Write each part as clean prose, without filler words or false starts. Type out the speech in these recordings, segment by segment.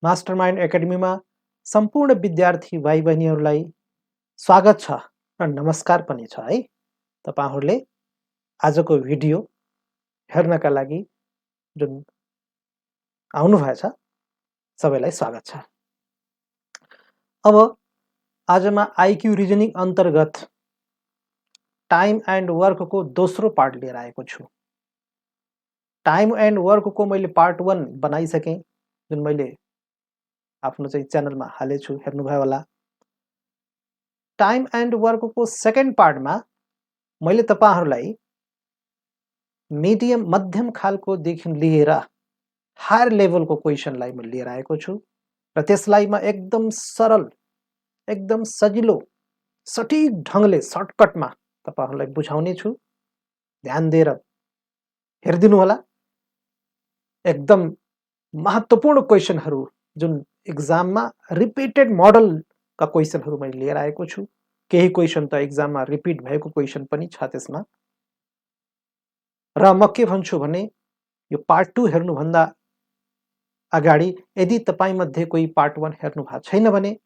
Mastermind एकाडेमीमा सम्पूर्ण विद्यार्थी भाइ बहिनीहरूलाई स्वागत छ र नमस्कार पनि छ है। तपाईहरुले आजको भिडियो हेर्नका लागि जुन आउनु भएछ सबैलाई स्वागत छ। अब आजमा आईक्यू रिजनिङ अन्तर्गत टाइम एन्ड वर्कको दोस्रो पार्ट लिएर आएको छु। टाइम एन्ड वर्कको मैले पार्ट 1 बनाइसके, जुन मैले आफ्नो चाहिँ च्यानलमा हालेछु, हेर्नुभयो होला। टाइम एन्ड वर्कको सेकेन्ड पार्टमा मैले तपाईहरुलाई मिडियम मध्यम खालको देखि लिएर हायर लेभलको क्वेशनलाई म लिएर आएको छु र त्यसलाई म एकदम सरल, एकदम सजिलो, सटिक ढंगले सर्टकटमा तपाईहरुलाई बुझाउने छु। ध्यान दिएर हेर्दिनु होला। एकदम महत्त्वपूर्ण क्वेशनहरु जुन एक्जाममा रिपिटेड मोडलका क्वेशनहरु मैले लिएर आएको छु। केही क्वेशन त एक्जाममा रिपिट भएको क्वेशन पनि छ त्यसमा। र म के भन्छु भने यो पार्ट 2 हेर्नु भन्दा अगाडि यदि तपाई मध्ये कोही पार्ट 1 हेर्नु भएको छैन भने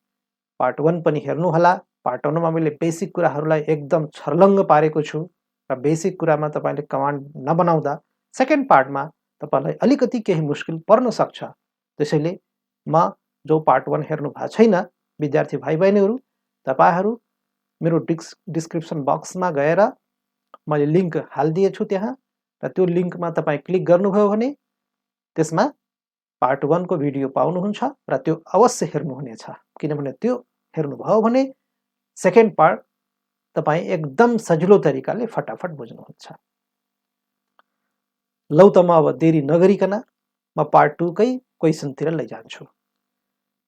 पार्ट 1 पनि हेर्नु होला। पार्ट 1 मा मैले बेसिक कुराहरुलाई एकदम छर्लङ्ग पारेको छु र बेसिक कुरामा तपाईले कमान्ड नबनाउँदा सेकेन्ड पार्टमा तपाईलाई अलिकति केही मुस्किल पर्न सक्छ। त्यसैले म जो पार्ट 1 हेर्नु भएको छैन विद्यार्थी भाइ बहिनीहरु, तपाईहरु मेरो डिस्क्रिप्सन बक्समा गएर मैले लिंक हाल्दिएछु त्यहाँ र त्यो लिंकमा तपाई क्लिक गर्नुभयो भने त्यसमा पार्ट 1 को भिडियो पाउनुहुन्छ र त्यो अवश्य हेर्नुहुनेछ। किनभने त्यो हेर्नुभयो भने सेकेन्ड पार्ट तपाई एकदम सजिलो तरिकाले फटाफट बुझ्नुहुन्छ। लौ त म अब देरी नगरिकन म पार्ट 2 कै क्वेशनतिर लैजान्छु।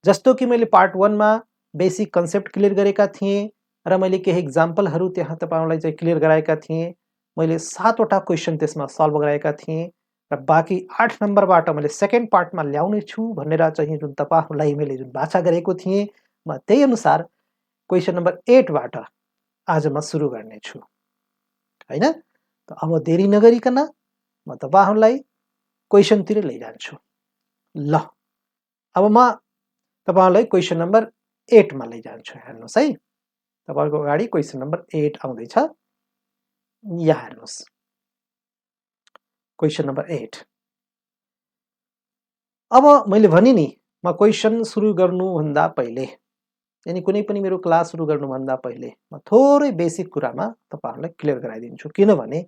जस्तो कि मैले पार्ट 1 मा बेसिक कन्सेप्ट क्लियर गरेका थिए र मैले केही एक्जाम्पलहरु त्यहाँ तपाईहरुलाई चाहिँ क्लियर गराएका थिए। मैले 7 वटा क्वेशन त्यसमा सल्भ गराएका थिए र बाँकी 8 नम्बरबाट मैले सेकेन्ड पार्टमा ल्याउने छु भनेर चाहिँ जुन तपाईहरुलाई मैले जुन बाचा गरेको थिए, म त्यही अनुसार क्वेशन नम्बर 8 बाट आज म सुरु गर्ने छु। हैन? त अब देरी नगरिकन म तपाईहरुलाई क्वेशनतिर लैजान्छु। ल अब म तपाईहरुलाई क्वेशन नम्बर 8 मा लैजान्छु। हेर्नुस् है। तपाईहरुको अगाडि क्वेशन नम्बर 8 आउँदै छ। यहाँ हेर्नुस्। Question number 8। अब मैले भने नि म क्वेशन सुरु गर्नु भन्दा पहिले यानी कुनै पनि मेरो क्लास सुरु गर्नु भन्दा पहिले म थोरै बेसिक कुरामा तपाईहरुलाई क्लियर गराइदिन्छु। किनभने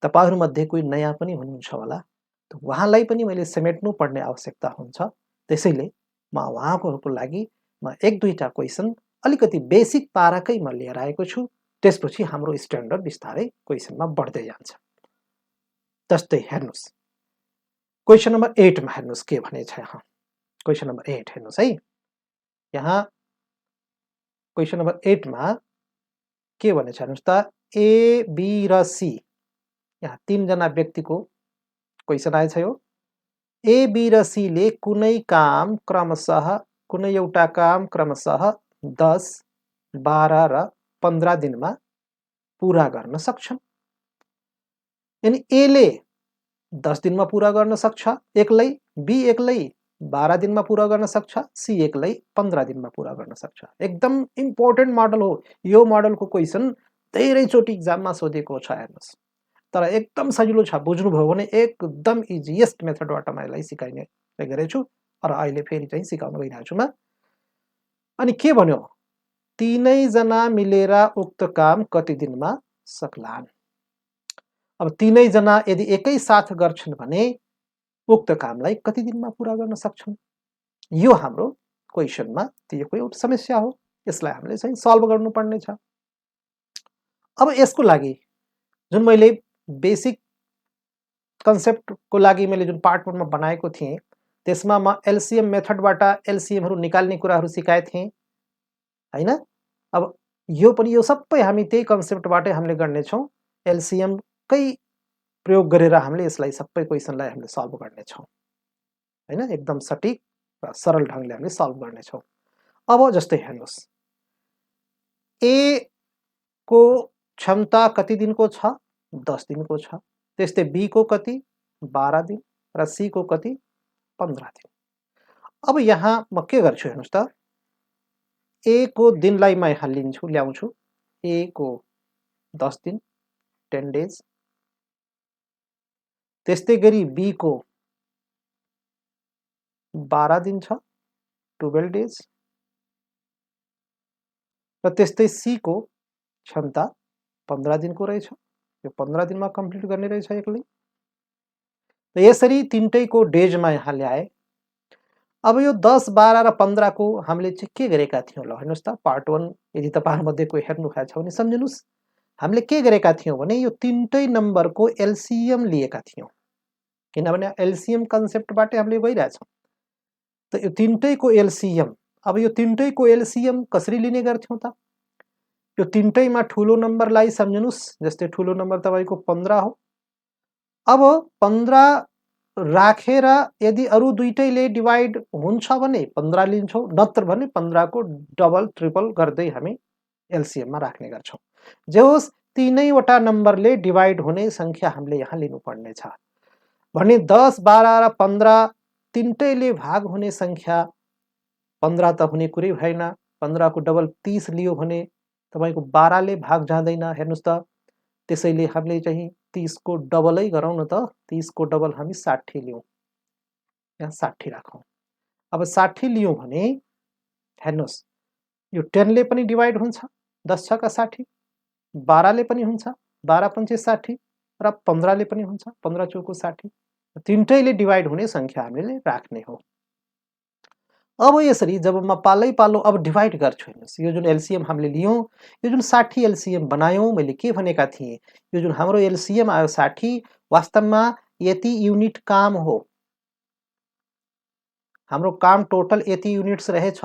तपाईहरु मध्ये कोही नयाँ पनि हुनुहुन्छ होला। त उहाँलाई पनि मैले समेट्नु पर्ने आवश्यकता हुन्छ। त्यसैले म उहाँहरुको लागि म एक दुईटा क्वेशन अलिकति बेसिक पाराकै म लिएर आएको छु। त्यसपछि हाम्रो स्ट्यान्डर्ड बिस्तारै क्वेशनमा बढ्दै जान्छ। जस्तै हेर्नुस्। क्वेशन नम्बर 8 मा हेर्नुस् के भनेछ यहाँ। क्वेशन नम्बर 8 हेर्नुस् है। यहाँ क्वेशन नम्बर 8 मा के भनेछ हेर्नुस् त। ए, बी र सी यहाँ तीन जना व्यक्तिको क्वेशन आएछ यो। ए, बी र सी ले कुनै एउटा काम क्रमशः 10, 12 र 15 दिनमा पूरा गर्न सक्छन्। यानी ए ले 10 दिनमा पूरा गर्न सक्छ एक्लै, बी एक्लै 12 दिनमा पूरा गर्न सक्छ, सी एक्लै 15 दिनमा पूरा गर्न सक्छ। एकदम इम्पोर्टेन्ट मोडल हो। यो मोडलको क्वेशन धेरै चोटी एक्जाममा सोधेको छ हेर्नुस्। तर एकदम सजिलो छ। बुझ्नु भयो भने एकदम इजिएस्ट मेथडबाट मैले सिकाइने गरेछु र अहिले फेरि चाहिँ सिकाउन गइरहेको छु म। अनि के भन्यो? तीनै जना मिलेर उक्त काम कति दिनमा सक्लान्? अब तीनै जना यदि एकै साथ गर्छन् भने उक्त कामलाई कति दिनमा पूरा गर्न सक्छन्? यो हाम्रो क्वेशनमा दिएको एउटा समस्या हो। यसलाई हामीले चाहिँ सल्भ गर्नुपर्ने छ। अब यसको लागि जुन मैले बेसिक कन्सेप्टको लागि मैले जुन पार्ट 1 मा बनाएको थिएँ त्यसमा म एलसीएम मेथडबाट एलसीएमहरु निकाल्ने कुराहरु सिकाए थिएँ। हैन? अब यो सबै हामी त्यही कन्सेप्टबाटै हामीले गर्ने छौं। एलसीएम कै प्रयोग गरेर हामीले यसलाई सबै क्वेशनलाई हामीले सल्भ गर्ने छौं। हैन? एकदम सटिक र सरल ढंगले हामीले सल्भ गर्ने छौं। अब जस्तै हेर्नुस्। ए को क्षमता कति दिनको छ? 10 दिनको छ। त्यस्तै बी को कति? 12 दिन र सी को कति? 15 दिन। अब यहाँ म के गर्छु हेर्नुस् त, ए को दिनलाई म यहाँ लिन्छु, ल्याउँछु। ए को 10 दिन 10 डेज, त्यस्तै गरी बी को 12 दिन छ 12 डेज, र त्यस्तै सी को क्षमता 15 दिनको रहेछ। यो 15 दिनमा कम्प्लिट गर्ने रहेछ एक्लै। त यसरी तीनटैको डेजमा यहाँ ल्याए। अब यो 10, 12 र 15 को हामीले चाहिँ के गरेका थियौँ ल हेर्नुस् त, पार्ट 1 यदि तपाईहरुमध्ये कोही हेर्नु भएको छ भने सम्झिनुस्। हामीले के गरेका थियौँ भने यो तीनटै नम्बरको एलसीएम लिएका थियौँ, किनभने एलसीएम कन्सेप्टबाटै हामीले गइरहेछौँ। त यो तीनटैको एलसीएम, अब यो तीनटैको एलसीएम कसरी लिने गर्थ्यौँ त, यो तीनटैमा ठुलो नम्बरलाई सम्झिनुस्, जस्तै ठुलो नम्बर तपाईको 15 हो। अब 15 राखेर यदि अरु दुईटैले डिवाइड हुन्छ भने 15 लिन्छौँ, नत्र भने 15 को डबल ट्रिपल गर्दै हामी एलसीएममा राख्ने गर्छौँ। जे होस् तीनैवटा नम्बरले डिवाइड हुने संख्या हामीले यहाँ लिनुपर्ने छ भने 10, 12 र 15 तीनटैले भाग हुने संख्या 15 त हुने कुरै भएन। 15 को डबल 30 लियो भने तपाईको 12 ले भाग जाँदैन। हेर्नुस् त, त्यसैले हामीले चाहिँ 30 को डबलै गरौँ न त। 30 को डबल हामी 60 लियौँ, यहाँ 60 राखौँ। अब 60 लियौँ भने हेर्नुस्, यो 10 ले पनि डिवाइड हुन्छ, 10 छ का 60, 12 ले पनि हुन्छ, 12 पंचे 60 र 15 ले पनि हुन्छ, 15 चौको 60। तीनटैले डिवाइड हुने संख्या हामीले राख्ने हो। अब यसरी जब म पालै पालो अब डिवाइड गर्छु, हेर्नुस् यो जुन एलसीएम हामीले लियौँ, यो जुन 60 एलसीएम बनायौँ, मैले के भनेका थिएँ, यो जुन हाम्रो एलसीएम आयो 60 वास्तवमा यति युनिट काम हो। हाम्रो काम टोटल यति युनिट्स रहेछ,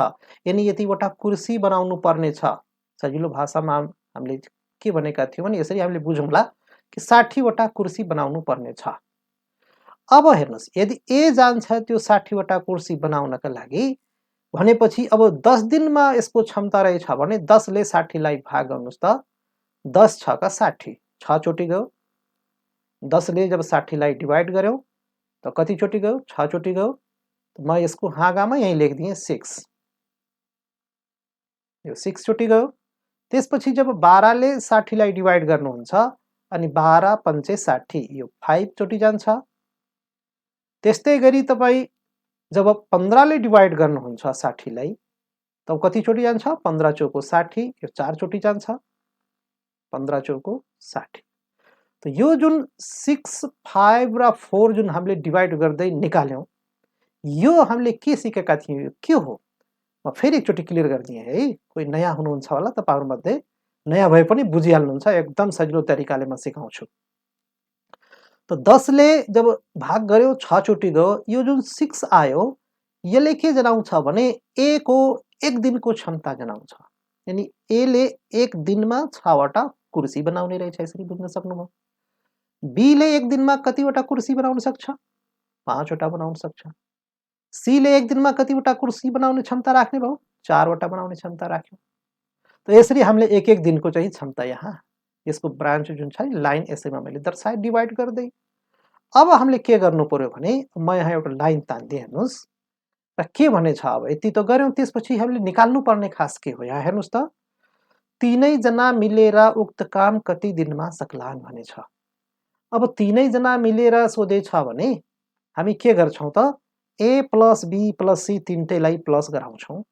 यानी यतिवटा कुर्सी बनाउनु पर्ने छ। सजिलो भाषामा हामीले के भनेका थियौँ भने यसरी हामीले बुझौँला कि 60 वटा कुर्सी बनाउनु पर्ने छ। अब हेर्नुस्, यदि ए जान्छ त्यो 60 वटा कुर्सी बनाउनका लागि भनेपछि अब 10 दिनमा यसको क्षमता रहेछ भने 10 ले 60 लाई भाग गर्नुस् त, 10 छ का 60, 6 चोटि गयो। 10 ले जब 60 लाई डिवाइड गर्यौं त कति चोटि गयो, 6 चोटि गयो। म यसको हाँगामा यही लेखिदिएँ 6, यो 6 चोटि गयो। त्यसपछि जब 12 ले 60 लाई डिवाइड गर्नुहुन्छ अनि 12 पंचे 60, यो 5 चोटि जान्छ। त्यस्तै गरी तपाई जब 15 ले डिवाइड गर्नुहुन्छ 60 लाई तब कति चोटि जान्छ, 15 चौको 60, यो 4 चोटि जान्छ, 15 चौको 60। त यो जुन 6, 5 र 4 जुन हामीले डिवाइड गर्दै निकाल्यौं, यो हामीले के सिकेका थियौं, यो के हो, म फेरि एकचोटि क्लियर गरिदिएँ है। कोही नयाँ हुनुहुन्छ होला तपाईहरुमध्ये, नयाँ भए पनि बुझिहाल्नुहुन्छ, एकदम सजिलो तरिकाले म सिकाउँछु। त 10 ले जब भाग गर्यो 6 चोटि गयो, यो जुन 6 आयो यसले के जनाउँछ भने ए को एक दिनको क्षमता जनाउँछ। यानी ए ले एक दिनमा 6 वटा कुर्सी बनाउने रहेछ, यसरी बुझ्न सक्नुभयो। बी ले एक दिनमा कतिवटा कुर्सी बनाउन सक्छ, 5 वटा बनाउन सक्छ। सी ले एक दिनमा कतिवटा कुर्सी बनाउने क्षमता राख्ने भयो, 4 वटा बनाउने क्षमता राख्यो। त यसरी हामीले एक एक दिनको चाहिँ क्षमता यहाँ यसको ब्रान्च जुन छ लाइन यसैमा मैले दर्शाए डिवाइड गर्दै। अब हामीले के गर्नु पर्यो भने म यहाँ एउटा लाइन तान्दिएँ, हेर्नुस् र के भनेछ, अब यति त गर्यौं, त्यसपछि हामीले निकाल्नु पर्ने खास के हो, यहाँ हेर्नुस् त, तीनै जना मिलेर उक्त काम कति दिनमा सक्लान् भनेछ। अब तीनै जना मिलेर सोधेछ भने हामी के गर्छौं त, A plus B plus C तीनटैलाई प्लस गराउँछौं,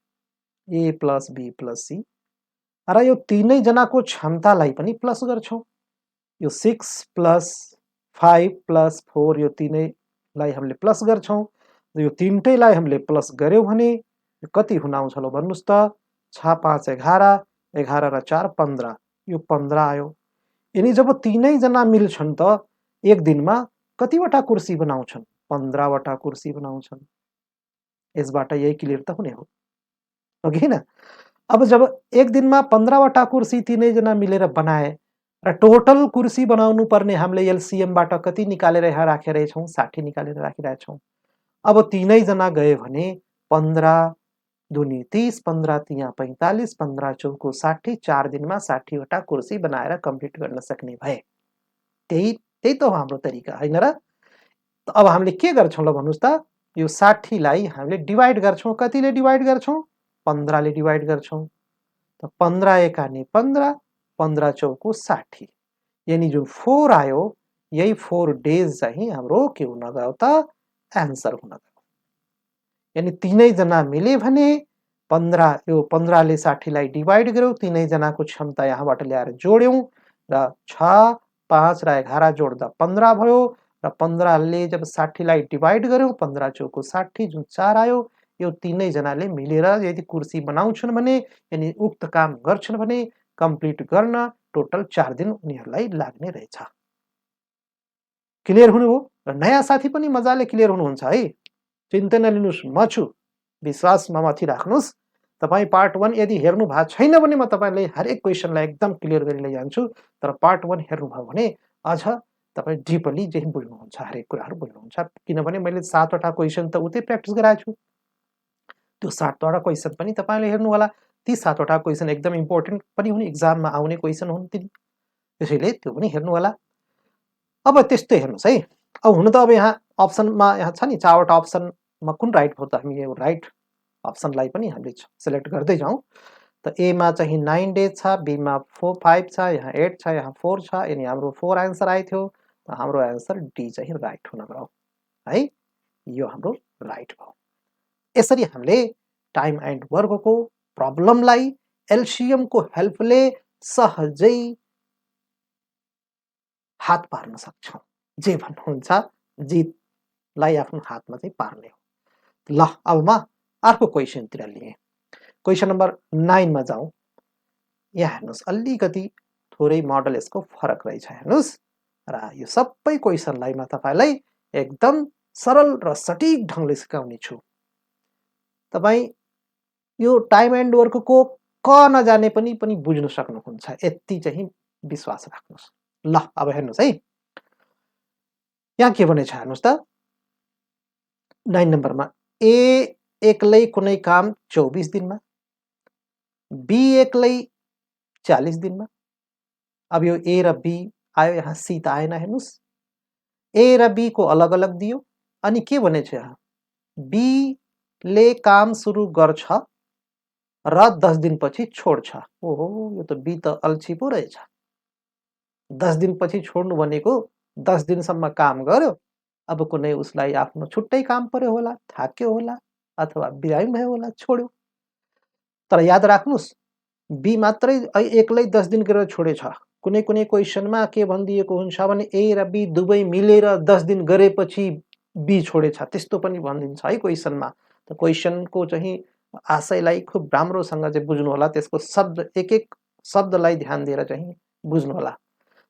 A plus B plus C, र यो तीनै जनाको क्षमतालाई पनि प्लस गर्छौं। यो 6 प्लस 5 प्लस 4 यो तीनैलाई हामीले प्लस गर्छौं। यो तीनटैलाई हामीले प्लस गर्यौं भने कति हुन आउँछ ल भन्नुस् त, 6 5 11, 11 र 4 15, यो 15 आयो। यनी जब तीनै जना मिल्छन् त एक दिनमा कतिवटा कुर्सी बनाउँछन्, 15 वटा कुर्सी बनाउँछन्। यसबाट यही क्लियर त हुने हो कि हैन। अब जब एक दिनमा 15 वटा कुर्सी तीनै जना मिलेर बनाए र टोटल कुर्सी बनाउनु पर्ने हामीले एलसीएम बाट कति निकालेर यहाँ राखेर छौं, 60 निकालेर राखिरहेछौं। अब तीनै जना गए भने 15 दुनी 30, 15 तिया 45, 15 चौको 60, 4 दिनमा 60 वटा कुर्सी बनाएर कम्प्लिट गर्न सक्ने भए। त्यही त हो हाम्रो तरिका, हैन र? अब हामीले के गर्छौं ल भन्नुस् त, यो 60 लाई हामीले डिवाइड गर्छौं। कतिले डिवाइड गर्छौं? 15 ले डिवाइड गर्छौं। त 15 एकानी 15, 15 चौको 60। यानी जो 4 आयो यही 4 डेज चाहिँ हाम्रो के हुन गयो त एन्सर हुन गयो। यानी तीनै जना मिले भने 15 ले 60 लाई डिवाइड गर्यौं, तीनै जनाको क्षमता यहाँबाट ल्याएर जोड्यौं र 6, 5 र 11 जोड्दा 15 भयो र 15 ले जब 60 लाई डिवाइड गर्यौं 15 चौको 60 जुन 4 आयो, यो तीनै जनाले मिलेर यदि कुर्सी बनाउँछन् भने यानी उक्त काम गर्छन् भने कम्प्लिट गर्न टोटल 4 दिन उनीहरूलाई लाग्ने रहेछ। क्लियर हुनुभयो? र नयाँ साथी पनि मजाले क्लियर हुनुहुन्छ है। चिन्ता नलिनुस्, म छु, विश्वास ममाथि राख्नुस्। तपाई पार्ट 1 यदि हेर्नु भएको छैन भने म तपाईलाई हरेक क्वेशनलाई एकदम क्लियर गरी लैजान्छु। तर पार्ट 1 हेर्नुभयो भने अझ तपाई डिपली चाहिँ बुझ्नुहुन्छ, हरेक कुराहरू बुझ्नुहुन्छ। किनभने मैले 7 वटा क्वेशन त उतै प्र्याक्टिस गराएको छु। त्यो 7 वटा क्वेशन पनि तपाईले हेर्नु होला। ती 7 वटा क्वेशन एकदम इम्पोर्टेन्ट पनि हुन्, एक्जाममा आउने क्वेशन हुन् ती। त्यसैले त्यो पनि हेर्नु होला। अब त्यस्तै हेर्नुस् है। अब हुन त अब यहाँ अप्सनमा यहाँ छ नि 4 वटा अप्सनमा कुन राइट हो त? हामी यो राइट अप्सनलाई पनि हामीले सिलेक्ट गर्दै जाउँ। त ए मा चाहिँ 9 डेज छ, बी मा 5 छ, यहाँ 8 छ, यहाँ 4 छ, यानी हाम्रो 4 आन्सर आइथ्यो। त हाम्रो आन्सर डी चाहिँ राइट हुन गयो है। यो हाम्रो राइट भयो। यसरी हामीले टाइम एन्ड वर्कको प्रब्लमलाई एलसीएम को हेल्पले सहजै हात पार्न सक्छौं। जे भन्नुहुन्छ जितलाई आफ्नो हातमा चाहिँ पार्ने हो। ल अब म अर्को क्वेशनतिर लिएँ। क्वेशन नम्बर 9 मा जाउँ। यहाँ हेर्नुस्, अलिकति थोरै मोडल यसको फरक रहेछ हेर्नुस्। र यो सबै क्वेशनलाई म तपाईलाई एकदम सरल र सटीक ढंगले सिकाउने छु। तपाई यो टाइम एन्ड वर्कको क नजाने पनि बुझ्न सक्नुहुन्छ, यति चाहिँ विश्वास राख्नुस्। ल अब हेर्नुस् है। यहाँ के भनेछ हेर्नुस् त। 9 नम्बरमा ए एक्लै कुनै काम 24 दिनमा, बी एक्लै 40 दिनमा। अब यो ए र बी आयो, यहाँ सी त आएन हेर्नुस्। ए र बी को अलग अलग दियो अनि के भनेछ यहाँ, बी ले काम सुरु गर्छ र 10 दिनपछि छोड्छ। ओहो, यो त बी त अल्छी पो रहेछ। 10 दिनपछि छोड्नु भनेको 10 दिनसम्म काम गर्यो, अब कुनै उसलाई आफ्नो छुट्टै काम पर्यो होला, थाक्यो होला अथवा बिरामी भयो होला, छोड्यो। तर याद राख्नुस्, बी मात्रै एक्लै 10 दिन गरेर छोडेछ। कुनै कुनै क्वेशनमा के भनिदिएको हुन्छ भने ए र बी दुवै मिलेर 10 दिन गरेपछि बी छोडेछ, त्यस्तो पनि भनिदिन्छ है क्वेशनमा। त क्वेशनको चाहिँ आशयलाई खुब राम्रोसँग चाहिँ बुझ्नु होला, त्यसको शब्द एक एक शब्दलाई ध्यान दिएर चाहिँ बुझ्नु होला।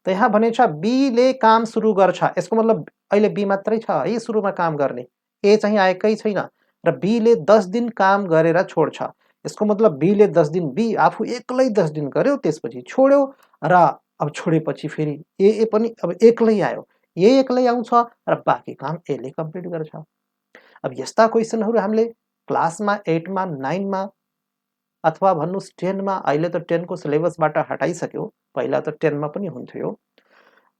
त यहाँ भनेछ बी ले काम सुरु गर्छ, यसको मतलब अहिले बी मात्रै छ है सुरुमा काम गर्ने, ए चाहिँ आएकै छैन र बी ले 10 दिन काम गरेर छोड्छ। यसको मतलब बी ले 10 दिन, बी आफू एक्लै 10 दिन गर्यो, त्यसपछि छोड्यो र अब छोडेपछि फेरि ए पनि अब एक्लै आयो, ए एक्लै आउँछ र बाँकी काम ए ले कम्प्लिट गर्छ। अब यस्ता क्वेशनहरू हामीले क्लासमा 8 मा 9 मा अथवा भन्नुस् 10 मा, अहिले त 10 को सिलेबसबाट हटाइसक्यो, पहिला त 10 मा पनि हुन्थ्यो।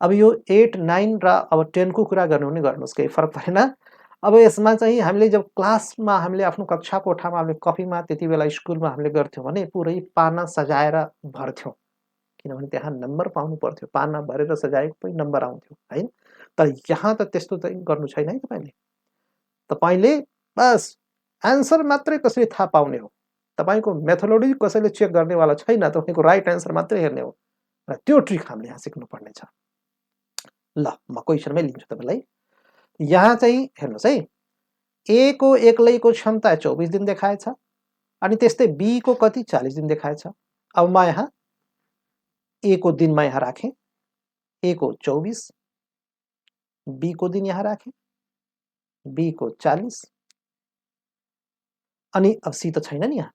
अब यो 8, 9 र अब 10 को कुरा गर्नु भने गर्नुस्, केही फरक परेन। अब यसमा चाहिँ हामीले जब क्लासमा हामीले आफ्नो कक्षा कोठामा हामीले कपीमा त्यति बेला स्कुलमा हामीले गर्थ्यौं भने पुरै पाना सजाएर भर्थ्यौं, किनभने त्यहाँ नम्बर पाउनु पर्थ्यो। पाना भरेर सजाएको पनि नम्बर आउँथ्यो हैन। तर यहाँ त त्यस्तो चाहिँ गर्नु छैन है तपाईले। तपाईले बस आन्सर मात्रै कसरी थाहा पाउने हो, तपाईको मेथोडोलोजी कसैले चेक गर्नेवाला छैन, तपाईको राइट आन्सर मात्रै हेर्ने हो र त्यो ट्रिक हामीले यहाँ सिक्नु पर्ने छ। ल म क्वेशनमै लिन्छु तपाईलाई। यहाँ चाहिँ हेर्नुस् है, ए को एक्लैको क्षमता 24 दिन देखाएछ अनि त्यस्तै बी को कति 40 दिन देखाएछ। अब म यहाँ ए को दिनमा यहाँ राखेँ, ए को 24, बी को दिन यहाँ राखेँ, बी को 40 अनि अब सी त छैन नि यहाँ।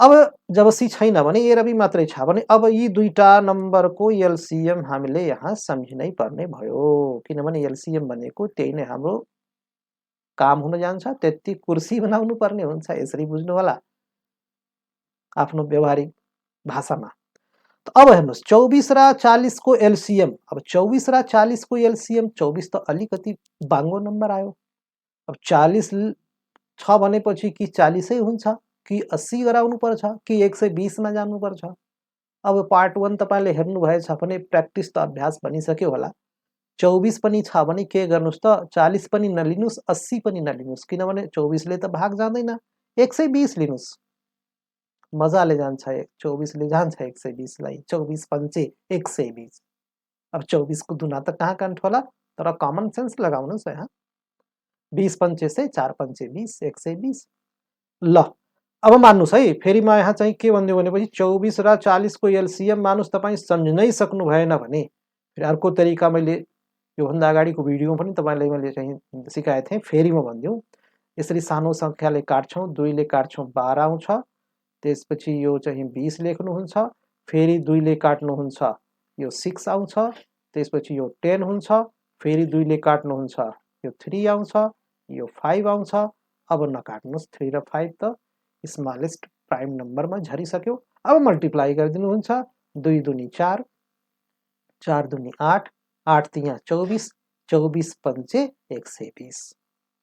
अब जब सी छैन भने ए र बी मात्रै छ भने अब यी दुईटा नम्बरको एलसीएम हामीले यहाँ सम्झिनै पर्ने भयो, किनभने एलसीएम भनेको त्यही नै हाम्रो काम हुन जान्छ, त्यति कुर्सी बनाउनु पर्ने हुन्छ, यसरी बुझ्नु होला आफ्नो व्यवहारिक भाषामा। त अब हेर्नुस् 24 र 40 को एलसीएम, अब 24 र 40 को एलसीएम, 24 त अलिकति बाङ्गो नम्बर आयो अब 40 छ भनेपछि कि 40 हुन्छ कि 80 गराउनुपर्छ कि 120 मा जानुपर्छ। अब पार्ट 1 तपाईले हेर्नुभएछ भने प्र्याक्टिस त अभ्यास भनिसक्यो होला। 24 पनि छ भने के गर्नुस् त 40 पनि नलिनुस् 80 पनि नलिनुस्, किनभने 24 ले त भाग जाँदैन, 120 लिनुस्। मजाले जान्छ 24 ले जान्छ 120 लाई, 24 पंचे 120। अब 24 को दुना त कहाँ काण्ठ होला, तर कमन सेन्स लगाउनुस् यहाँ। 20 पंचे से 4 पंचे 20, 120। ल अब मान्नुस् है, फेरि म यहाँ चाहिँ के भन्दियो भनेपछि 24 र 40 को एलसीएम मानुस् तपाई सम्झिनै सक्नु भएन भने फेरि अर्को तरिका मैले योभन्दा अगाडिको भिडियोमा पनि तपाईलाई मैले चाहिँ सिकाएको थिएँ, फेरि म भन्दियो। यसरी सानो संख्याले काट्छौं, 2 ले काट्छौं 12 आउँछ, त्यसपछि यो चाहिँ 20 लेख्नुहुन्छ, फेरि 2 ले काट्नुहुन्छ यो 6 आउँछ, त्यसपछि यो 10 हुन्छ, फेरि 2 ले काट्नुहुन्छ यो 3 आउँछ, यो 5 आउँछ। अब नकाट्नुस् 3 र 5 त स्मलेस्ट प्राइम नम्बरमा झरिसक्यो। अब मल्टिप्लाई गरिदिनुहुन्छ, 2 दुनी 4, 4 दुनी 8, 8 तिया 24, 24 पंचे 120,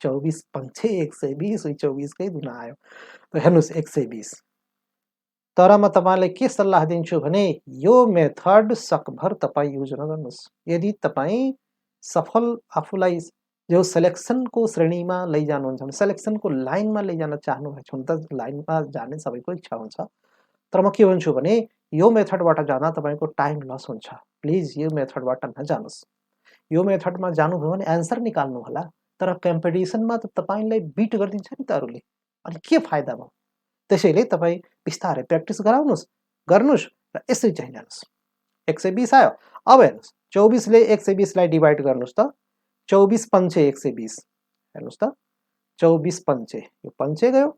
24 पंचे 120, 24 कै दुना आयो। त हेर्नुस् 120। तर म तपाईलाई के सल्लाह दिन्छु भने यो मेथड सकभर तपाई युज नगर्नुस्। यदि तपाई सफल आफूलाई जो सेलेक्सनको श्रेणीमा लैजानुहुन्छ भने, सेलेक्सनको लाइनमा लैजान चाहनुभएको छ भने त लाइनमा जाने सबैको इच्छा हुन्छ। तर म के भन्छु भने यो मेथडबाट जान तपाईको टाइम लस हुन्छ। प्लिज यो मेथडबाट नजानुस्। यो मेथडमा जानुभयो भने एन्सर निकाल्नु होला, तर कम्पिटिसनमा त तपाईलाई बिट गरिदिन्छ नि त अरूले, अनि के फाइदा भयो। त्यसैले तपाई बिस्तारै प्र्याक्टिस गराउनुस्, गर्नुस् र यसरी चाहिँ जानुस्। 120 आयो। अब हेर्नुस् 24 ले 120 लाई डिवाइड गर्नुस् त 24 पंचे 120, हेर्नुस् त 24 पंचे, यो पंचे गयो,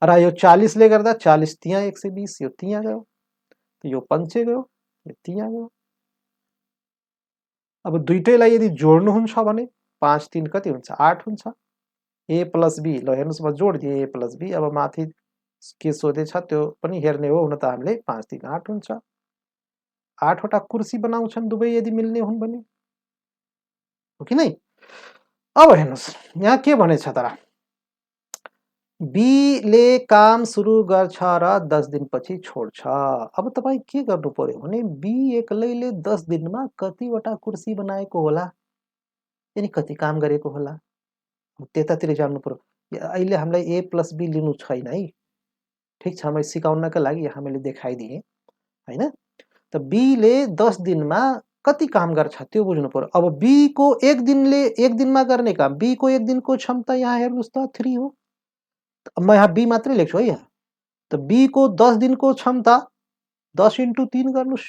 र यो 40 ले गर्दा 40 तिया 120, यो तिया गयो, यो पंचे गयो, यो तिया गयो। अब दुईटैलाई यदि जोड्नुहुन्छ भने 5 3 कति हुन्छ, 8 हुन्छ। a प्लस b, ल हेर्नुस् म जोड दिए a प्लस b। अब माथि के सोधेछ त्यो पनि हेर्ने हो, हुन त हामीले 5 3 8 हुन्छ। 8 वटा कुर्सी बनाउँछन् दुवै यदि मिल्ने हुन् भने, हो कि नै। अब हेर्नुस् यहाँ के भनेछ तर बी ले काम सुरु गर्छ र 10 दिनपछि छोड्छ। अब तपाई के गर्नु पर्यो भने बी एक्लैले 10 दिनमा कतिवटा कुर्सी बनाएको होला, यानी कति काम गरेको होला, त्यतातिर जान्नु पर्यो। अहिले हामीलाई ए प्लस बी लिनु छैन है, ठीक छ, मैले सिकाउनका लागि यहाँ मैले देखाइदिएँ हैन। त बी ले 10 दिनमा कति काम गर्छ त्यो बुझ्नु पर्यो। अब बी को एक दिनमा गर्ने काम, बी को एक दिनको क्षमता यहाँ हेर्नुस् त 3 हो। म यहाँ बी मात्रै लेख्छु है यहाँ। त बी को 10 दिनको क्षमता 10 × 3 गर्नुस्,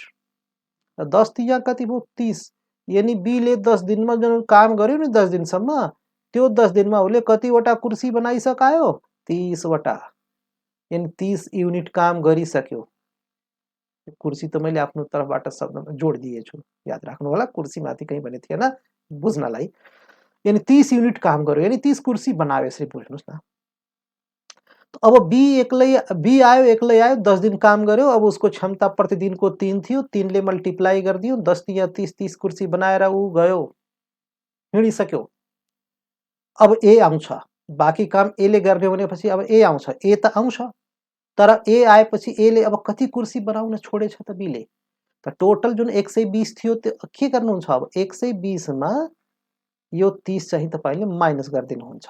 10 तिया कति भयो 30, यानी बी ले 10 दिनमा जुन काम गर्यो नि 10 दिनसम्म, त्यो 10 दिनमा उसले कतिवटा कुर्सी बनाइसकायो, 30 वटा, यानी 30 युनिट काम गरिसक्यो। कुर्सी त मैले आफ्नो तर्फबाट शब्दमा जोड दिएछु, याद राख्नु होला, कुर्सी माथि कहीं भने थिएन बुझ्नलाई। यानी 30 युनिट काम गर्यो, यानी 30 कुर्सी बनायो, यसरी बुझ्नुस् न। अब बी आयो एक्लै आयो, 10 दिन काम गर्यो। अब उसको क्षमता प्रतिदिनको 3 थियो, 3 ले मल्टिप्लाई गरिदियो, 10 तिया 30, 30 कुर्सी बनाएर ऊ गयो, हिँडिसक्यो। अब ए आउँछ, बाँकी काम ए ले गर्ने भनेपछि अब ए आउँछ, ए त आउँछ, तर ए आएपछि ए ले अब कति कुर्सी बनाउन छोडेछ त बी ले। त टोटल जुन 120 थियो त्यो के गर्नुहुन्छ, अब 120 मा यो 30 चाहिँ तपाईले माइनस गरिदिनुहुन्छ।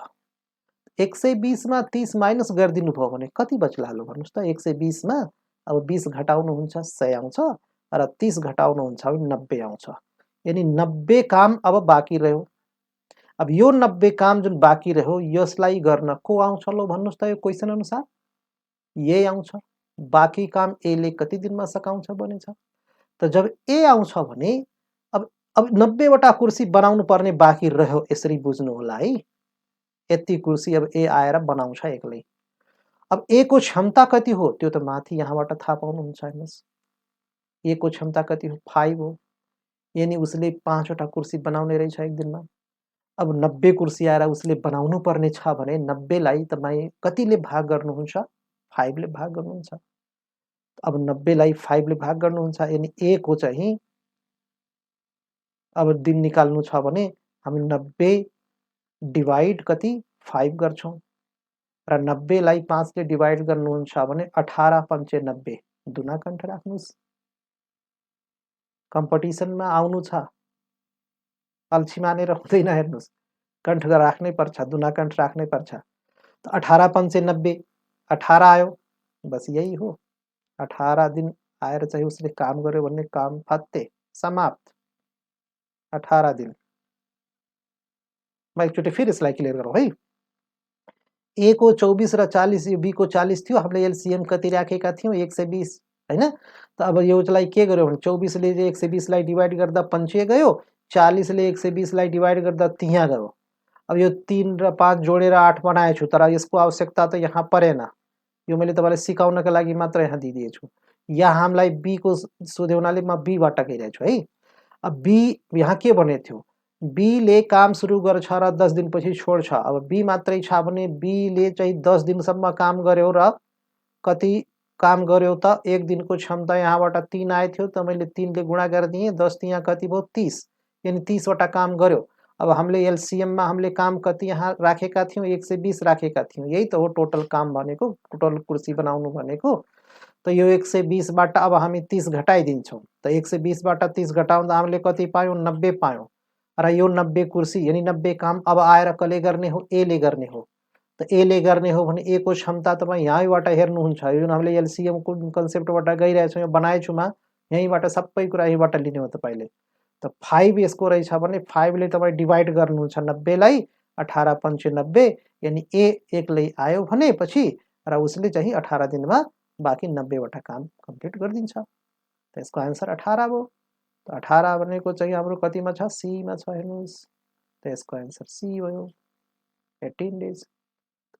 120 मा 30 माइनस गरिदिनु भयो भने कति बच्ला ल भन्नुस् त। 120 मा अब 20 घटाउनुहुन्छ 100 आउँछ, र 30 घटाउनुहुन्छ भने 90 आउँछ, यानी 90 काम अब बाँकी रह्यो। अब यो 90 काम जुन बाँकी रह्यो यसलाई गर्न को आउँछ ल भन्नुस् त। यो क्वेशन अनुसार ए आउँछ। बाँकी काम ए ले कति दिनमा सकाउँछ बनेछ। त जब ए आउँछ भने अब 90 वटा कुर्सी बनाउनु पर्ने बाँकी रह्यो, यसरी बुझ्नु होला है। यति कुर्सी अब ए आएर बनाउँछ एक्लै। अब ए को क्षमता कति हो त्यो त माथि यहाँबाट थाहा पाउनुहुन्छ। हेर्नुस् ए को क्षमता कति हो, 5 हो, यानी उसले 5 वटा कुर्सी बनाउने रहेछ एक दिनमा। अब 90 कुर्सी आएर उसले बनाउनु पर्ने छ भने 90 लाई तपाई कतिले भाग गर्नुहुन्छ, 5 ले भाग गर्नुहुन्छ। अब 90 लाई 5 ले भाग गर्नुहुन्छ, यानी ए को चाहिँ अब दिन निकाल्नु छ भने हामी 90 डिवाइड कति 5 गर्छौं र 90 लाई 5 ले डिवाइड गर्नुहुन्छ भने 18 पंचे 90 दुना कण्ठ राख्नुस्। कम्पिटिसनमा आउनु छ, अल्छी मानेर हुँदैन, हेर्नुस् कण्ठ राख्नै पर्छ, दुना कण्ठ राख्नै पर्छ। तो 18 पंचे 90 18 आयो, बस यही हो। 18 दिन आएर चाहिँ उसले काम गर्यो भन्ने काम फत्ते समाप्त। 18 दिन। म एकचोटि फेरि यसलाई क्लियर गरौँ है। ए को 24 र 40, यो बी को 40 थियो, हामीले एलसीएम कति राखेका थियौँ 120 हैन। त अब यसलाई के गर्यो भने 24 ले 120 लाई डिवाइड गर्दा पञ्चे गयो, 40 ले 120 लाई डिवाइड गर्दा तिहा गयो। अब यो 3 र 5 जोडेर 8 बनाएछु, तर यसको आवश्यकता त यहाँ परेन। यो मैले तपाईलाई सिकाउनका लागि मात्र यहाँ दिदिएछु। यहाँ हामीलाई बी को सोध्यो हुनाले म बी बाट गइरहेछु है। अब बी यहाँ के भनेको थियो, बी ले काम सुरु गर्छ र 10 दिनपछि छोड्छ। अब बी मात्रै छ भने बी ले चाहिँ 10 दिनसम्म काम गर्यो र कति काम गर्यो त, एक दिनको क्षमता यहाँबाट 3 आए थियो, त मैले 3 ले गुणा गरिदिएँ, 10 तिहा कति भयो 30, यानी 30 वटा काम गर्यो। अब हामीले एलसीएम मा हामीले काम कति यहाँ राखेका थियौं 120 राखेका थियौं, यही त हो टोटल काम भनेको, टोटल कुर्सी बनाउनु भनेको। त यो 120 बाट अब हामी 30 घटाइदिन्छौं, त 120 बाट 30 घटाउँदा हामीले कति पायौं 90 पायौं, र यो 90 कुर्सी यानी 90 काम अब आएर कसले गर्ने हो, ए ले गर्ने हो। त ए ले गर्ने हो भने ए को क्षमता तपाईं यहीँबाट हेर्नुहुन्छ, यो जुन हामीले एलसीएम को कन्सेप्टबाट गइरहेछौं, यो बनाएछु म, यहीँबाट सबै कुरा यहीँबाट लिने हो तपाईले। त 5 यसको रहेछ भने 5 ले तपाईं डिवाइड गर्नुहुन्छ 90 लाई, 18 पंचे 90, यानी ए एक्लै आयो भने पछि र उसले चाहिँ 18 दिनमा बाँकी 90 वटा काम कम्प्लिट गरिदिन्छ। त यसको आन्सर 18 भयो। त 18 भनेको चाहिँ हाम्रो कतिमा छ, सी मा छ, हेर्नुस्। त यसको आन्सर सी भयो, 18 डेज।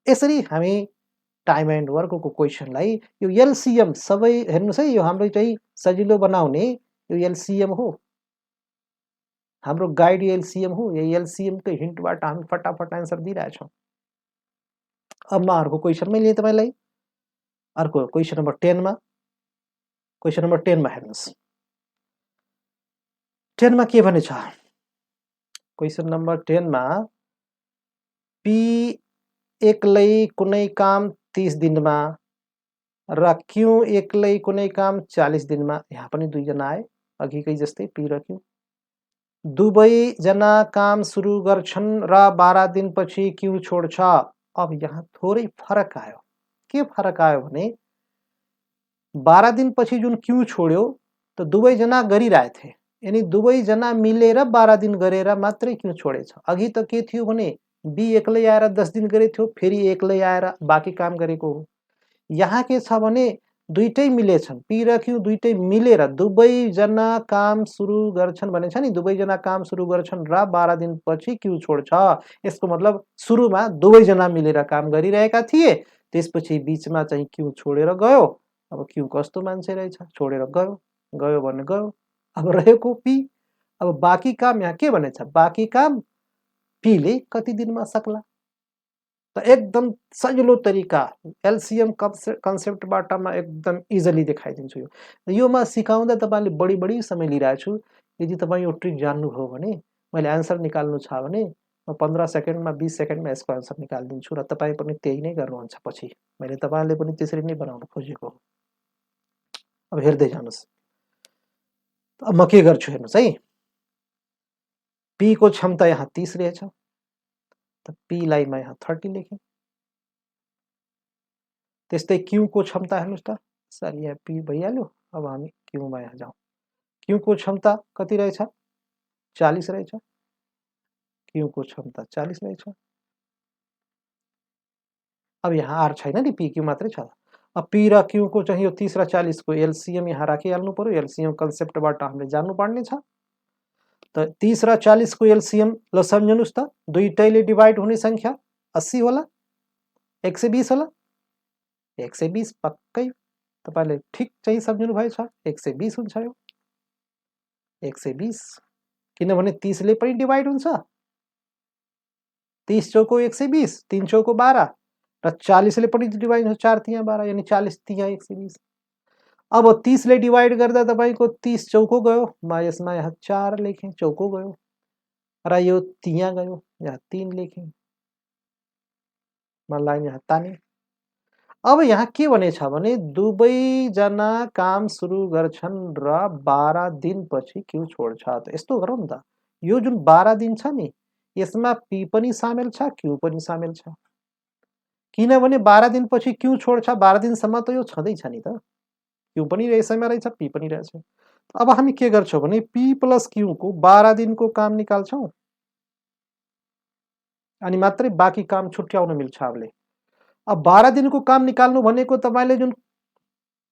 यसरी हामी टाइम एन्ड वर्कको क्वेशनलाई यो एलसीएम सबै हेर्नुस् है, यो हाम्रो चाहिँ सजिलो बनाउने यो एलसीएम हो, हाम्रो गाइड एलसीएम हो। यो एलसीएम को हिन्टबाट हामी फटाफट आन्सर दिइरहेछौं। अब म अर्को क्वेशनमै लिएँ तपाईलाई। अर्को क्वेशन नम्बर 10 मा, क्वेशन नम्बर 10 मा हेर्नुस्। 10 मा के भनेछ, क्वेशन नम्बर 10 मा पी एक्लै कुनै काम 30 दिनमा र क्यू एक्लै कुनै काम 40 दिनमा, यहाँ पनि दुई जना आए अघिकै जस्तै पी र क्यू। दुवै जना काम सुरु गर्छन् र 12 दिनपछि क्यू छोड्छ। अब यहाँ थोरै फरक आयो। के फरक आयो भने 12 दिनपछि जुन क्यू छोड्यो त दुवै जना गरिरहेथे, यानी दुवै जना मिलेर 12 दिन गरेर मात्रै क्यू छोडेछ। अघि त के थियो भने बी एक्लै आएर 10 दिन गरेको थियो, फेरि एक्लै आएर बाँकी काम गरेको हो। यहाँ के छ भने दुईटै मिलेछन्, पी र क्यू दुईटै मिलेर दुवै जना काम सुरु गर्छन् भनेछ नि, दुवै जना काम सुरु गर्छन् र 12 दिनपछि क्यू छोड्छ। यसको मतलब सुरुमा दुवै जना मिलेर काम गरिरहेका थिए, त्यसपछि बीचमा चाहिँ क्यू छोडेर गयो। अब क्यू कस्तो मान्छे रहेछ, छोडेर गयो, गयो भने गयो। अब रहेको पी। अब बाँकी काम यहाँ के भनेछ, बाँकी काम पी ले कति दिनमा सक्ला। त एकदम सजिलो तरिका एलसीएम कन्सेप्टबाट म एकदम इजिली देखाइदिन्छु। यो म सिकाउँदा तपाईले बढी समय लिइरहेको छु। यदि तपाईँ यो ट्रिक जान्नुभयो भने, मैले आन्सर निकाल्नु छ भने म 15 सेकेन्डमा 20 सेकेन्डमा यसको आन्सर निकालिदिन्छु र तपाईँ पनि त्यही नै गर्नुहुन्छ पछि। मैले तपाईले पनि त्यसरी नै बनाउन खोजेको हो। अब हेर्दै जानुस्। अब म के गर्छु हेर्नुस् है। पी को क्षमता यहाँ 30 रहेछ, त पी लाई म यहाँ 30 लेखेँ। त्यस्तै क्यू को क्षमता हेर्नुस् त, सर यहाँ पी भइहाल्यो। अब हामी क्यू मा यहाँ जाउँ। क्यू को क्षमता कति रहेछ, 40 रहेछ। क्यू को क्षमता 40 रहेछ। अब यहाँ आर छैन नि, पी क्यू मात्रै छ। अब पी र क्यू को चाहिँ यो 30 र 40 को एलसीएम यहाँ राखिहाल्नु पर्यो। एलसीएम कन्सेप्टबाट हामीले जान्नुपर्ने छ। त 30 र 40 को एलसीएम ल सम्झनुस् त, दुईटैले डिवाइड हुने संख्या 80 होला, 120 होला। 120 पक्कै तपाईले ठिक चाहिँ सम्झनु भएछ, 120 हुन्छ यो 120, किनभने 30 ले पनि डिवाइड हुन्छ। 30 चौको 120, 3 चौको 12 र 40 ले पनि डिवाइड हुन्छ, 4 तिहा 12, यानी 40 तिहा 120। अब 30 ले डिवाइड गर्दा तपाईको 30 चौको गयो, म यसमा यहाँ 4 लेखेँ, चौको गयो। र यो त्यहाँ गयो, यहाँ 3 लेखेँ, मलाई यहाँ ताने। अब यहाँ के भनेछ भने दुवैजना काम सुरु गर्छन् र 12 दिनपछि क्यू छोड्छ। त यस्तो गरौँ त, यो जुन 12 दिन छ नि यसमा पी पनि सामेल छ, क्यू पनि सामेल छ। किनभने 12 दिनपछि क्यू छोड्छ, 12 दिनसम्म त यो छँदैछ नि त, क्यू पनि यसैमा रहेछ, पी पनि रहेछ। अब हामी के गर्छौँ भने पी प्लस क्यू को 12 दिनको काम निकाल्छौँ अनि मात्रै बाँकी काम छुट्याउन मिल्छ हामीले। अब 12 दिनको काम निकाल्नु भनेको तपाईँले जुन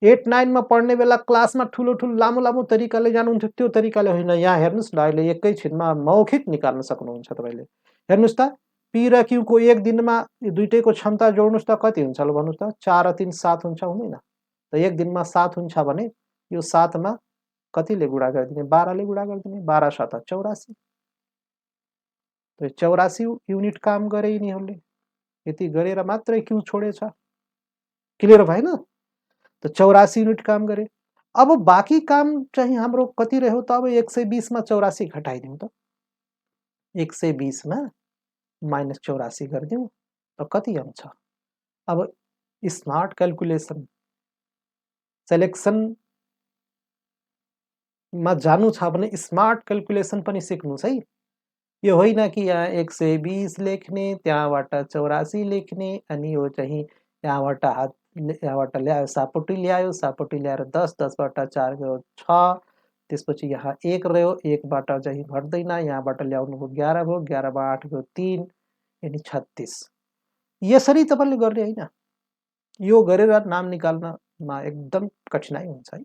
8, 9 मा पढ्ने बेला क्लासमा ठुलो लामो लामो तरिकाले जानुहुन्थ्यो त्यो तरिकाले होइन। यहाँ हेर्नुहोस् न, अहिले एकैछिनमा मौखिक निकाल्न सक्नुहुन्छ तपाईँले। हेर्नुहोस् त, पी र क्यू को एक दिनमा दुईटैको क्षमता जोड्नुहोस् त कति हुन्छ ल भन्नुहोस् त। 4 र 3 7 हुन्छ, हुँदैन? त एक दिनमा 7 हुन्छ भने यो 7 मा कतिले गुणा गरिदिने? 12 ले गुणा गरिदिने। 12 7 84। त 84 युनिट काम गरे यिनीहरूले। यति गरेर मात्रै क्यू छोडेछ। क्लियर भएन? त 84 युनिट काम गरे। अब बाँकी काम चाहिँ हाम्रो कति रह्यो त? अब 120 मा 84 घटाइदिउँ त। 120 मा माइनस 84 गरिदिउँ त कति आउँछ? अब स्मार्ट क्याल्कुलेसन सेलेक्सन मा जानु छ भने स्मार्ट क्याल्कुलेसन पनि सिक्नुस् है। यो होइन कि यहाँ 120 लेख्ने, त्यहाँबाट 84 लेख्ने, अनि यो चाहिँ यहाँबाट ल्यायो सापट्टि ल्यायो, सापट्टि ल्याएर 10, 10 बाट 4 गयो 6, त्यसपछि यहाँ 1 रह्यो, 1 बाट चाहिँ घट्दैन, यहाँबाट ल्याउनु भयो 11 भयो, 11 बाट 8 गयो 3, यानी 36। यसरी तपाईले गर्ने हैन। यो गरेर नाम निकाल्नमा एकदम कठिनाइ हुन्छ है।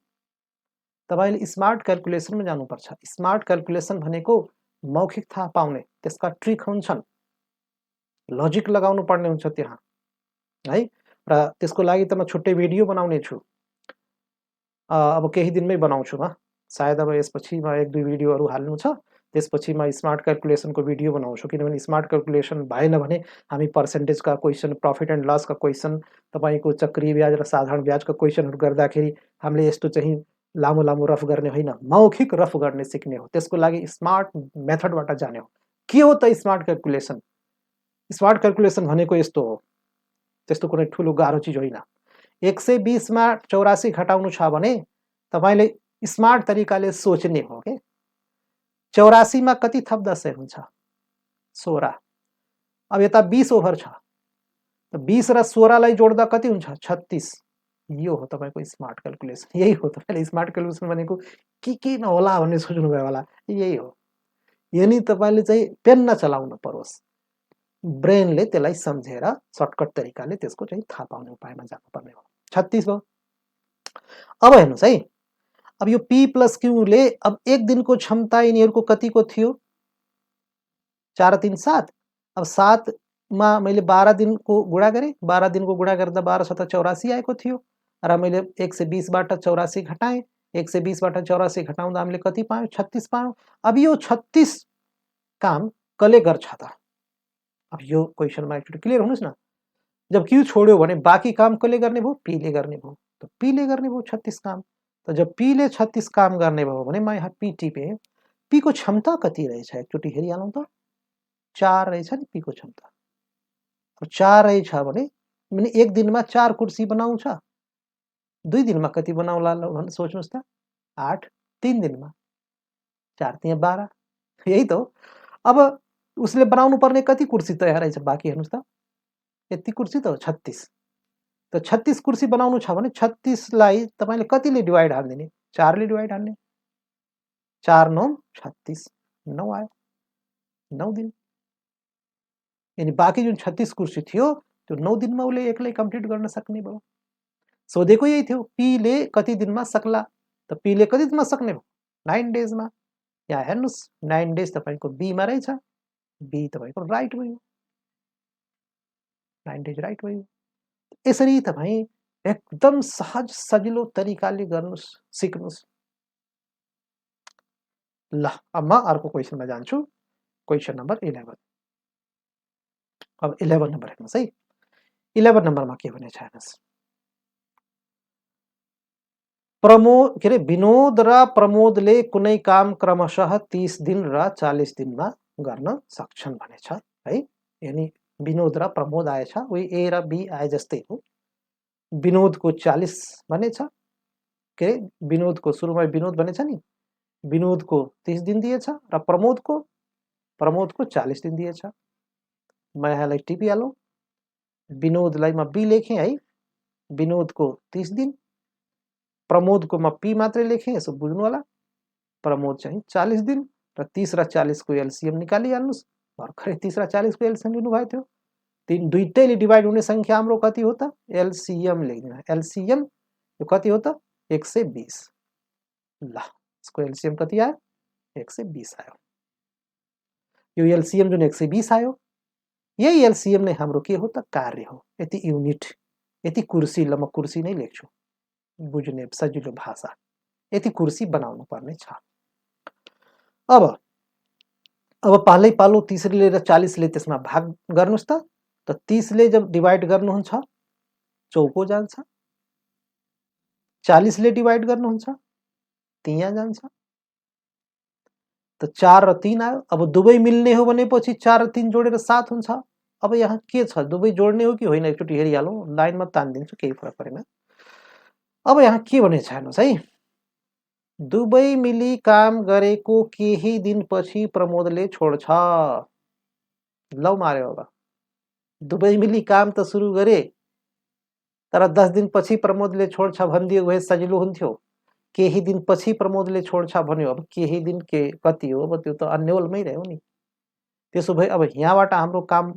तपाईले स्मार्ट क्याल्कुलेसनमा जानुपर्छ। स्मार्ट क्याल्कुलेसन भनेको मौखिक थाहा पाउने, त्यसका ट्रिक हुन्छन्, लजिक लगाउनु पर्ने हुन्छ त्यहाँ है। र त्यसको लागि त म छुट्टै भिडियो बनाउने छु। अब केही दिनमै बनाउँछु म। सायद अब यसपछि म 1-2 भिडियोहरू हाल्नु छ, त्यसपछि म स्मार्ट क्याल्कुलेसनको भिडियो बनाउँछु। किनभने स्मार्ट क्याल्कुलेसन भएन भने हामी पर्सेन्टेजका क्वेसन, प्रफिट एन्ड लसका क्वेसन, तपाईको चक्रीय ब्याज र साधारण ब्याजका क्वेसनहरू गर्दाखेरि हामीले यस्तो चाहिँ लामो लामो रफ गर्ने होइन, मौखिक रफ गर्ने सिक्ने हो। त्यसको लागि स्मार्ट मेथडबाट जाने हो। के हो त स्मार्ट क्याल्कुलेसन? स्मार्ट क्याल्कुलेसन भनेको यस्तो हो, त्यस्तो कुनै ठुलो गाह्रो चिज होइन। 120 मा 84 घटाउनु छ भने तपाईले स्मार्ट तरिकाले सोच्ने हो के। 84 मा कति थप्दा 100 हुन्छ? 16। अब यता 20 ओभर छ, त 20 र 16 लाई जोड्दा कति हुन्छ? 36। यो हो तपाईको स्मार्ट क्याल्कुलेसन। यही हो तपाईले स्मार्ट क्याल्कुलेसन भनेको के नहोला भन्ने सोच्नु भयो होला, यही हो। यानी तपाईले चाहिँ पेन नचलाउनु परोस्, ब्रेनले त्यसलाई सम्झेर सर्टकट तरिकाले त्यसको चाहिँ थाहा पाउने उपायमा जानुपर्ने हो। 36 भयो। अब हेर्नुस् है, अब यो पी प्लस क्यू ले अब एक दिनको क्षमता यिनीहरूको कतिको थियो? 4 3 7। अब 7 मा मैले 12 दिनको गुणा गरे, 12 दिनको गुणा गर्दा 12 7 84 आएको थियो र मैले 120 बाट 84 घटाएँ, 120 बाट 84 घटाउँदा हामीले कति पायौं? 36 पायौं। अब यो 36 काम कसले गर्छ त? अब यो क्वेशनमा एकचोटि क्लियर हुनुस् न। जब क्यू छोड्यो भने बाँकी काम कसले गर्ने भयो? पी ले गर्ने भयो। त पी ले गर्ने भयो 36 काम। त जब पी ले 36 काम गर्ने भयो भने म यहाँ पी टिपेँ। पी को क्षमता कति रहेछ एकचोटि हेरिहालौँ त। 4 रहेछ नि पी को क्षमता। अब 4 रहेछ भने एक दिनमा 4 कुर्सी बनाउँछ। 2 दिनमा कति बनाउला ल सोच्नुस् त? 8। 3 दिनमा 4 तिया 12। यही त हो। अब उसले बनाउनु पर्ने कति कुर्सी तयार रहेछ बाँकी हेर्नुस् त। यति कुर्सी त हो 36। त 36 कुर्सी बनाउनु छ भने 36 लाई तपाईले कतिले डिवाइड हाल्दिने? 4 ले डिवाइड हाल्ने। 4 9 36, 9 आयो। 9 दिन। यानी बाँकी जुन 36 कुर्सी थियो त्यो 9 दिनमा उसले एक्लै कम्प्लिट गर्न सक्ने भयो। सोधेको यही थियो, पी ले कति दिनमा सक्ला? त पी ले कति दिनमा सक्ने भयो? 9 डेज मा। यहाँ हेर्नुस् 9 डेज तपाईको बी मा रहेछ। बी तपाईको राइट भयो। 9 डेज राइट भयो। यसरी तपाई एकदम सहज सजिलो तरिकाले गर्नुस्, सिक्नुस्। ल अब म अर्को क्वेशनमा जान्छु। Question number 11। अब 11 नम्बर हेर्नुस् है। 11 नम्बरमा के भनेछ हेर्नुस्। विनोद र प्रमोदले कुनै काम क्रमशः 30 दिन र 40 दिनमा गर्न सक्छन् भनेछ है। यानी विनोद र प्रमोद आएछ, उही ए र बी आए जस्तै हो। विनोदको 40 भनेछ, के अरे विनोदको सुरुमा विनोद भनेछ नि, विनोदको 30 दिन दिएछ र प्रमोदको 40 दिन दिएछ। म यहाँलाई टिपिहालौँ, विनोदलाई म बी लेखेँ है, विनोदको 30 दिन, प्रमोदको म पी मात्रै लेखेँ, यसो बुझ्नु होला। प्रमोद चाहिँ 40 दिन र 30 र 40 को एलसीएम निकालिहाल्नुस्। भर्खरै 30 र 40 को एलसीएम लिनुभएको थियो। तीन दुईटैले डिवाइड हुने संख्या हाम्रो कति हो त? एलसीएम लेख्दिनु। एलसीएम यो कति हो त? 120। ल, यसको एलसीएम कति आयो? 120 आयो। यो एलसीएम जुन 120 आयो, यही एलसीएम नै हाम्रो के हो त? कार्य हो। यति युनिट, यति कुर्सी, ल म कुर्सी नै लेख्छु, बुझ्ने सजिलो भाषा। यति कुर्सी बनाउनु पर्ने छ। अब पालै पालो 30 ले र 40 ले त्यसमा भाग गर्नुस् त। 30 ले जब डिवाइड गर्नुहुन्छ चौको जान्छ, 40 ले डिवाइड गर्नुहुन्छ तिया जान्छ। त 4 र 3 आयो। अब दुवै मिल्ने हो भनेपछि 4 र 3 जोडेर 7 हुन्छ। अब यहाँ के छ? दुवै जोड्ने हो कि होइन एकचोटि हेरिहालौँ। लाइनमा तानिदिन्छु, केही फरक परेन। अब यहाँ के भनेछ हेर्नुहोस् है, दुवै मिली काम गरेको केही दिनपछि प्रमोदले छोड्छ। लौ मार्यो। अब दुवै मिली काम त सुरु गरे, तर 10 दिनपछि प्रमोदले छोड्छ भनिदियो भए सजिलो हुन्थ्यो। केही दिनपछि प्रमोदले छोड्छ भन्यो, अब केही दिन के कति हो? अब त्यो त अन्यलमै रह्यो नि। त्यसो भए अब यहाँबाट हाम्रो काम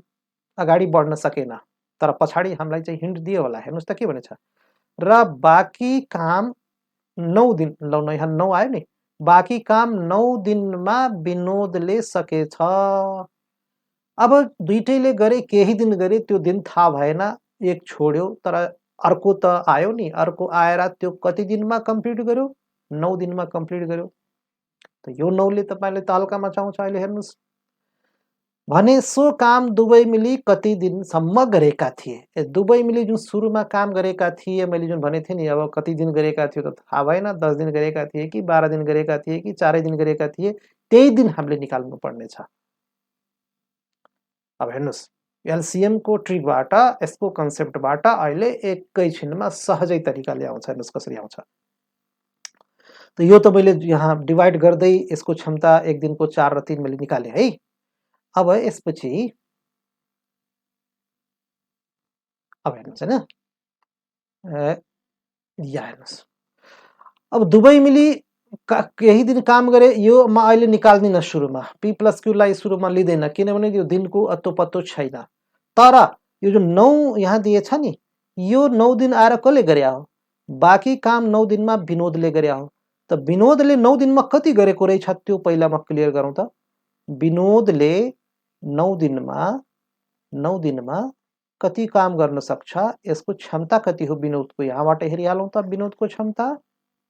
अगाडि बढ्न सकेन, तर पछाडि हामीलाई चाहिँ हिन्ट दियो होला। हेर्नुहोस् त के भनेछ, र बाँकी काम 9 दिन, ल न यहाँ 9 आयो नि, बाँकी काम 9 दिनमा विनोदले सकेछ। अब दुईटैले गरे, केही दिन गरे, त्यो दिन थाहा भएन, एक छोड्यो, तर अर्को त आयो नि, अर्को आएर त्यो कति दिनमा कम्प्लिट गर्यो? 9 दिनमा कम्प्लिट गर्यो। त यो 9 ले तपाईले त हल्का मचाउँछ। अहिले हेर्नुस्, भने सो काम दुवै मिली कति दिनसम्म गरेका थिए। दुवै मिली जुन सुरुमा काम गरेका थिए, मैले जुन भनेको थिएँ नि, अब कति दिन गरेका थियो त थाहा भएन, 10 दिन गरेका थिए कि 12 दिन गरेका थिए कि 4 दिन गरेका थिए, त्यही दिन हामीले निकाल्नु पर्ने छ। अब हेर्नुस्, एलसीएम को ट्रिकबाट, यसको कन्सेप्टबाट अहिले एकैछिनमा सहजै तरिकाले आउँछ। हेर्नुस् कसरी आउँछ। त यो त मैले यहाँ डिवाइड गर्दै यसको क्षमता एक दिनको 4 र 3 मैले निकाले है। अब यसपछि अब हेर्नुहोस् हैन, यहाँ हेर्नुहोस्, अब दुवै मिली केही दिन काम गरे, यो म अहिले निकाल्दिनँ सुरुमा। पी प्लस क्यूलाई सुरुमा लिँदैन, किनभने यो दिनको अत्तो पत्तो छैन। तर यो जो 9 यहाँ दिएछ नि, यो 9 दिन आएर कसले गर्या हो? बाँकी काम 9 दिनमा विनोदले गर्या हो। त विनोदले 9 दिनमा कति गरेको रहेछ त्यो पहिला म क्लियर गरौँ त। विनोदले 9 दिनमा कति काम गर्न सक्छ, यसको क्षमता कति हो विनोदको? यहाँबाट हेरिहालौँ त। विनोदको क्षमता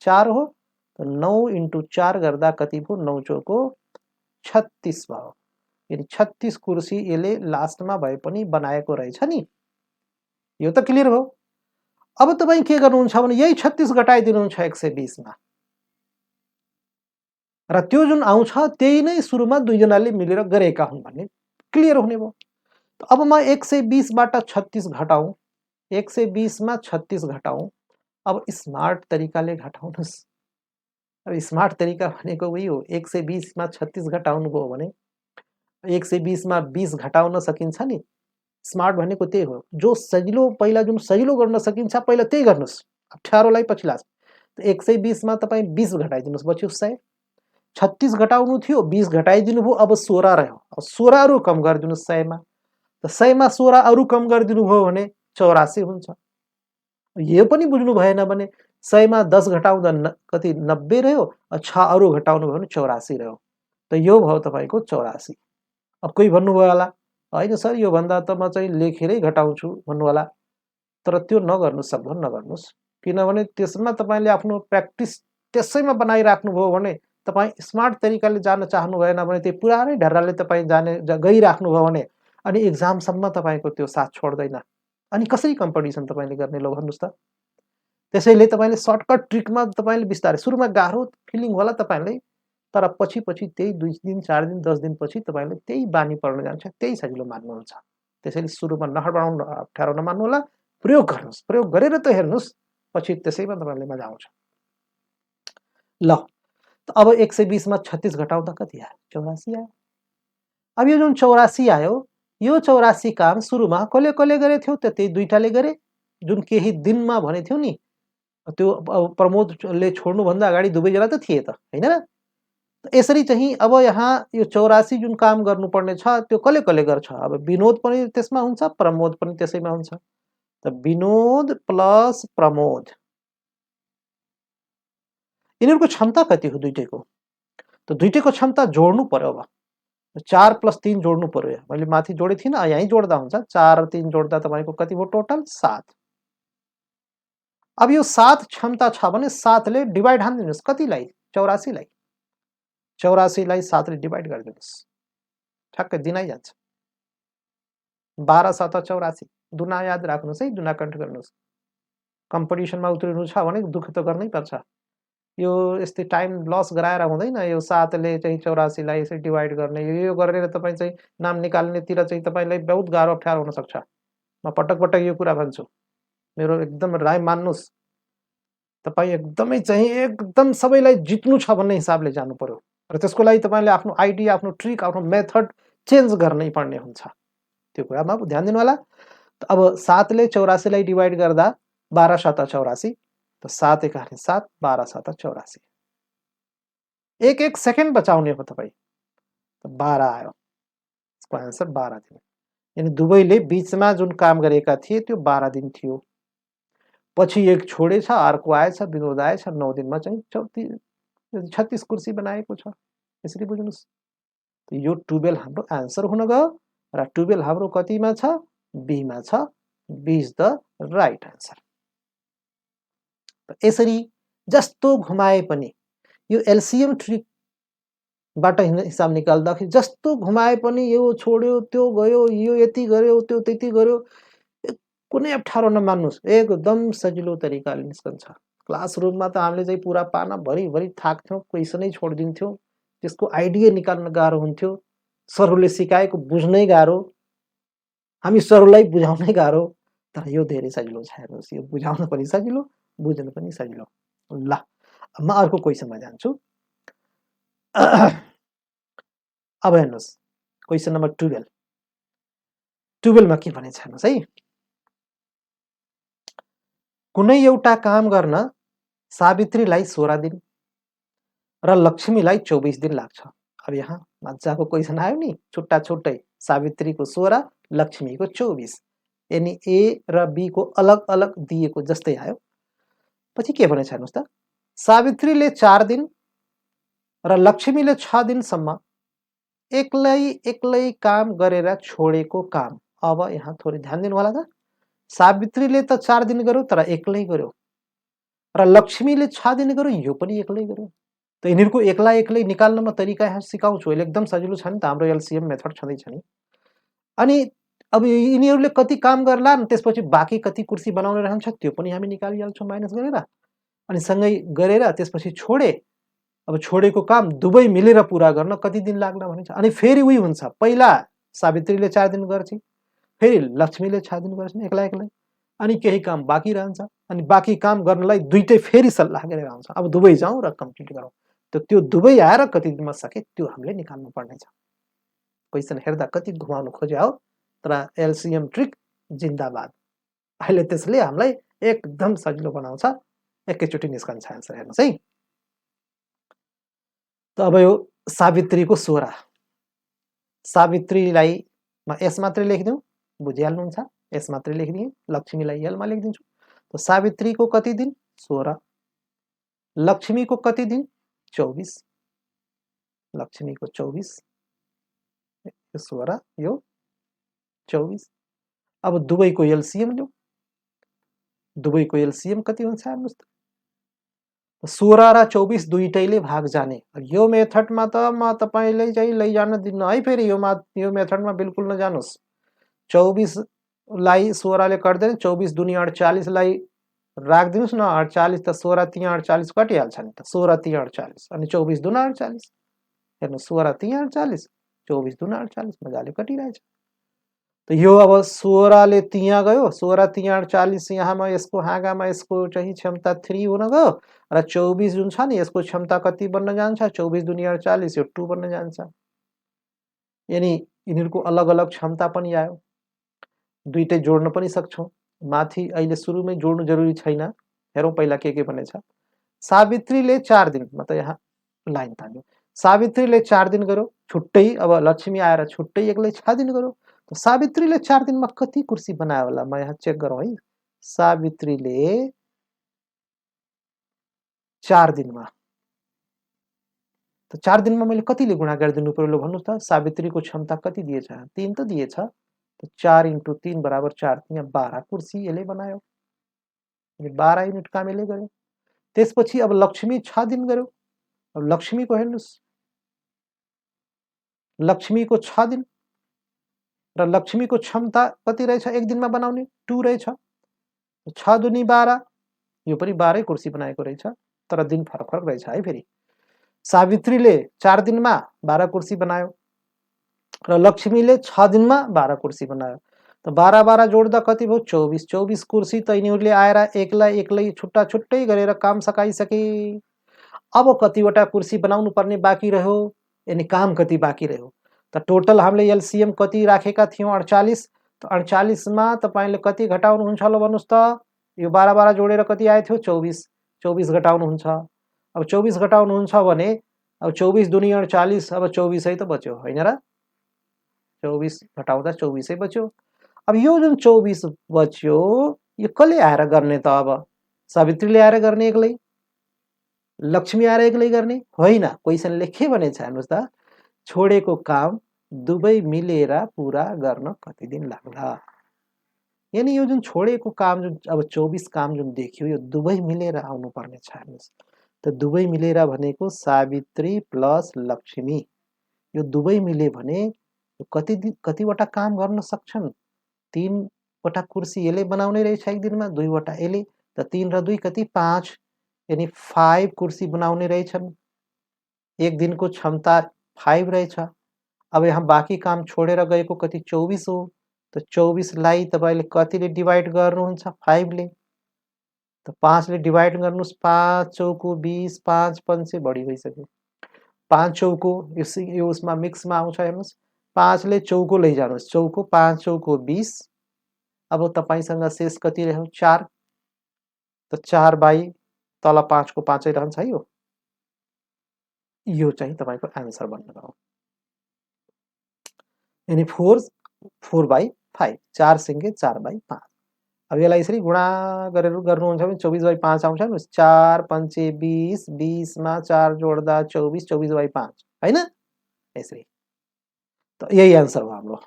4 हो। 9 × 4 गर्दा कति भयो? 9 चौको 36 भयो। यदि 36 कुर्सी यसले लास्टमा भए पनि बनाएको रहेछ नि। यो त क्लियर भयो। अब तपाईँ के गर्नुहुन्छ भने यही 36 घटाइदिनुहुन्छ 120 मा, र त्यो जुन आउँछ त्यही नै सुरुमा दुईजनाले मिलेर गरेका हुन् भन्ने क्लियर हुने भयो। अब म 120 बाट 36 घटाउँ, 120 मा 36 घटाउँ। अब स्मार्ट तरिकाले घटाउनुस्। अब स्मार्ट तरिका भनेको उही हो, 120 मा 36 घटाउनु भयो भने 120 मा 20 घटाउन सकिन्छ नि। स्मार्ट भनेको त्यही हो, जो सजिलो, पहिला जुन सजिलो गर्न सकिन्छ पहिला त्यही गर्नुस्, अप्ठ्यारोलाई पछि लास्। 120 मा तपाईँ 20 घटाइदिनुस्, बच्यो 100। 36 घटाउनु थियो, 20 घटाइदिनु भयो, अब 16 रह्यो। अब 16 अरू कम गरिदिनुस् 100 मा। त 100 मा 16 अरू कम गरिदिनु भयो भने 84 हुन्छ। यो पनि बुझ्नु भएन भने 100 मा 10 घटाउँदा कति 90 रह्यो, 6 अरू घटाउनु भयो भने 84 रह्यो। त यो भयो तपाईको 84। अब कोही भन्नुभयो होला, हैन सर यो भन्दा त म चाहिँ लेखेरै घटाउँछु भन्नु होला। तर त्यो नगर्नुस्, सक्भर नगर्नुस्, किनभने त्यसमा तपाईले आफ्नो प्र्याक्टिस त्यसैमा बनाइराख्नु भयो भने, तपाईँ स्मार्ट तरिकाले जान चाहनु भएन भने, त्यो पुरानै ढर्राले तपाईँ गइराख्नु भयो भने, अनि एक्जामसम्म तपाईको त्यो साथ छोड्दैन। अनि कसरी कम्पिटिसन तपाईले गर्ने, ल भन्नुस् त। त्यसैले तपाईले सर्टकट ट्रिकमा तपाईले बिस्तारै, सुरुमा गाह्रो फिलिङ होला तपाईलाई, तर पछि पछि त्यही 2 दिन 4 दिन 10 दिन पछि तपाईले त्यही बानी पर्न जान्छ, त्यही सजिलो मान्नुहुन्छ। त्यसैले सुरुमा नहडबडाउनु, अप्ठ्यारो नमान्नु होला, प्रयोग गर्नुस्, प्रयोग गरेर त हेर्नुस्, पछि त्यसैमा तपाईलाई मजा आउँछ। ल अब 120 मा 36 घटाउँदा कति आयो? 84 आयो। अब यो जुन 84 आयो, यो 84 काम सुरुमा कसले कसले गरे थियो? त त्यही दुईटाले गरे, जुन केही दिनमा भने थियो नि। त्यो प्रमोदले छोड्नुभन्दा अगाडि दुवैजना त थिए त, हैन र? यसरी चाहिँ अब यहाँ यो 84 जुन काम गर्नुपर्ने छ, त्यो कसले कसले गर्छ? अब विनोद पनि त्यसमा हुन्छ, प्रमोद पनि त्यसैमा हुन्छ। त विनोद प्लस प्रमोद, यिनीहरूको क्षमता कति हो दुईटैको? त दुईटैको क्षमता जोड्नु पर्यो। अब 4 + 3 जोड्नु पर्यो। मैले माथि जोडे थिइनँ, यहीँ जोड्दा हुन्छ। 4 र 3 जोड्दा तपाईको कति भयो टोटल? 7। अब यो 7 क्षमता छ भने 7 ले डिवाइड हान्दिनुस् कतिलाई? 84 लाई। 84 लाई 7 ले डिवाइड गरिदिनुस्, ठ्याक्कै दिन आइजान्छ। 12 7 84। दुना याद राख्नुस् है, दुना कन्ट गर्नुस्। कम्पिटिसनमा उत्रिनु छ भने दुःख त गर्नै पर्छ। यो यस्तै टाइम लस गराएर हुँदैन। यो 7 ले चाहिँ 84 लाई यसरी डिवाइड गर्ने, यो गरेर तपाईँ चाहिँ नाम निकाल्नेतिर चाहिँ तपाईलाई बहुत गाह्रो अप्ठ्यारो हुन सक्छ। म पटक पटक यो कुरा भन्छु, मेरो एकदम राय मान्नुस्। तपाईँ एकदमै चाहिँ एकदम सबैलाई जित्नु छ भन्ने हिसाबले जानु पर्यो, र त्यसको लागि तपाईले आफ्नो आइडिया, आफ्नो ट्रिक, आफ्नो मेथड चेन्ज गर्नै पर्ने हुन्छ। त्यो कुरामा ध्यान दिनु होला। अब 7 ले 84 लाई डिवाइड गर्दा 12 7 84, त 7 1 7, 12 7 84। एक सेकेन्ड बचाउने हो तपाईँ, त 12 आयो। यसको आन्सर 12 दिन। यानी दुवैले बीचमा जुन काम गरेका थिए त्यो 12 दिन थियो। पछि एक छोडेछ, अर्को आएछ, विनोद आएछ, 9 दिनमा चाहिँ 36 कुर्सी बनाएको छ। यसरी बुझ्नुस्। यो 12 हाम्रो आन्सर हुन गयो, र 12 हाम्रो कतिमा छ? बी मा छ। B is the right answer. यसरी जस्तो घुमाए पनि यो एलसीएम ट्रिक बाट हिसाब निकाल्दाखेरि जस्तो घुमाए पनि यो छोड्यो, त्यो गयो, यो यति गर्यो, त्यो त्यति गर्यो, कुनै अप्ठ्यारो नमान्नुस्, एकदम सजिलो तरिकाले निस्कन्छ। क्लासरुममा त हामीले चाहिँ पुरा पाना भरिभरि थाक्थ्यौँ, क्वेसनै छोडिदिन्थ्यौँ, त्यसको आइडिया निकाल्न गाह्रो हुन्थ्यो, सरहरूले सिकाएको बुझ्नै गाह्रो, हामी सरलाई बुझाउनै गाह्रो। तर यो धेरै सजिलो छ, हेर्नुहोस्, यो बुझाउन पनि सजिलो, बुझ्न पनि सजिलो। ल म अर्को क्वेसनमा जान्छु। अब हेर्नुहोस्, क्वेसन नम्बर 12। 12 मा के भनेछ हेर्नुहोस् है। कुनै एउटा काम गर्न सावित्रीलाई 16 दिन र लक्ष्मीलाई 24 दिन लाग्छ। अब यहाँ मजाको क्वेसन आयो नि, छुट्टा छुट्टै, सावित्रीको 16, लक्ष्मीको 24, यानी ए र बी को अलग अलग दिएको जस्तै आयो। पछि के भनेछ हेर्नुहोस् त, सावित्रीले 4 दिन र लक्ष्मीले 6 दिनसम्म एक्लै एक्लै काम गरेर छोडेको काम। अब यहाँ थोरै ध्यान दिनु होला त। सावित्रीले त 4 दिन गर्यो तर एक्लै गर्यो, र लक्ष्मीले 6 दिन गर्यो, यो पनि एक्लै गर्यो। त यिनीहरूको एक्ला एक्लै निकाल्न म तरिका यहाँ सिकाउँछु। अहिले एकदम सजिलो छ नि त, हाम्रो एलसीएम मेथड छँदैछ नि। अनि अब यिनीहरूले कति काम गर्ला, त्यसपछि बाँकी कति कुर्सी बनाउने रहन्छ त्यो पनि हामी निकालिहाल्छौँ माइनस गरेर। अनि सँगै गरेर त्यसपछि छोडे, अब छोडेको काम दुवै मिलेर पुरा गर्न कति दिन लाग्ला भनिन्छ। अनि फेरि उही हुन्छ, पहिला सावित्रीले 4 दिन गर्छिन्, फेरि लक्ष्मीले 6 दिन गर्छिन् एक्ला एक्लै, अनि केही काम बाँकी रहन्छ, अनि बाँकी काम गर्नलाई दुईटै फेरि सल्लाह गरेर आउँछ, अब दुवै जाउँ र कम्प्लिट गरौँ। त्यो दुवै आएर कति दिनमा सके त्यो हामीले निकाल्नु पर्ने छ। क्वेसन हेर्दा कति घुमाउनु खोजे हो, तर एलसीएम ट्रिक जिन्दाबाद। अहिले त्यसले हामीलाई एकदम सजिलो बनाउँछ, एकैचोटि निस्कन्छ आन्सर। हेर्नुहोस् है, त अब यो सावित्रीको 16, सावित्रीलाई म एस मात्रै लेखिदिउँ, बुझिहाल्नुहुन्छ, एस मात्रै लेखिदिएँ, लक्ष्मीलाई एलमा लेखिदिन्छु। त सावित्रीको कति दिन? 16, लक्ष्मीको कति दिन? 24, लक्ष्मीको 24, यो 16, यो 24। अब दुवैको एलसीएम ल्याउँ, दुवैको एलसीएम कति हुन्छ हेर्नुहोस् त। 16 र 24 दुईटैले भाग जाने। यो मेथडमा त म तपाईलाई चाहिँ लैजान दिन्न है, फेरि यो मेथडमा बिल्कुल नजानुस्। 24 लाई 16 ले कट्दैन, 24 दुनी 48 लाई राखिदिनुस् न, 48 त 16 3 48 कटिहाल्छ नि त, 16 3 48 अनि 24 दुना 48, हेर्नुहोस् 16 3 48 24 2 48 मजाले कटिरहेछ। त यो अब 16 ले त्यहाँ गयो 16 3 48 यहाँमा यसको हाँगामा यसको चाहिँ क्षमता 3 हुन गयो र 24 जुन छ नि यसको क्षमता कति बन्न जान्छ 24 2 48 यो 2 बन्न जान्छ। यानी यिनीहरूको अलग अलग क्षमता पनि आयो। दुईटै जोड्न पनि सक्छौं। माथि अहिले सुरुमै जोड्नु जरुरी छैन। हेरौं पहिला के भनेछ। सावित्रीले 4 दिन म त यहाँ लाइन तान्यो। सावित्रीले 4 दिन गर्यो छुट्टै अब लक्ष्मी आएर छुट्टै एक्लै 6 दिन गर्यो। तो सावित्रीले 4 दिनमा कति कुर्सी बनायो होला म यहाँ चेक गरौँ है। सावित्रीले 4 दिनमा त 4 दिनमा मैले कतिले गुणा गरिदिनु पर्यो ल भन्नुस् त। सावित्रीको क्षमता कति दिएछ 3 त दिएछ। तो 4 × 3 = 4 यहाँ 12 कुर्सी यसले बनायो। 12 युनिट काम यसले गर्यो। त्यसपछि अब लक्ष्मी 6 दिन गर्यो। अब लक्ष्मीको हेर्नुस् लक्ष्मीको 6 दिन र लक्ष्मीको क्षमता कति रहेछ एक दिनमा बनाउने 2 रहेछ। 6 दुनी 12 यो पनि 12 कुर्सी बनाएको रहेछ तर दिन फरक फरक रहेछ है। फेरि सावित्रीले 4 दिनमा 12 कुर्सी बनायो र लक्ष्मीले 6 दिनमा 12 कुर्सी बनायो। त 12 12 जोड्दा कति भयो 24 24 कुर्सी त यिनीहरूले आएर एक्लै छुट्टा छुट्टै गरेर काम सकाइसके। अब कतिवटा कुर्सी बनाउनु पर्ने बाँकी रह्यो यानी काम कति बाँकी रह्यो। त टोटल हामीले एलसीएम कति राखेका थियौं 48। त 48 मा तपाईले कति घटाउनुहुन्छ ल भन्नुस् त। यो 12 12 जोडेर कति आयो थियो 24 24 घटाउनुहुन्छ। अब 24 घटाउनुहुन्छ भने अब 24 दुनी 48 अब 24 है त बच्यो हैन र। 24 घटाउँदा 24 है बच्यो। अब यो जुन 24 बच्यो यो कसले आएर गर्ने त। अब सावित्रीले आएर गर्ने एक्लै लक्ष्मी आएर एक्लै गर्ने होइन। क्वेशनले के भनेछ हेर्नुस् त। छोडेको काम दुवै मिलेर पूरा गर्न कति दिन लाग्ला। यानी यो जुन छोडेको काम जुन अब 24 काम जुन देखियो यो दुवै मिलेर आउनु पर्ने छ हेर्नुस्। त दुवै मिलेर भनेको सावित्री प्लस लक्ष्मी यो दुवै मिले भने कतिवटा काम गर्न सक्छन् 3 वटा कुर्सी यसले बनाउने रहेछ एक दिनमा 2 वटा यसले। त 3 र 2 कति 5 यानी 5 कुर्सी बनाउने रहेछन्। एक दिनको क्षमता 5 रहेछ। अब यहाँ बाँकी काम छोडेर गएको कति 24 हो। त 24 लाई तपाईले कतिले डिवाइड गर्नुहुन्छ 5 ले। त 5 ले डिवाइड गर्नुस् 5 चौको 20 5 5 बढी भइसक्यो। 5 चौको यो उसमा मिक्समा आउँछ हेर्नुस्। 5 ले चौको लैजानुस् चौको 5 चौको 20। अब तपाईसँग शेष कति रह्यो 4। त 4 बाई तल 5 को 5 रहन्छ है यो चाहिँ तपाईको आन्सर बन्न गयो। यानी 4/5 4 सँगै 4/5। अब यसलाई यसरी गुणा गरेर गर्नुहुन्छ भने 24/5 आउँछ नि 4 5 20 20 मा 4 जोड्दा 24 24/5 हैन यसरी। त यही आन्सर हो हाम्रो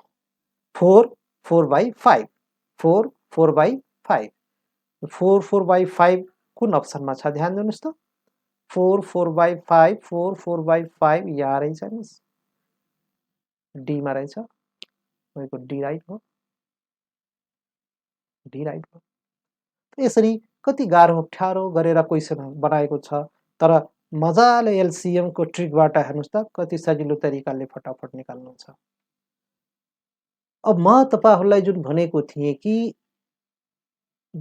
4/5 4/5 4/5 कुन अप्सनमा छ ध्यान दिनुस् त। 4/5 4/5 यहाँ रहेछ नि डी मा रहेछ। तपाईको डी राइट हो डी राइट हो। यसरी कति गाह्रो गरेर क्वेशन बनाएको छ तर मजाले एलसीएम को ट्रिकबाट हेर्नुस् त कति सजिलो तरिकाले फटाफट निकाल्नुहुन्छ। अब म तपाईहरुलाई जुन भनेको थिए कि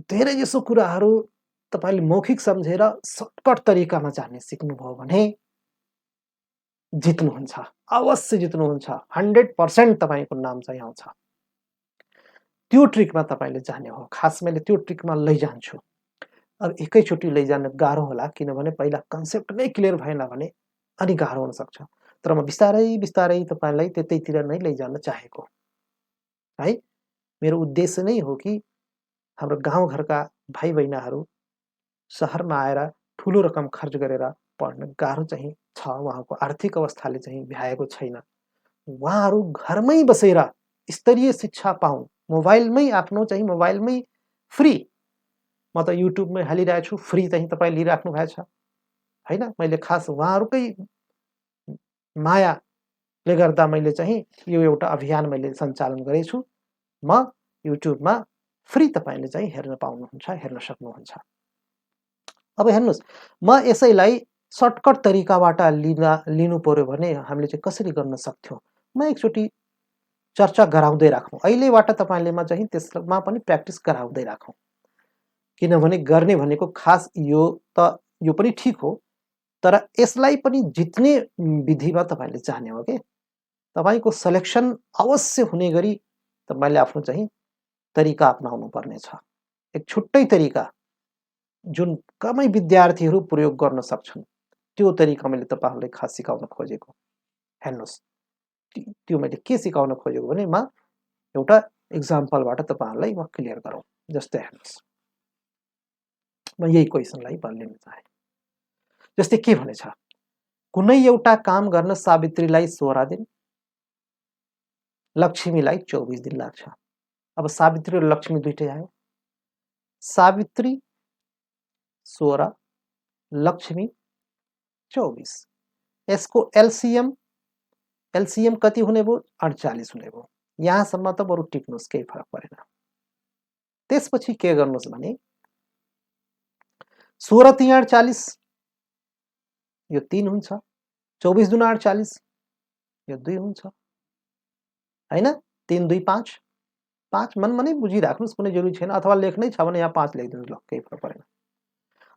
धेरै जसो कुराहरू तपाईले मौखिक सम्झेर सर्टकट तरिकामा जान्ने सिक्नुभयो भने जित्नुहुन्छ अवश्य जित्नुहुन्छ 100% तपाईको नाम चाहिँ आउँछ। त्यो ट्रिकमा तपाईले जाने हो खास मैले त्यो ट्रिकमा लैजान्छु। अब एकैचोटी लैजान गाह्रो होला किनभने पहिला कन्सेप्ट नै क्लियर भएन भने अनि गाह्रो हुन सक्छ। तर म बिस्तारै बिस्तारै तपाईलाई त्यतैतिर नै लैजान चाहेको है। मेरो उद्देश्य नै हो कि हाम्रो गाउँघरका भाइ बहिनीहरू शहरमा आएर ठूलो रकम खर्च गरेर पढ्न गाह्रो चाहिँ छ उहाँको आर्थिक अवस्थाले चाहिँ भ्याएको छैन। उहाँहरू घरमै बसेर स्तरीय शिक्षा पाउन् मोबाइलमै आफ्नो चाहिँ मोबाइलमै फ्री म त युट्युबमै हालिरहेको छु फ्री चाहिँ तपाई लिइराख्नु भएको छ हैन। मैले खास उहाँहरूकै मायाले गर्दा मैले चाहिँ यो एउटा अभियान मैले सञ्चालन गरेछु। म युट्युबमा फ्री तपाईले चाहिँ हेर्न पाउनुहुन्छ हेर्न सक्नुहुन्छ। अब हेर्नुस् म यसैलाई सर्टकट तरिकाबाट लिनु पर्यो भने हामीले चाहिँ कसरी गर्न सक्थ्यौँ, म एकचोटि चर्चा गराउँदै राखौँ। अहिलेबाट तपाईँलेमा चाहिँ त्यसमा पनि प्र्याक्टिस गराउँदै राखौँ, किनभने गर्ने भनेको खास यो पनि ठिक हो, तर यसलाई पनि जित्ने विधिमा तपाईँले जाने हो के। तपाईँको सिलेक्सन अवश्य हुने गरी तपाईँले आफ्नो चाहिँ तरिका अपनाउनु पर्नेछ, एक छुट्टै तरिका जुन कमै विद्यार्थीहरू प्रयोग गर्न सक्छन्, त्यो तरिका मैले तपाईँहरूलाई खास सिकाउन खोजेको। हेर्नुहोस्, त्यो मैले के सिकाउन खोजेको भने म एउटा एक्जाम्पलबाट तपाईँहरूलाई म क्लियर गरौँ। जस्तै हेर्नुहोस्, म यही क्वेसनलाई लिन चाहे। जस्तै के भनेछ, कुनै एउटा काम गर्न सावित्रीलाई 16 दिन, लक्ष्मीलाई 24 दिन लाग्छ। अब सावित्री र लक्ष्मी दुईटै आयो। सावित्री 16, लक्ष्मी 24। यसको एलसीएम कति हुने भयो? 48 हुने भयो। यहाँसम्म त बरु टिक्नुस्, केही फरक परेन। त्यसपछि के गर्नुस् भने 16 × 48 यो 3 हुन्छ, 24 × 48 यो 2 हुन्छ, हैन? 3 2 5 5 मनमनै बुझिराख्नुस्, कुनै जरुरी छैन। अथवा लेख्नै छ भने यहाँ 5 लेखिदिनुस्, ल केही फरक परेन।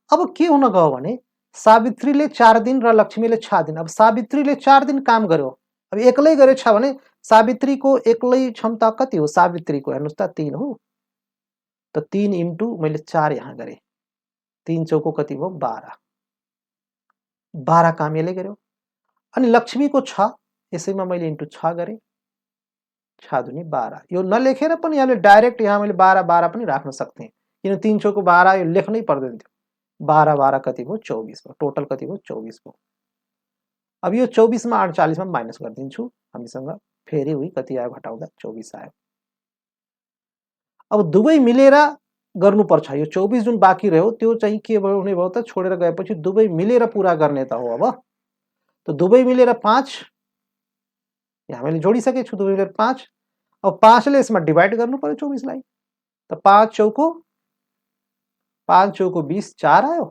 अब के हुन गयो भने सावित्रीले 4 दिन र लक्ष्मीले 6 दिन। अब सावित्रीले 4 दिन काम गर्यो, अब एक्लै गरेछ भने सावित्रीको एक्लै क्षमता कति हो? सावित्रीको हेर्नुस् त 3 हो, त 3 × मैले 4 यहाँ गरेँ, 3 चौको कति भयो? 12। 12 काम यसले गर्यो। अनि लक्ष्मीको 6, यसैमा मैले इन्टु 6 गरेँ, 6 दुनी 12। यो नलेखेर पनि हामीले डाइरेक्ट यहाँ मैले 12 12 पनि राख्न सक्थेँ, किन 3 चौको 12 यो लेख्नै पर्दैन थियो। 12 12 कति भयो? 24 भयो। टोटल कति भयो? 24 भयो। अब यो 24 मा 48 मा माइनस गरिदिन्छु, हामीसँग फेरि उही कति आयो घटाउँदा? 24 आयो। अब दुवै मिलेर गर्नुपर्छ। यो 24 जुन बाँकी रह्यो त्यो चाहिँ के हुने भयो त? छोडेर गएपछि दुवै मिलेर पुरा गर्ने त हो। अब त दुवै मिलेर 5, यहाँ मैले जोडिसकेको छु, दुवै मिलेर 5। अब 5 ले यसमा डिभाइड गर्नु पर्यो 24 लाई, त 5 चौको 20 4 आयो,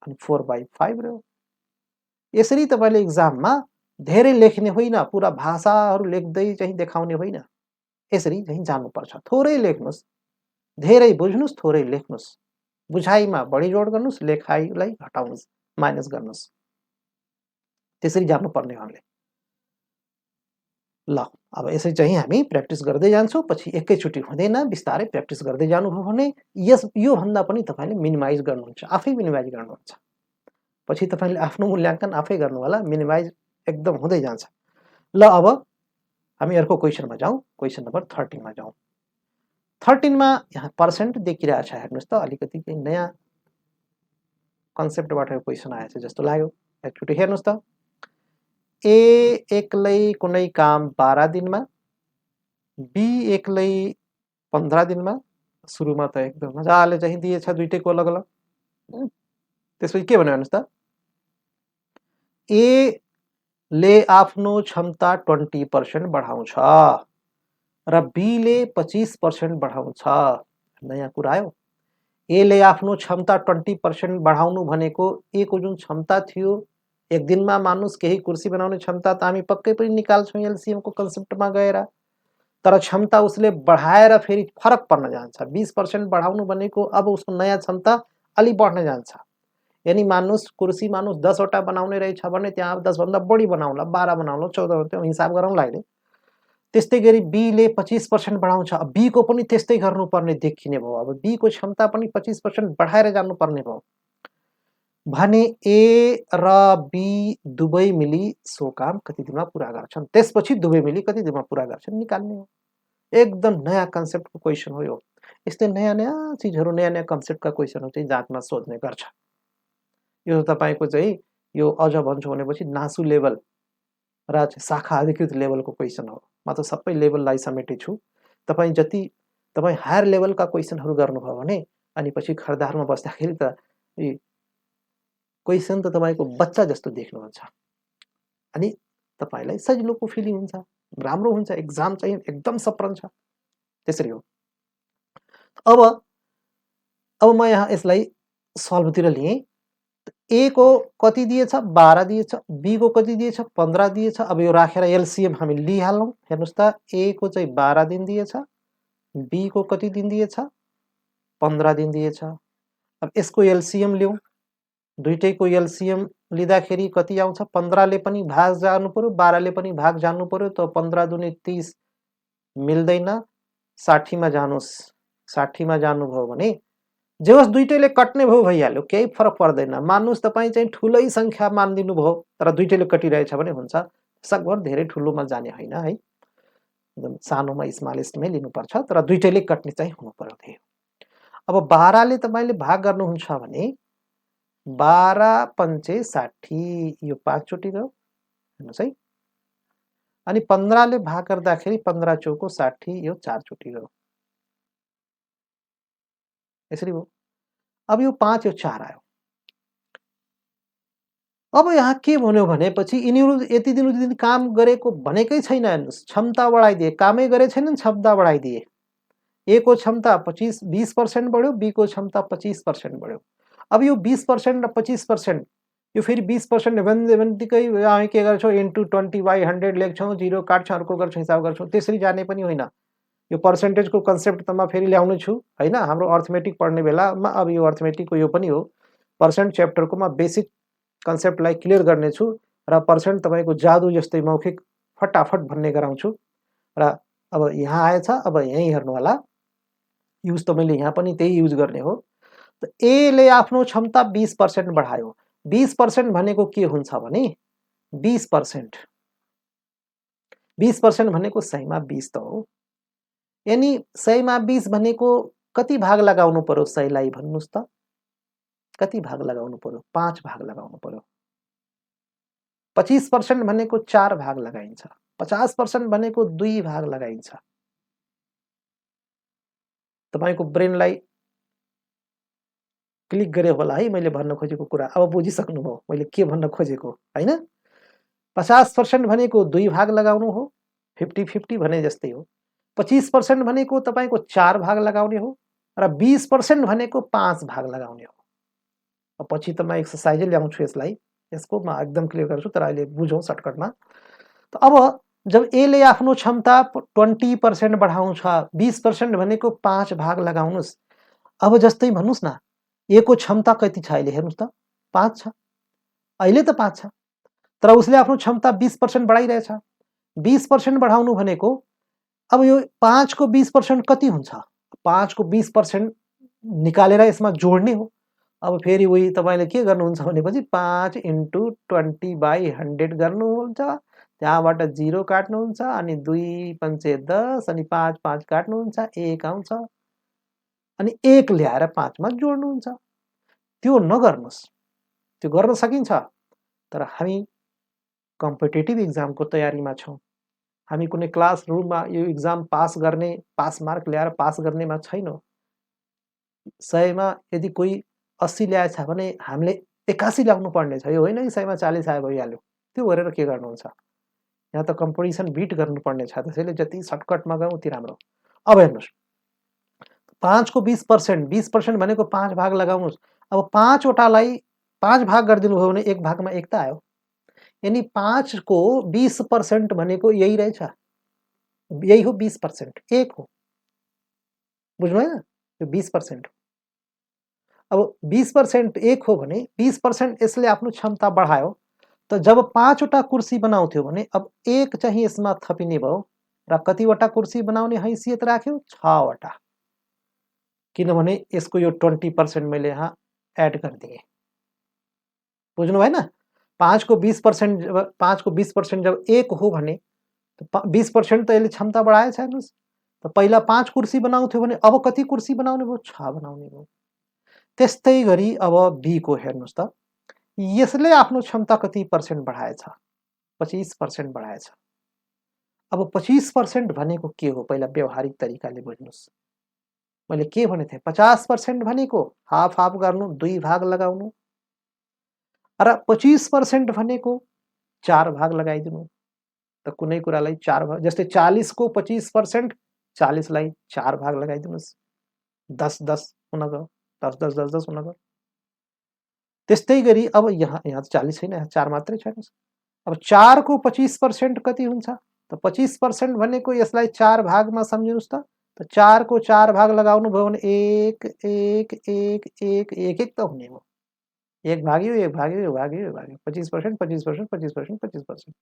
अनि 4/5 रह्यो। यसरी तपाईले एक्जाममा धेरै लेख्ने होइन, पुरा भाषाहरू लेख्दै चाहिँ देखाउने होइन, यसरी चाहिँ जान्नुपर्छ। थोरै लेख्नुस्, धेरै बुझ्नुस्, थोरै लेख्नुस्, बुझाइमा बढी जोड गर्नुस्, लेखाइलाई घटाउनुस्, माइनस गर्नुस्, त्यसरी जान्नुपर्ने हो हामीले। ल अब यसै चाहिँ हामी प्र्याक्टिस गर्दै जान्छौँ, पछि एकैचोटि हुँदैन, बिस्तारै प्र्याक्टिस गर्दै जानुभयो भने यो भन्दा पनि तपाईले मिनिमाइज गर्नुहुन्छ, आफै मिनिमाइज गर्नुहुन्छ। पछि तपाईले आफ्नो मूल्याङ्कन आफै गर्नु होला, मिनिमाइज एकदम हुँदै जान्छ। ल अब हामी अर्को क्वेसनमा जाउँ, क्वेसन नम्बर 13 मा जाउँ। 13 मा यहाँ पर्सेन्ट देखिरहेछ, हेर्नुस् त, अलिकति केही नयाँ कन्सेप्टबाट यो क्वेसन आएछ जस्तो लाग्यो। एकचोटि हेर्नुस् त, ए एक्लै कुनै काम 12 दिनमा, बी एक्लै 15 दिनमा। सुरुमा त एकदम मजाले चाहिँ दिएछ दुईटैको अलग अलग। त्यसपछि के भन्यो हेर्नुस् त, ए ले आफ्नो क्षमता 20% बढाउँछ र बी ले 25% बढाउँछ। नयाँ कुरा आयो। ए ले आफ्नो क्षमता 20% बढाउनु भनेको ए को जुन क्षमता थियो, एक दिनमा मानुस केही कुर्सी बनाउने क्षमता त हामी पक्कै पनि निकाल्छौँ एलसीएम को कन्सेप्टमा गएर, तर क्षमता उसले बढाएर फेरि फरक पर्न जान्छ। 20% बढाउनु भनेको अब उसको नयाँ क्षमता अलि बढ्न जान्छ। यानी मानुस कुर्सी 10 वटा बनाउने रहेछ भने त्यहाँ 10 भन्दा बढी बनाउला, 12 बनाउला, 14 त्यो हिसाब गरौँला अहिले। त्यस्तै गरी बी ले 25% बढाउँछ, अब बी को पनि त्यस्तै गर्नुपर्ने देखिने भयो। अब बी को क्षमता पनि 25% बढाएर जानुपर्ने भयो भने ए र बी दुवै मिली सो काम कति दिनमा पुरा गर्छन्, त्यसपछि दुवै मिली कति दिनमा पुरा गर्छन् निकाल्ने हो। एकदम नयाँ कन्सेप्टको क्वेसन हो यो। यस्तै नयाँ नयाँ चिजहरू, नयाँ नयाँ कन्सेप्टका क्वेसनहरू चाहिँ जातमा सोध्ने गर्छ। यो तपाईँको चाहिँ यो अझ भन्छु भनेपछि नासु लेभल र शाखा अधिकृत लेभलको क्वेसन हो। म त सबै लेभललाई समेटेछु। तपाईँ हायर लेभलका क्वेसनहरू गर्नुभयो भने अनि पछि खरदारमा बस्दाखेरि त क्वेसन त तपाईँको बच्चा जस्तो देख्नुहुन्छ, अनि तपाईँलाई सजिलोको फिलिङ हुन्छ, राम्रो हुन्छ, एक्जाम चाहिँ एकदम सप्रन्छ। त्यसरी हो। अब म यहाँ यसलाई सल्भतिर लिएँ। ए को कति दिएछ 12 दिएछ, बी को कति दिएछ 15 दिएछ। अब यो राखेर एलसीएम हामी लिइहालौँ। हेर्नुस् त ए को चाहिँ 12 दिन दिएछ, बी को कति दिन दिएछ 15 दिन दिएछ। अब यसको एलसीएम ल्याउँ, दुईटैको एलसीएम लिँदाखेरि कति आउँछ 15 ले पनि भाग जानु पर्यो, 12 ले पनि भाग जानु पर्यो। त 15 दुने 30 मिल्दैन, 60 मा जानुस्। 60 मा जानुभयो भने जे होस् दुईटैले कट्ने भयो भइहाल्यो, केही फरक पर्दैन। मान्नुस् तपाईँ चाहिँ ठुलै संख्या मानिदिनु भयो तर दुईटैले कटिरहेछ भने हुन्छ, सकभर धेरै ठुलोमा जाने होइन है, एकदम सानोमा स्मलेस्टमै लिनुपर्छ तर दुईटैले कट्ने चाहिँ हुनु पर्यो थियो। अब 12 ले तपाईले भाग गर्नुहुन्छ भने 12 पंचे 60 यो 5 चोटि गयो हेर्नुस् है। अनि 15 ले भाग गर्दाखेरि 15 चौको 60 यो 4 चोटि गयो। यसरी हो। अब यो 5 यो 4 आयो। अब यहाँ के भन्यो भनेपछि यिनीहरू यति दिन उति दिन काम गरेको भनेकै छैन। हेर्नुस् क्षमता बढाइदिए, कामै गरे छैनन्, क्षमता बढाइदिए। ए को क्षमता 20% बढ्यो, बी को क्षमता 25% बढ्यो। अब यो 20% र 25% यो फेरि 20% भन्दिकै हामी के गर्छौँ इन्टु 20/100 लेख्छौँ, 0 काट्छौँ, अर्को गर्छौँ, हिसाब गर्छौँ। त्यसरी जाने पनि होइन। यो पर्सेन्टेजको कन्सेप्ट त म फेरि ल्याउने छु हैन। हाम्रो अर्थमेटिक पढ्ने बेलामा अब यो अर्थमेटिकको यो पनि हो। पर्सेन्ट च्याप्टरको म बेसिक कन्सेप्टलाई क्लियर गर्ने छु र पर्सेन्ट तपाईको जादु जस्तै मौखिक फटाफट भन्ने गराउँछु। र अब यहाँ आएछ, अब यही हेर्नु होला। युज त मैले यहाँ पनि त्यही युज गर्ने हो। त ए ले आफ्नो क्षमता 20% बढायो। 20% भनेको के हुन्छ भने 20% 20% भनेको 100 मा 20 त हो। यानी 100 मा 20 भनेको कति भाग लगाउनु पर्यो 100 लाई भन्नुस् त? कति भाग लगाउनु पर्यो? 5 भाग लगाउनु पर्यो। 25% भनेको 4 भाग लगाइन्छ। 50% भनेको 2 भाग लगाइन्छ। तपाईको ब्रेनलाई क्लिक गरे होला है मैले भन्न खोजेको कुरा। अब बुझिसक्नुभयो मैले के भन्न खोजेको हैन। 50% भनेको 2 भाग लगाउनु हो, 50-50 भने जस्तै हो। 25% भनेको तपाईको 4 भाग लगाउने हो र 20% भनेको 5 भाग लगाउने हो। अब पछि त म एक्सरसाइजै ल्याउँछु यसलाई, यसको म एकदम क्लियर गर्छु तर अहिले बुझौँ सर्टकटमा। त अब जब ए ले आफ्नो क्षमता 20% बढाउँछ, 20% भनेको 5 भाग लगाउनुस्। अब जस्तै भन्नुस् न ए को क्षमता कति छ अहिले हेर्नुस् त 5 छ। अहिले त 5 छ। तर उसले आफ्नो क्षमता 20% बढाइरहेछ। 20% बढाउनु भनेको अब यो 5 को 20% कति हुन्छ? 5 को 20% निकालेर यसमा जोड्ने हो। अब फेरि उही तपाईले के गर्नुहुन्छ भनेपछि 5 इन्टु 20/100 गर्नुहुन्छ। त्यहाँबाट 0 काट्नुहुन्छ अनि 2 पंचे 10 अनि 5 5 काट्नुहुन्छ, 1 आउँछ। अनि 1 ल्याएर 5 मा जोड्नुहुन्छ। त्यो नगर्नुस्। त्यो गर्न सकिन्छ तर हामी कम्पिटिटिभ एक्जामको तयारीमा छौं। हामी कुनै क्लास रुममा यो एक्जाम पास गर्ने, पास मार्क ल्याएर पास गर्नेमा छैनौं। 100 मा यदि कोही 80 ल्याएछ भने हामीले 81 ल्याउनु पर्ने छ। यो होइन कि 100 मा 40 आए भइहाल्यो। त्यो गरेर के गर्नुहुन्छ? यहाँ त कम्पिटिसन बिट गर्नुपर्ने छ। त्यसैले जति सर्टकटमा गयौं उति राम्रो। अब हेर्नुस् 5 को 20%, 20% भनेको 5 भाग लगाउनुस्। अब 5 वटालाई 5 भाग गरिदिनु भयो भने 1 भागमा 1 त आयो। यानी 5 को 20% भनेको यही रहेछ। यही हो 20%, 1 हो। बुझ्नु भएन? यो 20%। अब 20% 1 हो भने 20% यसले आफ्नो क्षमता बढायो। त जब 5 वटा कुर्सी बनाउँथ्यो भने अब 1 चाहिँ यसमा थपिने भयो र कतिवटा कुर्सी बनाउने हैसियत राख्यो 6 वटा। किनभने यसको यो 20% मैले यहाँ एड गरिदिएँ। बुझ्नु भएन? 5 को 20% जब 5 को 20% जब 1 हो भने 20% त यसले क्षमता बढाएछ हेर्नुस्। त पहिला 5 कुर्सी बनाउँथ्यो भने अब कति कुर्सी बनाउने भयो? 6 बनाउने भयो। त्यस्तै गरी अब बी को हेर्नुस् त। यसले आफ्नो क्षमता कति % बढाएछ? 25% बढाएछ। अब 25% भनेको के हो? पहिला व्यावहारिक तरिकाले बुझ्नुस्। मैले के भनेथे 50% भनेको हाफ हाफ गर्नु, 2 भाग लगाउनु। र 25% भनेको 4 भाग लगाइदिनु। त कुनै कुरालाई 4 भाग जस्तै 40 को 25% 40 लाई 4 भाग लगाइदिनुस्। 10 10 हुन गयो। 10 10 10 10 हुन गयो। त्यस्तै गरी अब यहाँ 40 छैन, 4 मात्रै छ। अब 4 को 25% कति हुन्छ? त 25% भनेको यसलाई 4 भागमा सम्झिनुस् त। 4 को 4 भाग लगाउनु भयो भने 1 1 1 1 1 1 त हुने हो। 1 भाग्यो 1 भाग्यो 1 भाग्यो 1 भाग्यो 25% 25% 25% 25%,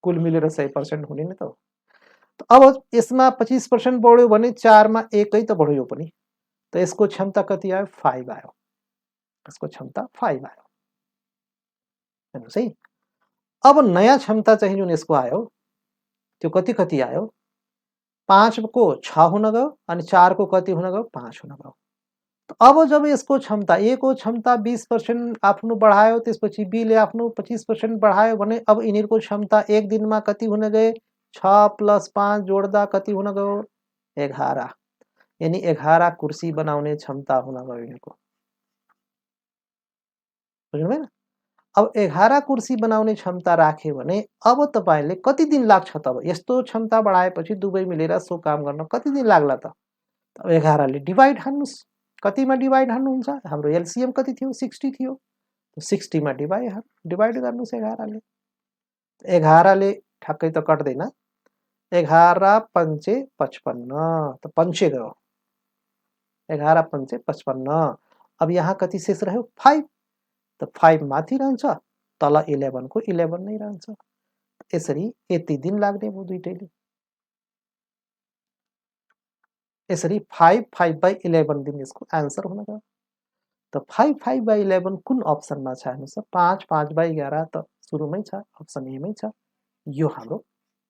कुल मिलेर 100% हुने नै त हो। अब यसमा 25% बढ्यो भने 4 मा 1 त बढ्यो पनि, त यसको क्षमता कति आयो? 5 आयो। यसको क्षमता 5 आयो। हेर्नुहोस् है। अब नयाँ क्षमता चाहिँ जुन यसको आयो त्यो कति कति आयो? 5 को 6 हुन गयो अनि 4 को कति हुन गयो? 5 हुन गयो। अब जब यसको क्षमता A को क्षमता 20% आफ्नो बढायो, त्यसपछि B ले आफ्नो 25% बढायो भने अब यिनीहरूको क्षमता एक दिनमा कति हुन गए? 6 + 5 जोड्दा कति हुन गयो? 11। यानी 11 कुर्सी बनाउने क्षमता हुन गयो यिनीहरूको। बुझ्नुभएन? अब 11 कुर्सी बनाउने क्षमता राख्यो भने अब तपाईले कति दिन लाग्छ तब? यस्तो क्षमता बढाएपछि दुवै मिलेर सो काम गर्न कति दिन लाग्ला त? 11 ले डिवाइड हान्नुस्। कतिमा डिवाइड हान्नुहुन्छ? हाम्रो एलसीएम कति थियो? 60 थियो। 60 मा डिवाइड गर्नुस् 11 ले। 11 ले ठ्याक्कै त कट्दैन। 11 पंचे 55 त पंचे गयो। 11 पंचे 55। अब यहाँ कति शेष रह्यो? 5। त 5 माथि रहन्छ, तल 11 को 11 नै रहन्छ। यसरी यति दिन लाग्ने भयो दुईटैले। यसरी 5 5/11 दिन यसको आन्सर हुन गयो। त 5 5/11 कुन अप्सनमा छ हेर्नुस् त? 5 5/11 त सुरुमै छ, अप्सन ए मै छ। यो हाम्रो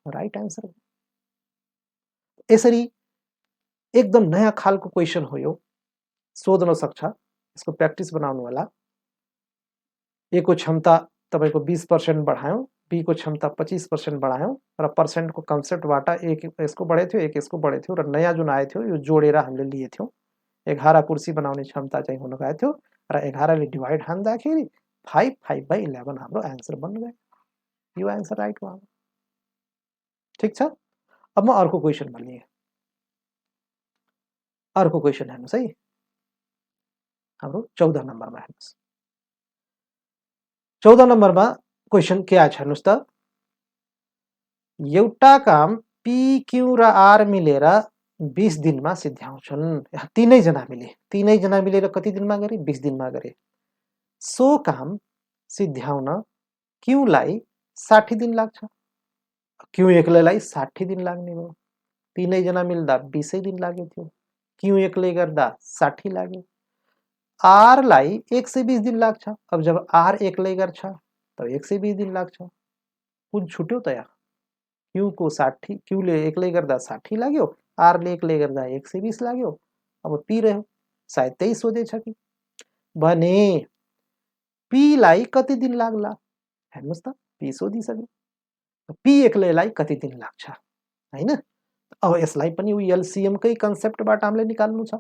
राइट आन्सर हो। यसरी एकदम नयाँ खालको क्वेशन हो यो, सोध्न सक्छ। यसको प्र्याक्टिस बनाउनु होला। ए को क्षमता तपाईको 20% बढायौं, बी को क्षमता 25% बढायौं र पर्सेन्टको कन्सेप्टबाट एक यसको बढे थियो, एक यसको बढे थियो र नयाँ जुन आए थियो यो जोडेर हामीले लिए थियौं। 11 कुर्सी बनाउने क्षमता चाहिँ हुन गएको थियो र 11 ले डिवाइड हान्दाखेरि 5 5/11 हाम्रो आन्सर बन्न गयो। यो आन्सर राइट हो। ठीक छ। अब म अर्को क्वेशनमा लिएँ। अर्को क्वेशन हेर्नुस् है। हाम्रो 14 नम्बरमा हेर्नुस्। 14 नम्बरमा क्वेशन के आछ हेर्नुस् त। एउटा काम P, Q र R मिलेर 20 दिनमा सिद्ध्याउँछन्। तीनै जना मिलेर कति दिनमा गरे? 20 दिनमा गरे। सो काम सिद्ध्याउन Q लाई 60 दिन लाग्छ। Q एक्लैलाई 60 दिन लाग्ने भयो। तीनै जना मिल्दा 20 दिन लाग्यो थियो। Q एक्लै गर्दा 60 लाग्यो। R लाई 120 दिन लाग्छ। अब जब R एक्लै गर्छ तब 120 दिन लाग्छ। कुन छुट्यो त यहाँ? Q को 60, Q ले एक्लै गर्दा 60 लाग्यो, R ले एक्लै गर्दा 120 लाग्यो। अब P रह्यो। सायद त्यही सोधेछ कि? भने P लाई कति दिन लाग्ला? हेर्नुस् त, P सोधिसक्यो। P एक्लैलाई कति दिन लाग्छ? हैन? अब यसलाई पनि एलसीएम कै कन्सेप्टबाट हामीले निकाल्नु छ।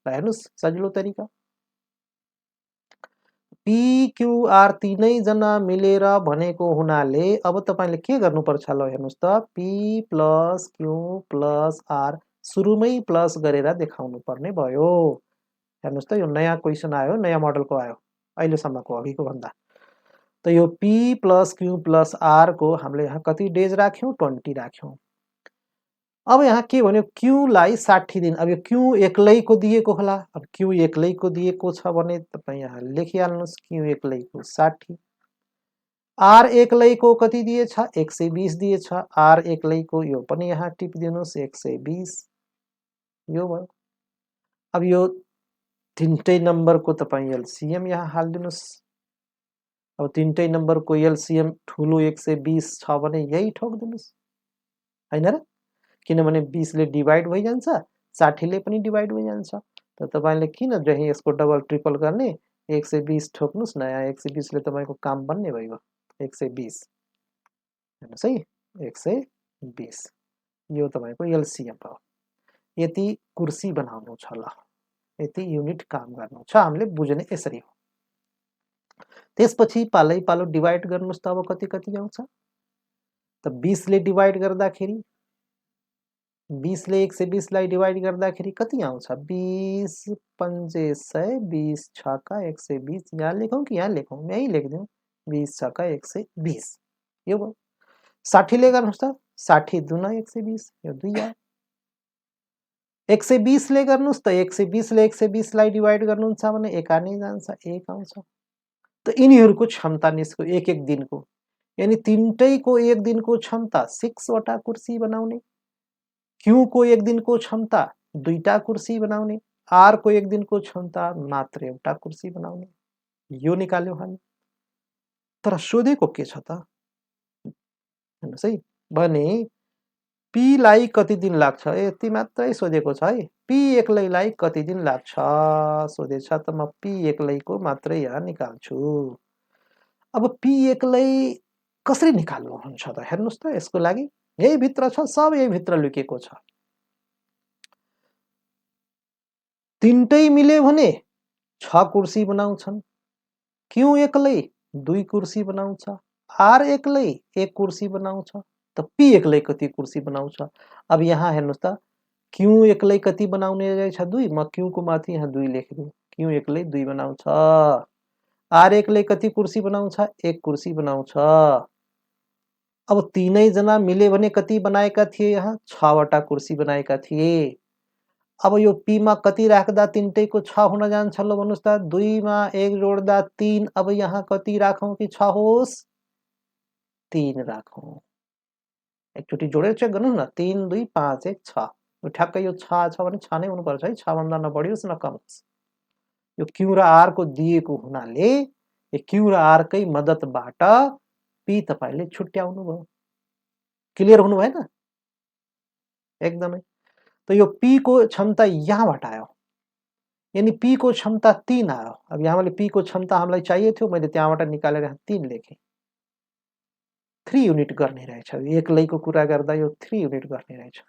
ल हेर्नुस् सजिलो तरिका। P, Q, R तीनै जना मिलेर भनेको हुनाले अब तपाईले के गर्नुपर्छ ल हेर्नुस् त। P + Q + R सुरुमै प्लस गरेर देखाउनु पर्ने भयो। हेर्नुस् त यो नयाँ क्वेशन आयो, नयाँ मोडलको आयो। अहिलेसम्मको अघिको भन्दा। त यो P + Q + R को हामीले यहाँ कति डेज राख्यौं? 20 राख्यौं। अब यहाँ के भन्यो? Q लाई 60 दिन। अब यो Q एक्लैको दिएको होला। अब Q एक्लैको दिएको छ भने तपाई यहाँ लेखिहाल्नुस् Q एक्लैको 60। R एक्लैको कति दिएछ? 120 दिएछ। R एक्लैको यो पनि यहाँ टिपिदिनुस् 120। यो भयो। अब यो तीनटै नम्बरको तपाई एलसीएम यहाँ हाल्दिनुस्। अब तीनटै नम्बरको एलसीएम ठुलो 120 छ भने यही ठोक्दिनुस्। हैन र? किनभने 20 ले डिवाइड भइजान्छ, 60 ले पनि डिवाइड भइजान्छ। त तपाईले किन चाहिँ यसको डबल ट्रिपल गर्ने? 120 ठोक्नुस्, नयाँ 120 ले तपाईको काम बन्ने भयो। 120 हेर्नुस् है, 120 यो तपाईको एलसीएम हो। यति कुर्सी बनाउनु छ ल। यति युनिट काम गर्नु छ। हामीले बुझ्ने यसरी हो। त्यसपछि पालै पालो डिवाइड गर्नुस् त अब कति कति आउँछ? त 20 ले डिवाइड गर्दाखेरि 20 ले 120 लाई डिवाइड गर्दाखेरि कति आउँछ 20 पंजे 100 20 छका 120 यहाँ लेखौं कि यहाँ लेखौं म यही लेखिदिउँ 20 छका 120 यो भयो 60 ले गर्नुहोस् त 60 दुना 120 यो 2 आयो 120 ले गर्नुहोस् त 120 ले 120 लाई डिवाइड गर्नुहुन्छ भने एका नै जान्छ 1 आउँछ त यिनीहरूको क्षमता निस्क्यो एक एक दिनको यानी तीनटैको एक दिनको क्षमता 6 वटा कुर्सी बनाउने क्यू को एक दिनको क्षमता 2टा कुर्सी बनाउने आर को एक दिनको क्षमता मात्र एउटा कुर्सी बनाउने यो निकाल्यौं हामी तर सोधेको के छ त हेर्नुस् है भने पी लाई कति दिन लाग्छ यति मात्रै सोधेको छ है पी एक्लैलाई कति दिन लाग्छ सोधेछ त म पी एक्लैको मात्रै यहाँ निकाल्छु अब पी एक्लै कसरी निकाल्नु हुन्छ त हेर्नुस् त यसको लागि यही भित्र छ सब यही भित्र लुकेको छ तीनटै मिल्यो भने 6 कुर्सी बनाउँछन् क्यू एक्लै 2 कुर्सी बनाउँछ आर एक्लै 1 कुर्सी बनाउँछ त पी एक्लै कति कुर्सी बनाउँछ अब यहाँ हेर्नुस् त क्यू एक्लै कति बनाउने रहेछ 2 म क्यू को माथि यहाँ 2 लेखिदिउँ क्यू एक्लै 2 बनाउँछ आर एक्लै कति कुर्सी बनाउँछ 1 कुर्सी बनाउँछ अब तीनै जना मिले भने कति बनाएका थिए यहाँ 6 वटा कुर्सी बनाएका थिए अब यो पी मा कति राख्दा तीनटैको 6 हुन जान्छ ल भन्नुस् त 2 मा 1 जोड्दा 3 अब यहाँ कति राखौं कि 6 होस् 3 राखौं एकचोटी जोडेर चेक गर्नुस् न 3 2 5 1 6 यो ठ्याक्कै यो 6 छ भने 6 नै हुनुपर्छ है 6 भन्दा नबढियोस् न कम होस् यो क्यू र आर को दिएको हुनाले यो क्यू र आर कै मद्दतबाट पी तपाईले छुट्याउनु भयो क्लियर हुनु भएन एकदमै त यो पी को क्षमता यहाँबाट आयो यानी पी को क्षमता 3 आयो अब यहाँ मैले पी को क्षमता हामीलाई चाहिए थियो मैले त्यहाँबाट निकालेर यहाँ 3 लेखेँ 3 युनिट गर्ने रहेछ एक्लैको कुरा गर्दा यो 3 युनिट गर्ने रहेछ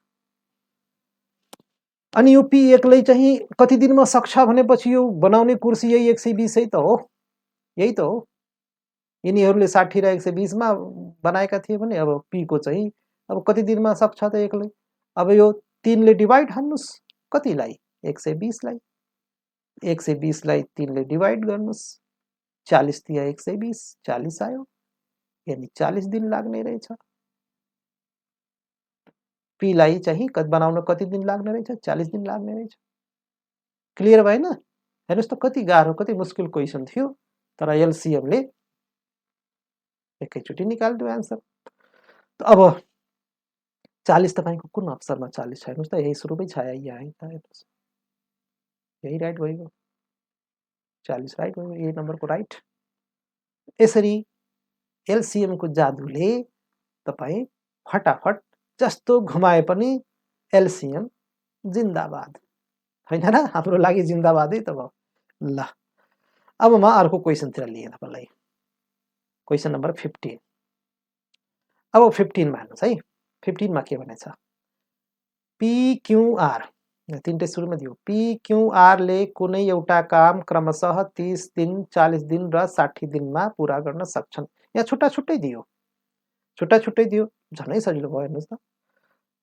अनि यो पी एक्लै चाहिँ कति दिनमा सक्छ भनेपछि यो बनाउने कुर्सी यही 120 है त हो यही त हो यिनीहरूले 60 र 120 मा बनाएका थिए भने अब पी को चाहिँ अब कति दिनमा सक्छ त एक्लै अब यो 3 ले डिवाइड हान्नुस् कतिलाई 120 लाई 120 लाई 3 ले डिवाइड गर्नुस् 40 तिया 120 40 आयो यानी 40 दिन लाग्ने रहेछ पी लाई चाहिँ बनाउन कति दिन लाग्ने रहेछ 40 दिन लाग्ने रहेछ क्लियर भएन हेर्नुस् त कति गाह्रो कति मुस्किल क्वेशन थियो तर एलसीएम ले एकैचोटी निकाल्दियो आन्सर अब 40 तपाईको कुन अप्सनमा 40 छ हेर्नुस् त यही सुरुमै छ यहाँ है त हेर्नुस् यही राइट भयो 40 राइट भयो ए नम्बरको राइट यसरी एलसीएम को जादुले तपाई फटाफट जस्तो घुमाए पनि एलसीएम जिन्दाबाद हैन र हाम्रो लागि जिन्दाबादै त भयो ल अब म अर्को क्वेशनतिर लिएँ तपाईलाई क्वेशन नम्बर 15 अब 15 मा हेर्नुस् है 15 मा के भनेछ पीक्यूआर तीनटै सुरुमा दियो पीक्यूआर ले कुनै एउटा काम क्रमशः 30 दिन 40 दिन र 60 दिनमा पूरा गर्न सक्छन् यहाँ छुट्टा छुट्टै दियो झनै सजिलो भयो हेर्नुस् त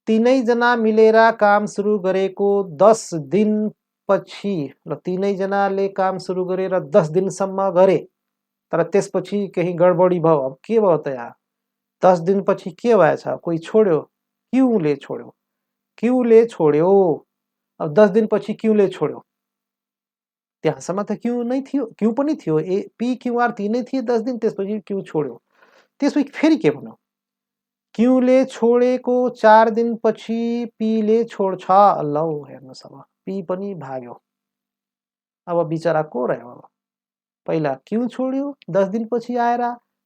तीनै जना मिलेर काम सुरु गरेको 10 दिन पछि ल तीनै जनाले काम सुरु गरेर 10 दिनसम्म गरे तर त्यसपछि केही गडबडी भयो अब के भयो त यहाँ 10 दिन पछि के भएछ कोही छोड्यो क्यूले छोड्यो अब 10 दिन पछि क्यूले छोड्यो त्यहाँसम्म त क्यू नै थियो क्यू पनि थियो ए पी क्यूआर तीनै थिए 10 दिन त्यसपछि क्यू छोड्यो त्यसपछि फेरि के भन्नु क्यूले छोडेको 4 दिन पछि पीले छोड्छ लौ हेर्नुस् अब पी पनि भाग्यो अब बिचरा को रह्यो अब पहिला क्यू छोड्यो 10 दिन पछि आएर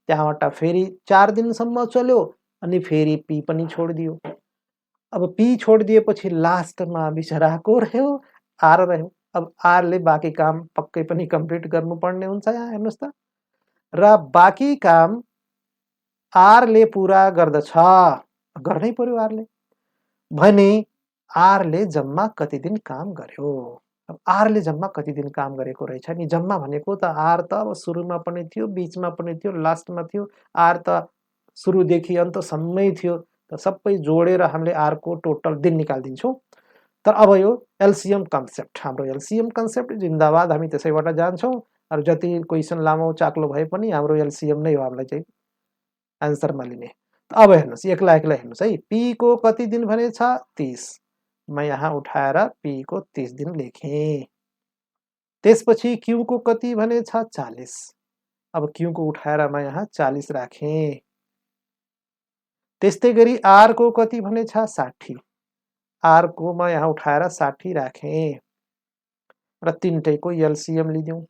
त्यहाँबाट फेरि 4 दिनसम्म चल्यो अनि फेरि पी पनि छोडिदियो अब पी छोडिदिएपछि लास्टमा बिचरा को रह्यो आर रह्यो अब आर ले बाँकी काम पक्कै पनि कम्प्लिट गर्नुपर्ने हुन्छ यहाँ हेर्नुस् त र बाँकी काम आर ले पूरा गर्दछ गर्नै पर्यो आर ले भने आर ले जम्मा कति दिन काम गर्यो अब आर ले जम्मा कति दिन काम गरेको रहेछ नि जम्मा भनेको त आर त अब सुरुमा पनि थियो बीचमा पनि थियो लास्टमा थियो आर त सुरुदेखि अन्तसम्मै थियो त सबै जोडेर हामीले आर को टोटल दिन निकाल्दिन्छौँ। तर अब यो एलसीएम कन्सेप्ट, हाम्रो एलसीएम कन्सेप्ट जिन्दाबाद, हामी त्यसैबाट जान्छौँ। अरू जति क्वेसन लामो चाक्लो भए पनि हाम्रो एलसीएम नै हो हामीलाई चाहिँ आन्सरमा लिने। अब हेर्नुहोस् एक्ला एक्ला हेर्नुहोस् है, पी को कति दिन भने छ 30, म यहाँ उठाएर पी को 30 दिन लेखेँ। त्यसपछि क्यू को कति भने छ 40, अब क्यू को उठाएर म यहाँ 40 राखेँ। त्यस्तै गरी आर को कति भने छ 60, आर को म यहाँ उठाएर 60 राखेँ र तीनटैको एलसीएम लिदिउँ,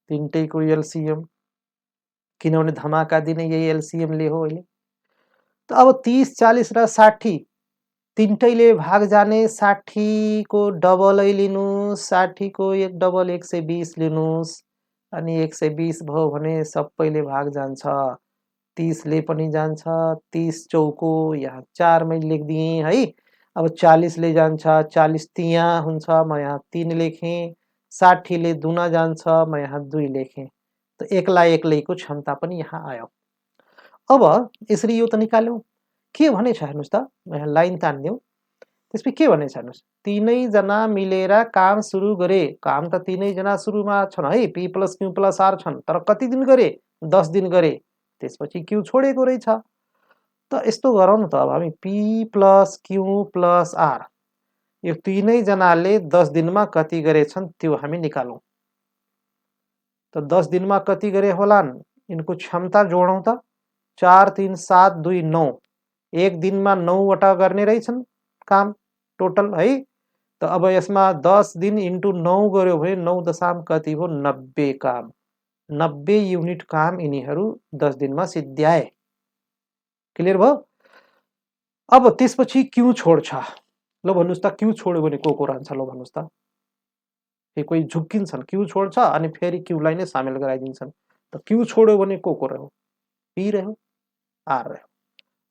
तीनटैको एलसीएम, किनभने धमाका दिने यही एलसीएम ले हो अहिले। त अब 30, 40 र 60 तीनटैले भाग जाने, 60 को डबलै लिनुस्, 60 को एक डबल 120 लिनुस्, अनि 120 भयो भने सबैले भाग जान्छ, 30 ले पनि जान्छ, 30 चौको यहाँ 4 मै लेखिदिएँ है। अब 40 ले जान्छ, 40 तिया हुन्छ, म यहाँ 3 लेखेँ, 60 ले दुना जान्छ, म यहाँ 2 लेखेँ। त एक्ला एक्लैको क्षमता पनि यहाँ आयो। अब यसरी यो त निकाल्यौँ, के भनेछ हेर्नुहोस् त, म यहाँ लाइन तान्दिउँ। त्यसपछि के भनेछ हेर्नुहोस्, तीनैजना मिलेर काम सुरु गरे, काम त तीनैजना सुरुमा छन् है, P plus Q plus R छन्, तर कति दिन गरे 10 दिन गरे, त्यसपछि क्यू छोडेको रहेछ। त यस्तो गरौँ न त, अब हामी P plus Q plus R यो तीनैजनाले 10 दिनमा कति गरेछन् त्यो हामी निकालौँ। त 10 दिनमा कति गरे होलान्, यिनको क्षमता जोडौँ त, 4 3 7 2 9, एक दिनमा 9 वटा गर्ने रहेछन् काम टोटल है। त अब यसमा 10 दिन इन्टु 9 गर्यो भने 9 दशाम कति हो 90 काम, 90 युनिट काम यिनीहरू 10 दिनमा सिद्ध्याए। क्लियर भयो। अब त्यसपछि क्यू छोड्छ, ल भन्नुस् त क्यू छोड्यो भने को रहन्छ, ल भन्नुस् त, कोही झुक्किन्छन्, क्यू छोड्छ अनि फेरि क्यूलाई नै सामेल गराइदिन्छन्। त क्यू छोड्यो भने को रह्यो, पी रह्यो, आर रह्यो।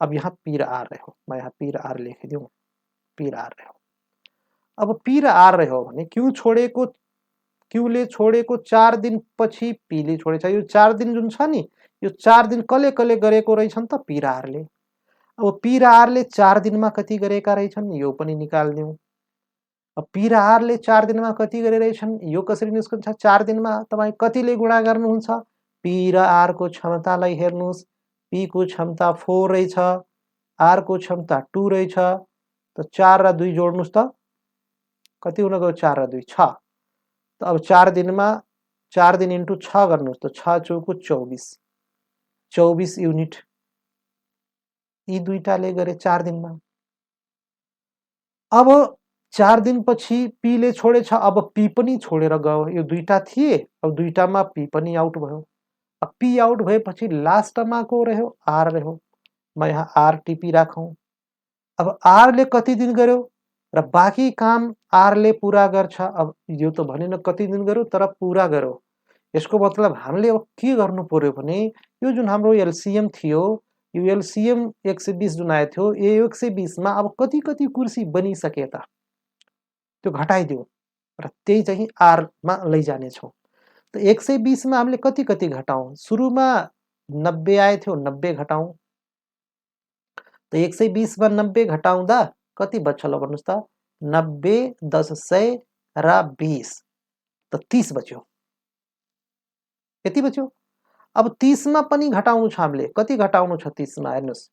अब यहाँ पी र आर रह्यो, म यहाँ पी र आर लेखिदिउँ, पी र आर रह्यो। अब पी र आर रह्यो भने क्यूले छोडेको 4 दिन पछि पीले छोडेछ। यो 4 दिन जुन छ नि, यो 4 दिन कसले कसले गरेको रहेछन् त, पी र आरले। अब पी र आरले 4 दिनमा कति गरेका रहेछन् यो पनि निकाल्दिउँ। अब पी र आरले 4 दिनमा कति गरे रहेछन् यो कसरी निस्कन्छ, 4 दिनमा तपाईँ कतिले गुणा गर्नुहुन्छ, पी र आर को क्षमतालाई हेर्नुहोस्, पी को क्षमता 4 रहेछ, आर को क्षमता 2 रहेछ। त 4 र 2 जोड्नुस् त कति हुन गयो, 4 र 2 6। त अब 4 दिनमा 4 दिन इन्टु 6 गर्नुहोस् त 6 चौको 24, 24 युनिट यी दुईटाले गरे 4 दिनमा। अब 4 दिन पछि पीले छोडेछ, अब पी पनि छोडेर गयो, यो दुईटा थिए, अब दुईटामा पी पनि आउट भयो। अब पी आउट भएपछि लास्टमा को रह्यो, आर रह्यो, म यहाँ आर टिपी राखौँ। अब आरले कति दिन गर्यो र बाँकी काम आरले पुरा गर्छ। अब यो त भनेन कति दिन गर्यो, तर पुरा गर्यो। यसको मतलब हामीले अब के गर्नु पर्यो भने, यो जुन हाम्रो एलसीएम थियो, यो एलसीएम 120 जुन आएको थियो, यो 120 मा अब कति कति कुर्सी बनिसके त त्यो घटाइदिउँ र त्यही चाहिँ आरमा लैजानेछौँ। त 120 मा हामीले कति कति घटाउँ, सुरुमा 90 आएको थियो, 90 घटाउँ। त 120 मा 90 घटाउँदा कति बच्छ ल भन्नुहोस् त, 90 10 100 र 20 त 30 बच्यो, यति बच्यो। अब 30 मा पनि घटाउनु छ हामीले, कति घटाउनु छ 30 मा हेर्नुहोस्,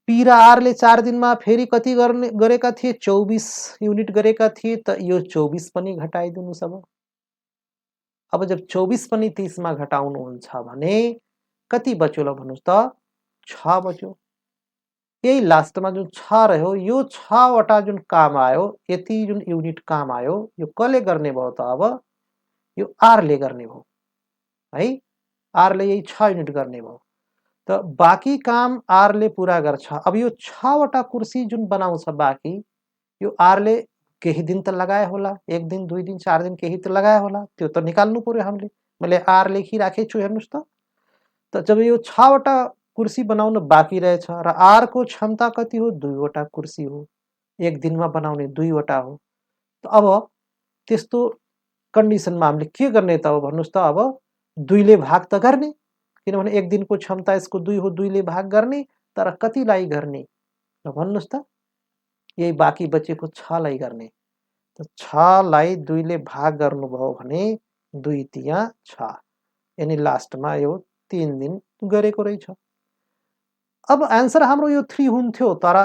पी र आरले 4 दिनमा फेरि कति गरेका थिए, 24 युनिट गरेका थिए, त यो 24 पनि घटाइदिनुस्। अब जब 24 पनि 30 मा घटाउनुहुन्छ भने कति बच्यो ल भन्नुहोस् त, 6 बच्यो। यही लास्टमा जुन 6 रह्यो, यो 6 वटा जुन काम आयो, यति जुन युनिट काम आयो, यो कसले गर्ने भयो त, अब यो आरले गर्ने भयो है, आरले यही 6 युनिट गर्ने भयो। त बाँकी काम आरले पुरा गर्छ। अब यो 6 वटा कुर्सी जुन बनाउँछ बाँकी, यो आरले केही दिन त लगाए होला, 1 दिन 2 दिन 4 दिन केही त लगाए होला, त्यो त निकाल्नु पर्यो हामीले। मैले आर लेखिराखेको छु हेर्नुहोस् त। त जब यो 6 वटा कुर्सी बनाउन बाँकी रहेछ र आर को क्षमता कति हो, 2 वटा कुर्सी हो, 1 दिनमा बनाउने 2 वटा हो। त अब त्यस्तो कन्डिसनमा हामीले के गर्ने त भन्नुहोस् त, अब 2 ले भाग त गर्ने, किनभने एक दिनको क्षमता यसको 2 हो, 2 ले भाग गर्ने, तर कतिलाई गर्ने ल भन्नुस् त? यही बाँकी बचेको 6 लाई गर्ने। त 6 लाई 2 ले भाग गर्नुभयो भने 2 तिया 6 यानी लास्टमा यो 3 दिन गरेको रहेछ। अब आन्सर हाम्रो यो 3 हुन्थ्यो, तर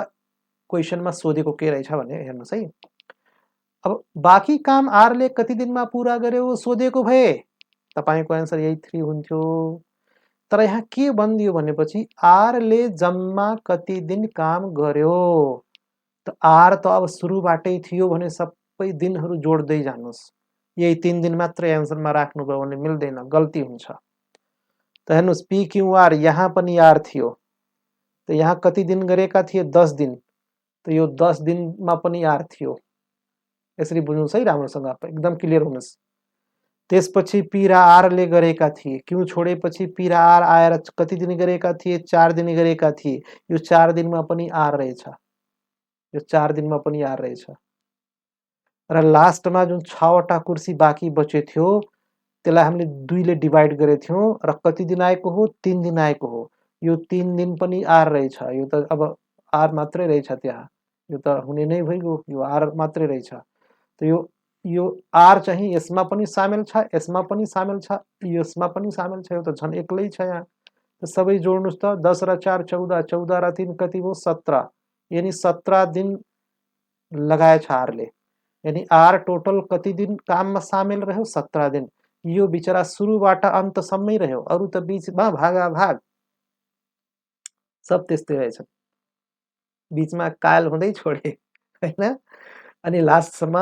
क्वेशनमा सोधेको के रहेछ भने हेर्नुस् है। अब बाँकी काम R ले कति दिनमा पुरा गर्यो सोधेको भए तपाईको आन्सर यही 3 हुन्थ्यो। तर यहाँ के भनिदियो भनेपछि R ले जम्मा कति दिन काम गर्यो। त R त अब सुरुबाटै थियो भने सबै दिनहरू जोड्दै जानुस्। यही 3 दिन मात्रै आन्सरमा राख्नुभयो भने मिल्दैन, गल्ती हुन्छ। त हेर्नुस् PQR यहाँ पनि R थियो। त यहाँ कति दिन गरेका थिए 10 दिन। त यो 10 दिनमा पनि R थियो। यसरी बुझ्नुस् है राम्रोसँग, एकदम क्लियर हुनुस्। त्यसपछि P र R ले गरेका थिए। Q छोडेपछि P र R आएर कति दिन गरेका थिए 4 दिन गरेका थिए। यो 4 दिनमा पनि R रहेछ। यो 4 दिनमा पनि R रहेछ। र लास्टमा जुन 6 वटा कुर्सी बाँकी बचे थियो त्यसलाई हामीले 2 ले डिवाइड गरेथ्यौं र कति दिन आएको हो 3 दिन आएको हो। यो 3 दिन पनि R रहेछ। यो त अब R मात्रै रहेछ त्यहाँ। यो त हुने नै भइगयो। यो R मात्रै रहेछ। त यो R चाहिँ यसमा पनि सामेल छ, यसमा पनि सामेल छ, यसमा पनि सामेल छ। यो त झन् एक्लै छ यहाँ। त सबै जोड्नुस् त 10 र 4 14, 14 र 3 कति भयो 17। यानी 17 दिन लगाएछ R ले। यानी R टोटल कति दिन काममा सामेल रह्यो 17 दिन। यो बिचरा सुरुबाट अन्तसम्मै रह्यो। अरु त बीचमा भागाभाग सब त्यस्तै रहेछ। बीचमा कायल हुँदै छोडे हैन। अनि लास्टसम्म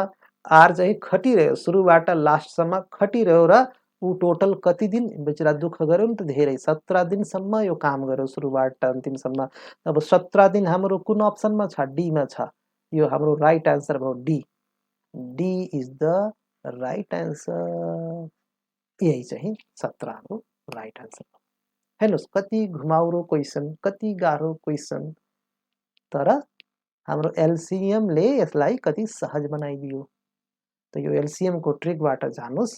R चाहिँ खटिरह्यो। सुरुबाट लास्टसम्म खटिरह्यो र ऊ टोटल कति दिन बिचरा दुःख गर्यो नि त धेरै 17 दिनसम्म यो काम गर्यो सुरुबाट अन्तिमसम्म। अब 17 दिन हाम्रो कुन अप्सनमा छ डी मा छ। यो हाम्रो राइट आन्सर भयो D. D is the right answer. यही चाहिँ 17 हाम्रो राइट आन्सर हो। हेर्नुस् कति घुमाउरो क्वेशन, कति गाह्रो क्वेशन, तर हाम्रो एलसीएम ले यसलाई कति सहज बनाइदियो। त यो एलसीएम को ट्रिकबाट जानुस्।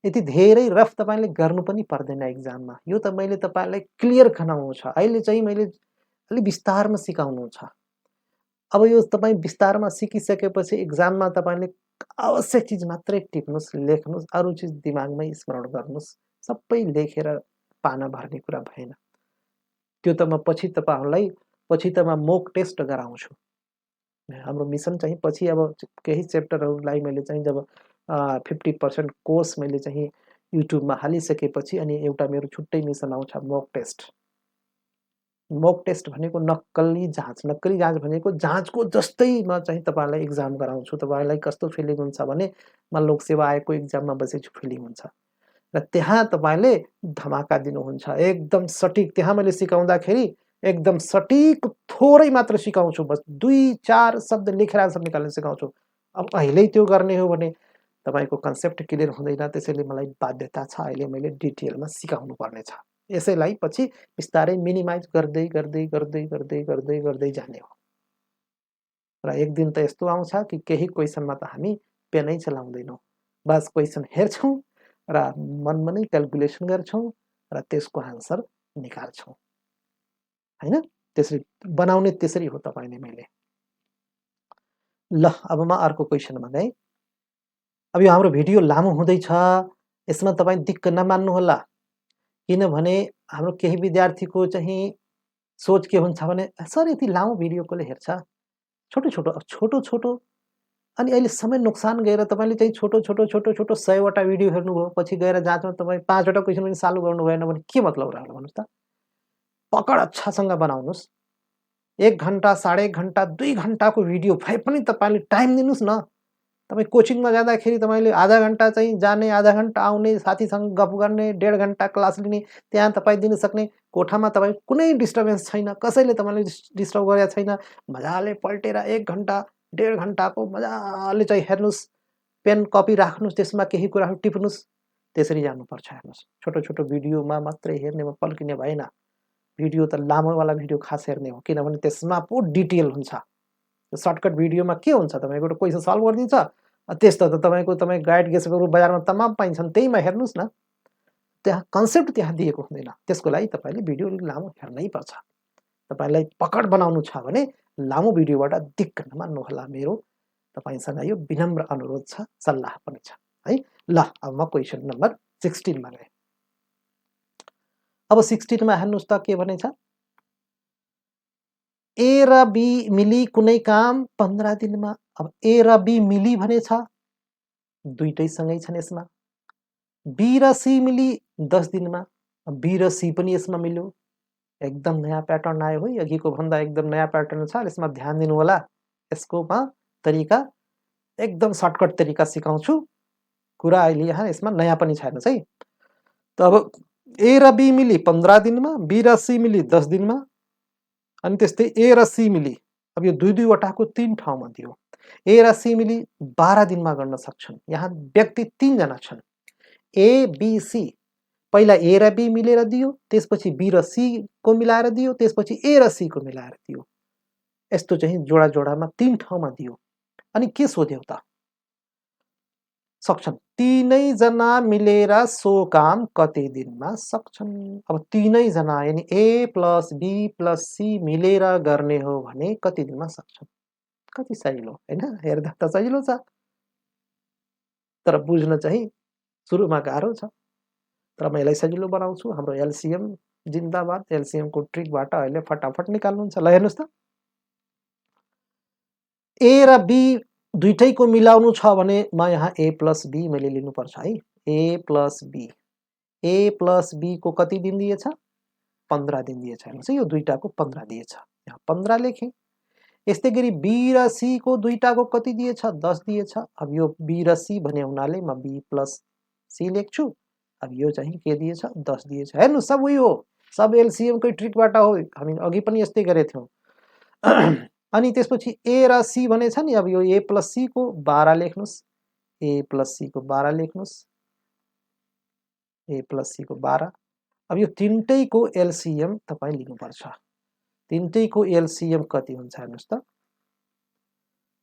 यति धेरै रफ तपाईले गर्नु पनि पर्दैन एक्जाममा। यो त मैले तपाईलाई क्लियर खनाउनु छ। अहिले चाहिँ मैले अलि विस्तारमा सिकाउनु छ। अब यो तपाई विस्तारमा सिकिसकेपछि एक्जाममा तपाईले आवश्यक चीज मात्रै टिप्नुस्, लेख्नुस्, अरु चीज दिमागमै स्मरण गर्नुस्। सबै लेखेर पाना भर्ने कुरा भएन। त्यो त म पछि तपाईहरुलाई पछि त म मोक टेस्ट गराउँछु। हाम्रो मिसन चाहिँ पछि अब केही च्याप्टरहरुलाई मैले चाहिँ जब 50% कोर्स मैले चाहिँ युट्युबमा हालिसकेपछि अनि एउटा मेरो छुट्टै मिसन आउँछ मोक टेस्ट। मोक टेस्ट भनेको नक्कली जाँच। नक्कली जाँच भनेको जाँचको जस्तै म चाहिँ तपाईहरुलाई एक्जाम गराउँछु। तपाईहरुलाई कस्तो फिलिङ हुन्छ भने म लोकसेवा आयोगको एक्जाममा बसेछु फिलिङ हुन्छ। र त्यहाँ तपाईले धमाका दिनुहुन्छ। एकदम सटिक त्यहाँ मैले सिकाउँदाखेरि एकदम सटिक थोरै मात्र सिकाउँछु। बस 2-4 शब्द लेखेर आन्सर निकाल्न सिकाउँछु। अब अहिले त्यो गर्ने हो भने तपाईको कन्सेप्ट क्लियर हुँदैन। त्यसैले मलाई बाध्यता छ अहिले मैले डिटेलमा सिकाउनु पर्ने छ। यसैलाई पछि बिस्तारै मिनिमाइज गर्दै गर्दै गर्दै गर्दै गर्दै गर्दै जाने हो। र एक दिन त यस्तो आउँछ कि केही क्वेशनमा त हामी पेनै चलाउँदैनौं। बस क्वेशन हेर्छौं र मनमा नै क्याल्कुलेसन गर्छौं र त्यसको आन्सर निकाल्छौं। हैन? त्यसरी बनाउने त्यसरी हो तपाईले मैले। ल अब म अर्को क्वेशनमा गएँ। अब यो हाम्रो भिडियो लामो हुँदैछ। यसमा तपाई दिक्क नमान्नु होला। किनभने हाम्रो केही विद्यार्थीको चाहिँ सोच के हुन्छ भने सर यति लामो भिडियो कसले हेर्छ? छोटो छोटो अनि अहिले समय नोक्सान गएर तपाईले चाहिँ छोटो 100 वटा भिडियो हेर्नुभयो पछि गएर जाँचमा तपाई 5 वटा क्वेशन पनि सल्भ गर्नु भएन भने के मतलब रहला भन्नुस् त? पकड अच्छासँग बनाउनुस्। 1 घण्टा, 1.5 घण्टा, 2 घण्टाको भिडियो भए पनि तपाईले टाइम दिनुस् न। तपाई कोचिङमा जाँदाखेरि तपाईले आधा घण्टा चाहिँ जाने, आधा घण्टा आउने, साथीसँग गफ गर्ने, 1.5 घण्टा क्लास लिने, त्यहाँ तपाई दिन सक्ने। कोठामा तपाई कुनै डिस्टर्बेन्स छैन, कसैले तपाईलाई डिस्टर्ब गरेको छैन। मजाले पल्टेर 1 घण्टा, 1.5 घण्टाको मजाले चाहिँ हेर्नुस्। पेन कपी राख्नुस्, त्यसमा केही कुराहरु टिप्नुस्। त्यसरी जानुपर्छ हेर्नुस्। छोटो भिडियोमा मात्रै हेर्नेमा पल्किने भएन। भिडियो त लामोवाला भिडियो खास हेर्ने हो किनभने त्यसमा पो डिटेल हुन्छ। सर्टकट भिडियोमा के हुन्छ तपाईको एउटा क्वेशन सल्भ गरिदिन्छ। त्यस्तो त तपाईको गाइड गेसहरू बजारमा तमाम पाइन्छन् त्यहीमा हेर्नुस् न। त्यहाँ कन्सेप्ट त्यहाँ दिएको हुँदैन। त्यसको लागि तपाईँले भिडियो अलिक लामो हेर्नै पर्छ। तपाईँलाई पकड बनाउनु छ भने लामो भिडियोबाट दिक्क नमान्नुहोला, मेरो तपाईँसँग यो विनम्र अनुरोध छ, सल्लाह पनि छ है। ल अब म क्वेसन नम्बर 16 मा गएँ। अब 16 मा हेर्नुस् त के भनेछ, ए र बी मिली कुनै काम 15 दिनमा। अब ए र बी मिली भनेछ, दुईटै सँगै छन् यसमा। बी र सी मिली 10 दिनमा। बी र सी पनि यसमा मिल्यो। एकदम नयाँ प्याटर्न आयो है, अघिको भन्दा एकदम नयाँ प्याटर्न छ। यसमा ध्यान दिनु होला। यसकोमा तरिका एकदम सर्टकट तरिका सिकाउँछु। कुरा अहिले यहाँ यसमा नयाँ पनि छैन है। त अब ए र बी मिली 15 दिनमा, बी र सी मिली 10 दिनमा, अनि त्यस्तै ए र सी मिली, अब यो दुई वटाको 3 ठाउँमा दियो। ए र सी मिली 12 दिनमा गर्न सक्छन्। यहाँ व्यक्ति 3 जना छन्, ए बी सी। पहिला ए र बी मिलेर दियो, त्यसपछि बी र सी को मिलाएर दियो, त्यसपछि ए र सी को मिलाएर दियो। यस्तो चाहिँ जोडा जोडामा 3 ठाउँमा दियो। अनि के सोध्यो त, सक्छन् तीनै जना मिलेर सो काम कति दिनमा सक्छन्। अब तीनै जना यानी ए प्लस बी प्लस सी मिलेर गर्ने हो भने कति दिनमा सक्छन्। कति सजिलो हैन, हेर्दा त सजिलो छ, तर बुझ्न चाहिँ सुरुमा गाह्रो छ। तर म यसलाई सजिलो बनाउँछु। हाम्रो एलसीएम जिन्दाबाद। एलसीएम को ट्रिकबाट अहिले फटाफट निकाल्नुहुन्छ। ल हेर्नुस् त, ए र बी दुईटैको मिलाउनु छ भने म यहाँ ए प्लस बी मैले लिनुपर्छ है। A plus B, A plus B को कति दिन दिएछ, 15 दिन दिएछ। हेर्नुहोस् है, यो दुईटाको 15 दिएछ, यहाँ 15 लेखेँ। यस्तै गरी बी र सी को दुईटाको कति दिएछ, 10 दिएछ। अब यो बी र सी भने हुनाले म बी प्लस सी लेख्छु। अब यो चाहिँ के दिएछ, 10 दिएछ। हेर्नु सब उही हो, सब एलसीएम कै ट्रिकबाट हो। हामी अघि पनि यस्तै गरेथ्यौँ। अनि त्यसपछि ए र सी भनेछ नि, अब यो ए प्लस सी को 12 लेख्नुस्, ए प्लस सी को 12 लेख्नुस्, ए प्लस सी को 12। अब यो तीनटैको एलसीएम तपाईँ लिनुपर्छ। तीनटैको एलसीएम कति हुन्छ हेर्नुस् त।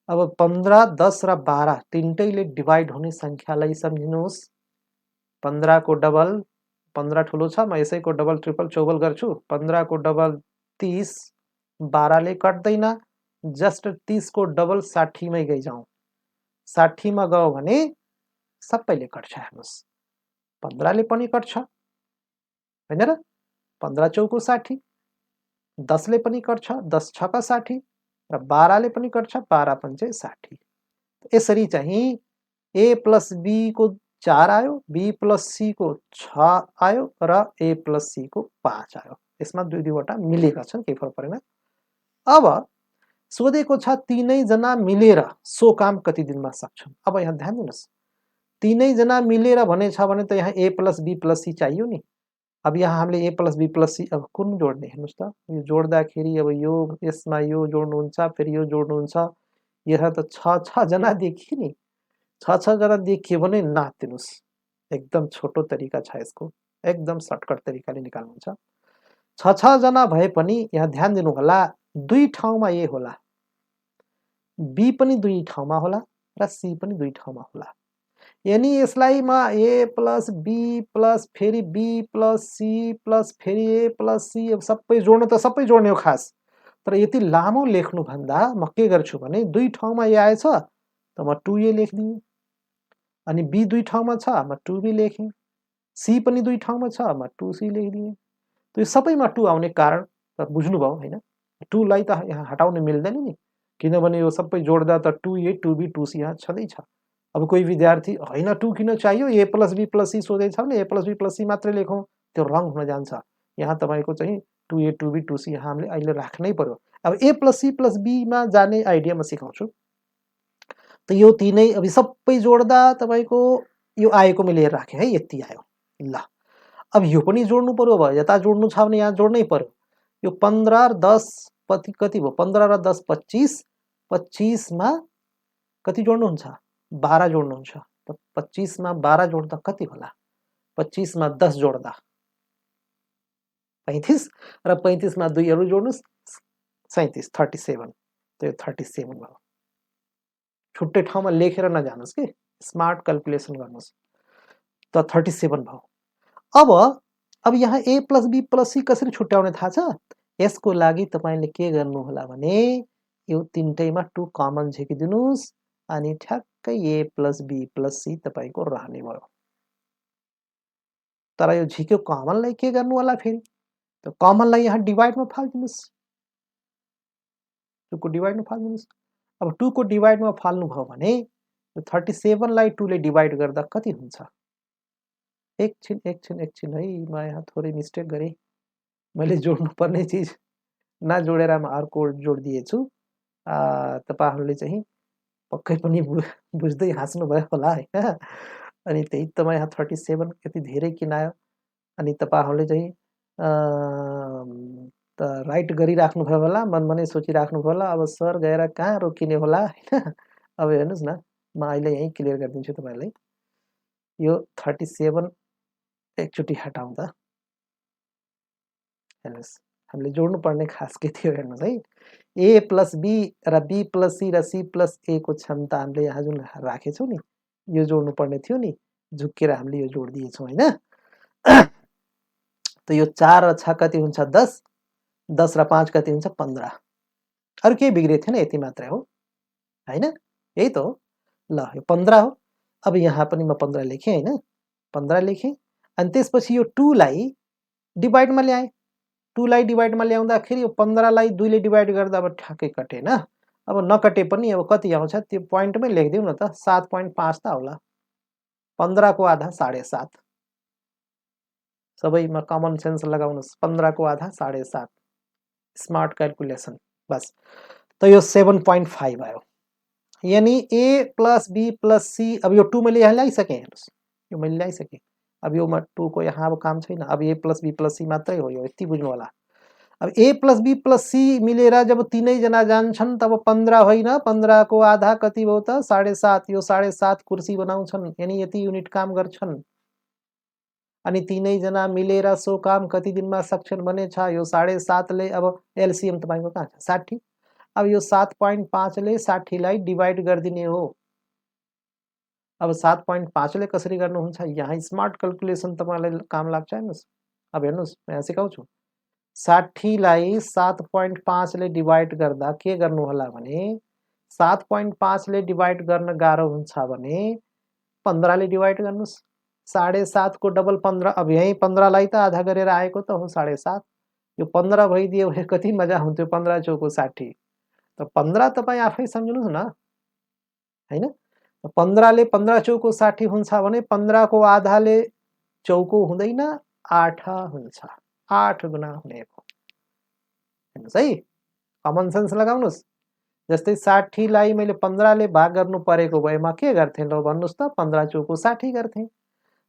अब 15, 10 र 12 तीनटैले डिवाइड हुने संख्यालाई सम्झिनुहोस्। 15 को डबल, 15 ठुलो छ, म यसैको डबल ट्रिपल चौबल गर्छु। 15 को डबल 30, 12 ले कट्दैन। जस्ट 30 को डबल 60 मै गइजाउँ। 60 मा गयो भने सबैले कट्छ। हेर्नुस् 15 ले पनि कट्छ हैन र, 15 चौको 60, 10 ले पनि कट्छ, 10 छका 60 र 12 ले पनि कट्छ, 12 पंचे 60। यसरी चाहिँ ए प्लस बी को 4 आयो, बी प्लस सी को 6 आयो र ए प्लस सी को 5 आयो। यसमा दुई दुईवटा मिलेका छन्, केही फरक परेन। अब सोधेको छ तीनै जना मिलेर सो काम कति दिनमा सक्छन्। अब यहाँ ध्यान दिनुस्, तीनै जना मिलेर भनेछ भने त यहाँ ए प्लस बी प्लस सी चाहियो नि। अब यहाँ हामीले ए प्लस बी प्लस सी अब कुन जोड्ने हेर्नुस् त, यो जोड्दाखेरि अब यो यसमा यो जोड्नुहुन्छ, फेरि यो जोड्नुहुन्छ। यहाँ त 6 जना देखियो नि, 6 जना देखियो भने नाप्दिनुस्। एकदम छोटो तरिका छ यसको, एकदम सर्टकट तरिकाले निकाल्नुहुन्छ। 6 जना भए पनि यहाँ ध्यान दिनु होला, दुई ठाउँमा ए होला, बी पनि दुई ठाउँमा होला र सी पनि दुई ठाउँमा होला। यानी यसलाई म ए प्लस बी प्लस फेरि बी प्लस सी प्लस फेरि ए प्लस सी, अब सबै जोड्नु त सबै जोड्ने हो खास। तर यति लामो लेख्नु भन्दा म के गर्छु भने दुई ठाउँमा ए आएछ त म 2a लेख्दिएँ, अनि बी दुई ठाउँमा छ म 2b लेखेँ, सी पनि दुई ठाउँमा छ म 2c लेखिदिएँ। त यो सबैमा 2 आउने कारण त बुझ्नुभयो हैन। 2 लाई त यहाँ हटाउन मिल्दैन नि, किनभने यो सबै जोड्दा त 2a 2b 2c यहाँ छँदैछ। अब कोही विद्यार्थी हैन 2 किन चाहियो, ए प्लस बी प्लस सी सोधेछ भने ए प्लस बी प्लस सी मात्रै लेखौँ, त्यो रङ हुन जान्छ। यहाँ तपाईँको चाहिँ 2a 2b 2c यहाँ हामीले अहिले राख्नै पर्यो। अब ए प्लस सी प्लस बी मा जाने आइडिया म सिकाउँछु। त यो तीनै अब सबै जोड्दा तपाईँको यो आएको मैले राखेँ है, यति आयो। ल अब यो पनि जोड्नु पर्यो, भयो यता जोड्नु छ भने यहाँ जोड्नै पर्यो। यो 15 र 10 कति भयो, 15 र 10 25, 25 मा कति जोड्नुहुन्छ, 12 जोड्नुहुन्छ। त 25 मा 12 जोड्दा कति होला, 25 मा 10 जोड्दा 35 र 35 मा 2 अरु जोड्नुस् 37, 37। त यो 37 भयो। छुट्टै ठाउँमा लेखेर नजानुस् के, स्मार्ट क्याल्कुलेसन गर्नुस्। त 37 भयो। अब यहाँ a plus b plus c कसरी छुट्याउने थाहा छ? यसको लागि तपाईले के गर्नु होला भने यो तीनटैमा 2 कमन झिकिदिनुस् अनि ठ्याक्कै a plus b plus c तपाईको रहने भयो। तर यो झिक्यो कमनलाई के गर्नु होला फेरि? त कमनलाई यहाँ डिभाइडमा फाल्दिनुस्। 2 को डिभाइडमा फाल्दिनुस्। अब 2 को डिभाइडमा फाल्नु भयो भने 37 लाई 2 ले डिभाइड गर्दा कति हुन्छ? एकछिन है, म यहाँ थोरै मिस्टेक गरेँ। मैले जोड्नु पर्ने चीज नजोडेर म अर्को जोडिदिएछु। तपाईहरुले चाहिँ पक्कै पनि बुझ्दै हाँस्नु भयो होला हैन। अनि त्यही त म यहाँ 37 यति धेरै किन आयो? अनि तपाईहरुले चाहिँ त राइट गरिराख्नु भयो होला, मनमनै सोचिराख्नु भयो होला, अब सर गएर कहाँ रोकिने होला हैन। अब हेर्नुस् न, म अहिले यही क्लियर गरिदिन्छु तपाईहरुलाई। यो 37 एकचोटि हटाउँदा हेर्नुस्, हामीले जोड्नु पर्ने खास के थियो हेर्नुस् है। a प्लस b र b प्लस c र c प्लस a को क्षमता हामीले यहाँ जुन राखेछौँ नि, यो जोड्नु पर्ने थियो नि, झुक्केर हामीले यो जोड दिएछौँ हैन। त यो 4 र 6 कति हुन्छ? 10, 10 र 5 कति हुन्छ? 15। अरु केही बिग्रेको थिएन, यति मात्रै हो हैन? यही त हो। ल यो 15 हो। अब यहाँ पनि म 15 लेखेँ हैन? 15 लेखेँ अनि त्यसपछि यो 2 लाई डिभाइडमा ल्याएँ। 2 लाई डिभाइडमा ल्याउँदाखेरि यो 15 लाई 2 ले डिभाइड गर्दा अब ठ्याक्कै कटेन। अब नकटे पनि अब कति आउँछ त्यो पोइन्टमै लेखिदिउँ न त, 7.5 त आउला। 15 को आधा 7.5। सबैमा कमन सेन्स लगाउनुस्। 15 को आधा 7.5। स्मार्ट क्याल्कुलेसन बस। त यो 7.5 आयो। यानी a plus b plus c, अब यो 2 मैले यहाँ ल्याइसकेँ हेर्नुस्। यो मैले ल्याइसकेँ। अब यो 2 को यहाँ अब काम छैन। अब a plus b plus c मात्रै हो, यो यति बुझ्नु होला। अब a plus b plus c मिलेर जब तीनै जना जान्छन् तब 15 होइन, 15 को आधा कति भयो त? 7.5। यो 7.5 कुर्सी बनाउँछन्, यानी यति युनिट काम गर्छन्। अनि तीनै जना मिलेर सो काम कति दिनमा सक्छन् भने छ यो 7.5 ले अब एलसीएम तपाईको कहाँ छ? 60। अब यो 7.5 ले 60 लाई डिभाइड गरिदिने हो। अब 7.5 ले कसरी गर्नुहुन्छ? यहाँ स्मार्ट क्याल्कुलेसन तपाईलाई काम लाग्छ हेर्नुस्। अब हेर्नुस्, म यहाँ सिकाउँछु। 60 लाई 7.5 ले डिभाइड गर्दा के गर्नु होला भने 7.5 ले डिभाइड गर्न गाह्रो हुन्छ भने 15 ले डिभाइड गर्नुस्। 7.5 को डबल 15। अब यही 15 लाई त आधा गरेर आएको त हो 7.5। यो 15 भइदियो भने कति मजा हुन्थ्यो? 15 चौको 60। त 15 तपाई आफै सम्झिनुस् न हैन। 15 ले 15 चौको 60 हुन्छ भने 15 को आधाले चौको हुँदैन, 8 हुन्छ। 8 गुना हुने हो। हेर्नुस् है, कमन सेन्स लगाउनुस्। जस्तै 60 लाई मैले 15 ले भाग गर्नु परेको भएमा के गर्थे ल भन्नुस् त? 15 चौको 60 गर्थे।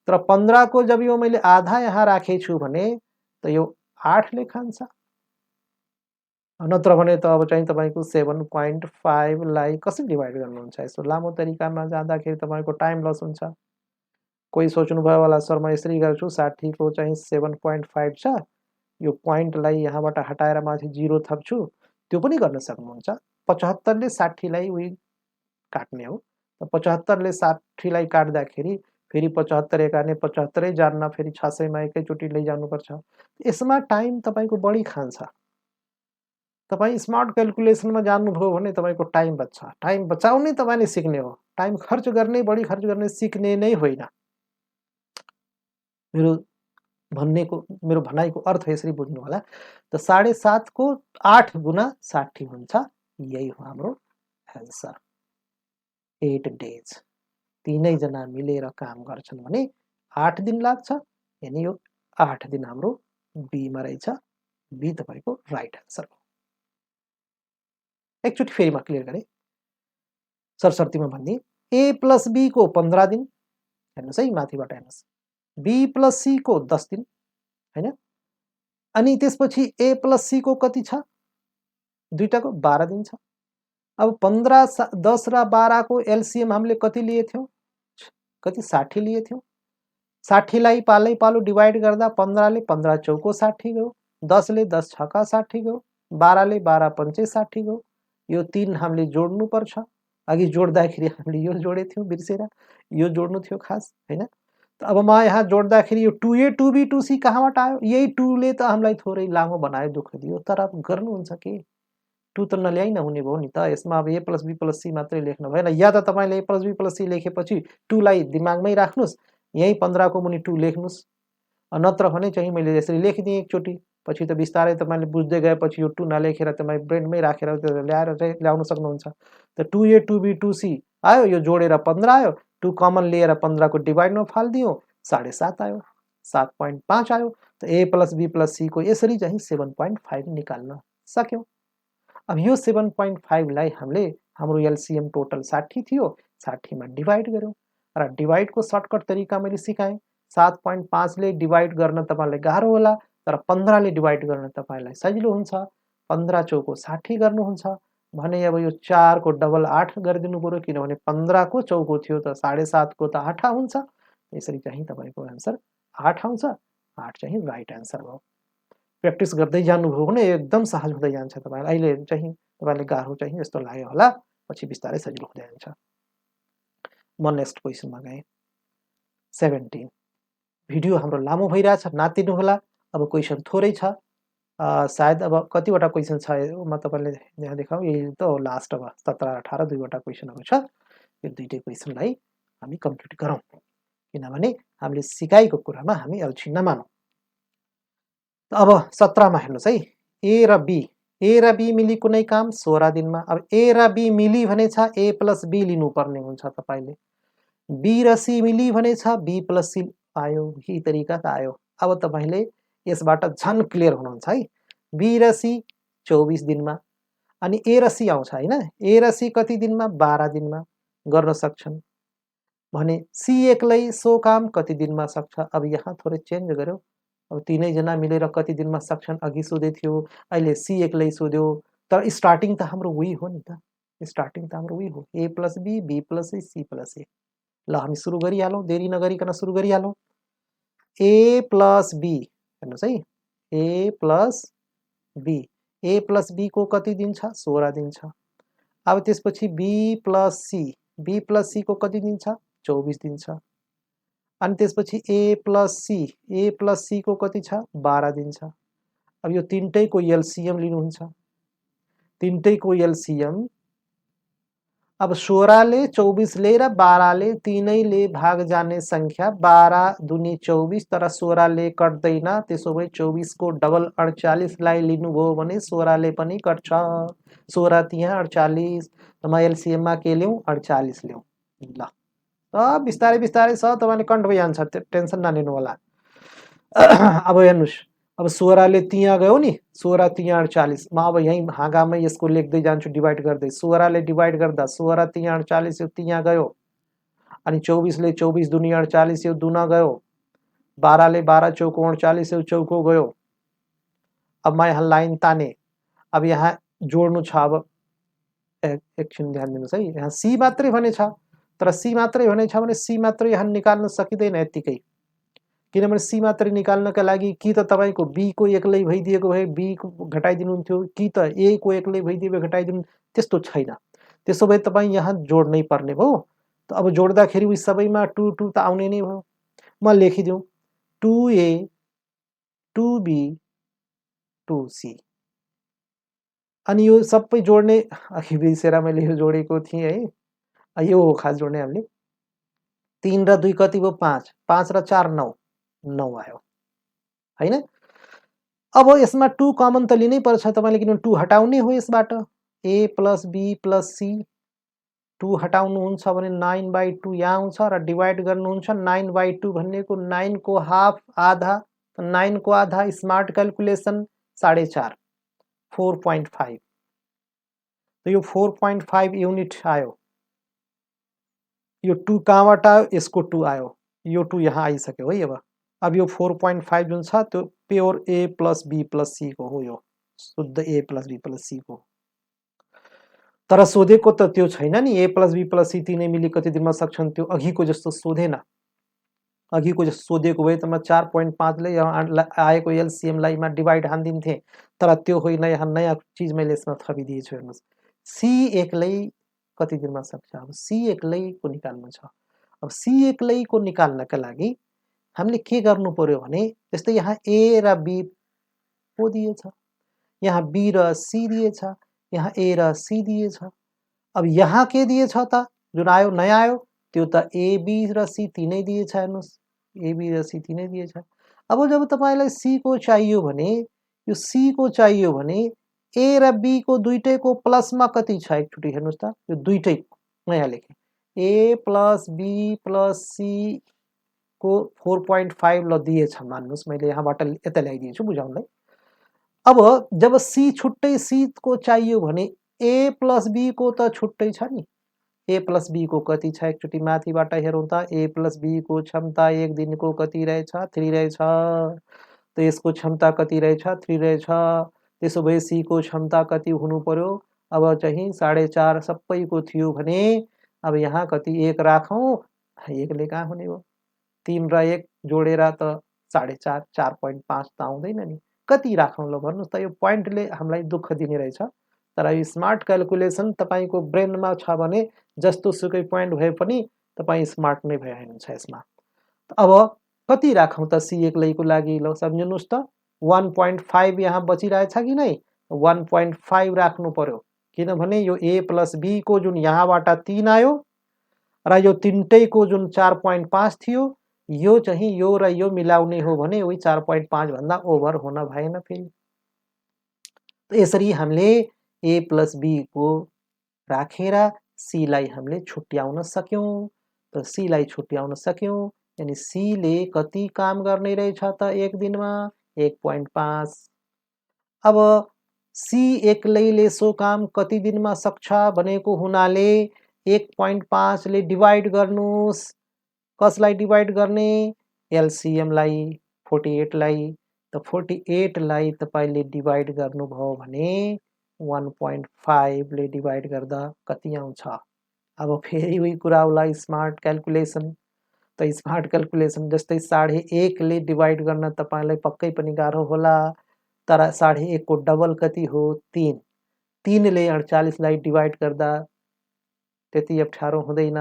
तर 15 को जब यो मैले आधा यहाँ राखेछु भने त यो 8 ले खान्छ। नत्र भने त अब चाहिँ तपाईको 7.5 लाई कसरी डिभाइड गर्नुहुन्छ? यसो लामो तरिकामा जाँदाखेरि तपाईको टाइम लस हुन्छ। कोही सोच्नु भयो होला सर म यसरी गर्छु, 60 को चाहिँ 7.5 छ, यो पोइन्टलाई यहाँबाट हटाएर माथि 0 थप्छु, त्यो पनि गर्न सक्नुहुन्छ। 75 ले 60 लाई उही काट्ने हो। 75 ले 60 लाई काट्दाखेरि फेरि 75 एकाने 75 जान्न, फेरि 600 मा एकैचोटि लैजानुपर्छ। यसमा टाइम तपाईको बढी खान्छ। तपाई स्मार्ट क्याल्कुलेसनमा जान्नुभयो भने तपाईको टाइम बच्छ। टाइम बचाउनै तपाईले सिक्ने हो। टाइम खर्च गर्ने, बढी खर्च गर्ने सिक्ने नै होइन। मेरो भनाइको अर्थ यसरी बुझ्नु होला। त 7.5 को 8 गुना 60 हुन्छ। यही हो हाम्रो एन्सर। 8 डेज। तीनै जना मिलेर काम गर्छन् भने 8 दिन लाग्छ। यानी यो 8 दिन हाम्रो बी मा रहेछ। बी तपाईको राइट एन्सर हो। एकचोटि फेरि म क्लियर गरे। सरसर्तीमा भन्दिए a प्लस b को 15 दिन। हेर्नुस् है, माथिबाट हेर्नुस्। b प्लस c को 10 दिन हैन। अनि त्यसपछि a प्लस c को कति छ? दुईटाको 12 दिन छ। अब 15, 10 र 12 को एलसीएम हामीले कति लिए थियौं? कति? 60 लिए थियौं। 60 लाई पालै पालो डिभाइड गर्दा 15 ले 15 चौको 60 गयो, 10 ले 10 छका 60 गयो, 12 ले 12 पञ्चे 60 गयो। यो 3 हामीले जोड्नु पर्छ। अघि जोड्दाखेरि हामीले यो जोडे थियौं बिर्सेर, यो जोड्नु थियो खास हैन। अब म यहाँ जोड्दाखेरि यो 2A 2B 2C कहाँबाट आयो? यही 2 ले त हामीलाई थोरै लामो बनायो, दुःख दियो, तर अब गर्नुहुन्छ के? 2 त नल्याइ नहुने भयो नि त। यसमा अब A + B + C मात्रै लेख्नु भएन। या त तपाईँले A + B + C लेखेपछि 2 लाई दिमागमै राख्नुस्, यही 15 को मुनि 2 लेख्नुस्। नत्र भने चाहिँ मैले यसरी लेखिदिएँ एकचोटि, पछि त बिस्तारै तपाईँले बुझ्दै गएपछि यो 2 नलेखेर तपाईँ ब्रेनमै राखेर ल्याएर चाहिँ ल्याउन सक्नुहुन्छ। त 2A 2B 2C आयो, यो जोडेर 15 आयो, 2 कमन लिएर 15 को डिवाइडमा फालिदियौँ, 7.5 आयो, 7.5 आयो। त A + B + C को यसरी चाहिँ 7.5 निकाल्न सक्यौँ। अब यो 7.5 लाई हामीले हाम्रो एलसीएम टोटल 60 थियो, 60 मा डिवाइड गर्यौँ र डिवाइडको सर्टकट तरिका मैले सिकाएँ। 7.5 ले डिवाइड गर्न तपाईलाई गाह्रो होला, तर 15 ले डिवाइड गर्न तपाईलाई सजिलो हुन्छ। 15 चौको 60 गर्नुहुन्छ भने अब यो 4 को डबल 8 गरिदिनु पर्यो, किनभने 15 को चौको थियो त 7.5 को त 8 हुन्छ। यसरी चाहिँ तपाईको आन्सर 8 आउँछ। 8 चाहिँ राइट आन्सर हो। प्र्याक्टिस गर्दै जानुभयो भने एकदम सहज हुँदै जान्छ तपाईलाई। अहिले चाहिँ तपाईलाई गाह्रो चाहिँ यस्तो लाग्यो होला, पछि बिस्तारै सजिलो हुँदै जान्छ। म नेक्स्ट क्वेशनमा गएँ। 17। भिडियो हाम्रो लामो भइरहेछ, नातिनु होला। अब क्वेशन थोरै छ, सायद अब कतिवटा क्वेशन छ म तपाईलाई यहाँ देखाउँ। यही त हो लास्ट, अब 17 18 दुईवटा क्वेशनहरु छ। यो दुईटै क्वेशनलाई हामी कम्प्लिट गरौँ, किनभने हामीले सिकाइको कुरामा हामी अल्छी नमानौँ। अब 17 मा हेर्नुस् है, ए र बी, ए र बी मिली कुनै काम 16 दिनमा। अब ए र बी मिली भने छ ए + बी लिनुपर्ने हुन्छ तपाईले। बी र सी मिली भने छ बी + सी आयो, यही तरिका त आयो। अब तपाईले यसबाट झन क्लियर हुनुहुन्छ है। बी र सी 24 दिनमा, अनि ए र सी आउँछ हैन। ए र सी कति दिनमा? 12 दिनमा गर्न सक्छन् भने सी एक्लै सो काम कति दिनमा सक्छ? अब यहाँ थोरै चेन्ज गर्यौं। अब तीनै जना मिलेर कति दिनमा सक्छन् अघि सोधे थियो, अहिले सी एक्लै सोध्यो। तर स्टार्टिङ त हाम्रो उही हो नि त, स्टार्टिङ त हाम्रो उही हो, ए + बी, बी + सी + ए। ल हामी सुरु गरिहालौँ, देरी नगरिकन सुरु गरिहालौँ। ए + बी हेर्नुस् है, ए + बी, ए + बी को कति दिन्छ? 16 दिन्छ। अब त्यसपछि बी + सी, बी + सी को कति दिन्छ? 24 दिन्छ। अनि त्यसपछि ए + सी, ए + सी को कति छ? 12 दिन्छ। अब यो तीनटैको एलसीएम लिनुहुन्छ। तीनटैको एलसीएम अब 16 ले 24 ले र 12 ले तीनैले भाग जाने संख्या 12 दूनी 24, तर 16 ले कट्दैन। त्यसो भए 24 को डबल 48 लाई लिनुभयो भने 16 ले पनि कट्छ। 16 तिया 48, त म एलसीएम मा के ल्याउँ? 48 ल्याउँ। ल त बिस्तारै बिस्तारै छ, तपाईले कन्ट भइजान्छ, टेन्सन नलिनु होला। अब हेर्नुस्, अब 16 ले तिया गयो नि, 16 तिया 48, म अब यही हाँगामै यसको लेख्दै जान्छु डिवाइड गर्दै। 16 ले डिवाइड गर्दा 16 तिया 48 यो तिया गयो, अनि 24 ले 24 दूनी 48 यो दुना गयो, 12 ले 12 चौको 48 यो चौको गयो। अब म यहाँ लाइन ताने, अब यहाँ जोड्नु छ। अब एकछिन ध्यान दिनुस् है, यहाँ सी मात्रै भने छ, तर सी मात्रै भने छ भने सी मात्रै यहाँ निकाल्न सकिँदैन यतिकै, किनभने सी मात्रै निकाल्नका लागि कि त तपाईको बी को एक्लै भइदिएको भए बी को घटाइदिनुहुन्थ्यो, कि त ए को एक्लै भइदिए भए घटाइदिनु, त्यस्तो छैन। त्यसो भए तपाईँ यहाँ जोड्नै पर्ने भयो। त अब जोड्दाखेरि उही सबैमा 2 2 त आउने नै भयो। म लेखिदिउँ 2a 2b 2c, अनि यो सबै जोड्ने, अघि बिर्सेर मैले यो जोडेको थिएँ है, यो हो खास जोड्ने हामीले। 3 र 2 कति भयो? 5, 5 र 4 9, 9 आयो हैन। अब यसमा 2 कमन त लिनै पर्छ तपाईले, किनभने 2 हटाउने हो यसबाट। a + b + c, 2 हटाउनुहुन्छ भने 9/2 यहाँ आउँछ र डिवाइड गर्नुहुन्छ। 9/2 भनेको 9 को हाफ आधा, 9 को आधा स्मार्ट क्याल्कुलेसन 4.5, 4.5। तो यो 4.5 युनिट आयो। यो 2 कहाँबाट आयो? यसको 2 आयो, यो 2 यहाँ आइसक्यो है। अब यो 4.5 जुन छ त्यो प्योर a + b + c को हो, यो शुद्ध a + b + c को। तर सोधेको त त्यो छैन नि, a + b + c तीनै मिली कति दिनमा सक्छन्, त्यो अघिको जस्तो सोधेन। अघिको जस्तो सोधेको भए त म 4.5 ले यहाँ आएको एलसीएम लाई मा डिवाइड हान्दिन्थे, तर त्यो होइन। यहाँ नयाँ चीज मैले यसमा थपिदिएछु, हेर्नुस्। सी एक्लै कति दिनमा सक्छ? अब सी एक्लै को निकाल्नु छ। अब सी एक्लै को निकाल्नका लागि हामीले के गर्नु पर्यो भने जस्तै यहाँ ए र बी पो दिएछ, यहाँ बी र सी दिएछ, यहाँ ए र सी दिएछ। अब यहाँ के दिएछ त जुन आयो नयाँ आयो त्यो त ए बी र सी तीनै दिएछ। हेर्नुहोस् ए बी र सी तीनै दिएछ। अब जब तपाईलाई सी को चाहियो भने यो सी को चाहियो भने ए र बी को दुईटैको प्लसमा कति छ एकचोटि हेर्नुहोस् त, यो दुईटै नयाँ लेखेँ ए प्लस बी प्लस सी को 4.5 ल दिएछ मान्नुहोस्, मैले यहाँबाट यता ल्याइदिएछु बुझाउनलाई। अब जब सी छुट्टै सी को चाहियो भने ए प्लस बी को त छुट्टै छ नि, ए प्लस बी को कति छ एकचोटि माथिबाट हेरौँ त। ए प्लस बी को क्षमता एक दिनको कति रहेछ 3 रहेछ, त यसको क्षमता कति रहेछ 3 रहेछ। त्यसो भए सी को क्षमता कति हुनु पर्यो अब चाहिँ 4.5 सबैको थियो भने अब यहाँ कति 1 राखौँ, 1 ले कहाँ हुने हो, 3 र 1 जोडेर त 4.5 4.5 त आउँदैन नि, कति राखौँ ल भन्नुहोस् त। यो पोइन्टले हामीलाई दुःख दिने रहेछ। तर यो स्मार्ट क्याल्कुलेसन तपाईको ब्रेनमा छ भने जस्तो सुकै पोइन्ट भए पनि तपाई स्मार्ट नै भए हुनुहुन्छ यसमा। अब कति राखौँ त सी एक्लैको लागि ल सम्झिनुस् त 1.5 यहाँ बचिरहेछ कि नै, 1.5 राख्नु पर्यो किनभने यो ए प्लस बी को जुन यहाँबाट 3 आयो र यो तीनटैको जुन 4.5 थियो यो चाहिँ यो र यो मिलाउने हो भने उही 4.5 भन्दा ओभर हुन भएन फेरि। यसरी हामीले ए प्लस बी को राखेर सी लाई हामीले छुट्याउन सक्यौं। त सी लाई छुट्याउन सक्यौं यानी सी ले कति काम गर्ने रहेछ त एक दिनमा 1.5। अब सी एक्लैले सो काम कति दिनमा सक्छ भनेको हुनाले 1.5 ले डिवाइड गर्नुस्। कसलाई डिवाइड गर्ने, एलसीएम लाई 48 लाई। त 48 लाई तपाईले डिवाइड गर्नुभयो भने 1.5 ले डिवाइड गर्दा कति आउँछ। अब फेरि उही कुरा होला स्मार्ट क्याल्कुलेसन। त स्मार्ट क्याल्कुलेसन जस्तै 1.5 ले डिवाइड गर्न तपाईलाई पक्कै पनि गाह्रो होला, तर 1.5 को डबल कति हो 3। 3 ले 48 लाई डिवाइड गर्दा त्यति अप्ठ्यारो हुँदैन।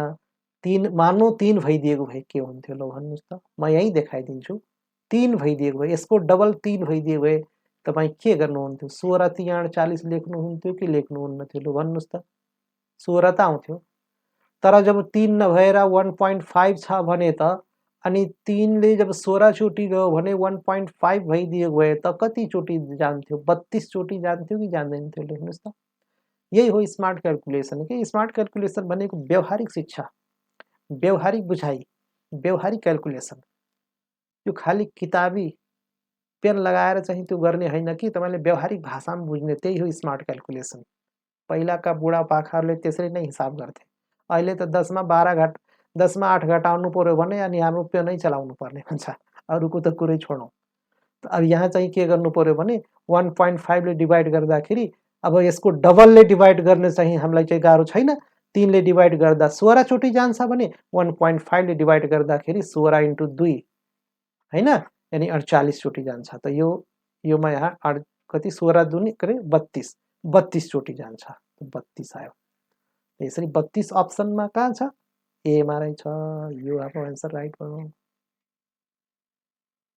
3 मानौ 3 भइदिएको भए के हुन्थ्यो ल भन्नुस् त, म यही देखाइदिन्छु। 3 भइदिएको भए यसको डबल 3 भइदिएको भए तपाई के गर्नुहुन्थ्यो, 16 तिया 48 लेख्नुहुन्थ्यो कि लेख्नुहुन्न थियो ल भन्नुस् त, 16 त आउँथ्यो। तर जब 3 नभएर 1.5 छ भने त अनि 3 ले जब 16 चोटि गयो भने 1.5 भइदिएको भए त कति चोटि जान्थ्यो, 32 चोटि जान्थ्यो कि जान्दैन थियो लेख्नुस् त। यही हो स्मार्ट क्याल्कुलेसन के। स्मार्ट क्याल्कुलेसन भनेको व्यवहारिक शिक्षा, व्यवहारिक बुझाइ, व्यवहारिक क्याल्कुलेसन। यो खाली किताबी पेन लगाएर चाहिँ त्यो गर्ने हैन कि, तपाईले व्यवहारिक भाषामा बुझ्ने, त्यही हो स्मार्ट क्याल्कुलेसन। पहिलाका बुढापाकाहरूले त्यसरी नै हिसाब गर्थे। अहिले त 10 मा 12 घट 10 मा 8 घटाउनु पर्यो भने अनि हाम्रो पेनै चलाउनु पर्ने हुन्छ, अरूको त कुरै छोडौँ। अब यहाँ चाहिँ के गर्नु पर्यो भने 1.5 ले डिवाइड गर्दाखेरि अब यसको डबलले डिवाइड गर्ने चाहिँ हामीलाई चाहिँ गाह्रो छैन। 3 ले डिवाइड गर्दा 16 चोटि जान्छ भने 1.5 ले डिवाइड गर्दाखेरि 16 × 2 हैन, यानी 48 चोटि जान्छ। त योमा यहाँ कति 16 दूनी करे 32, 32 चोटि जान्छ, 32 आयो। यसरी 32 अप्सनमा कहाँ छ, ए मा रहेछ। यो आफ्नो आन्सर राइट भयो।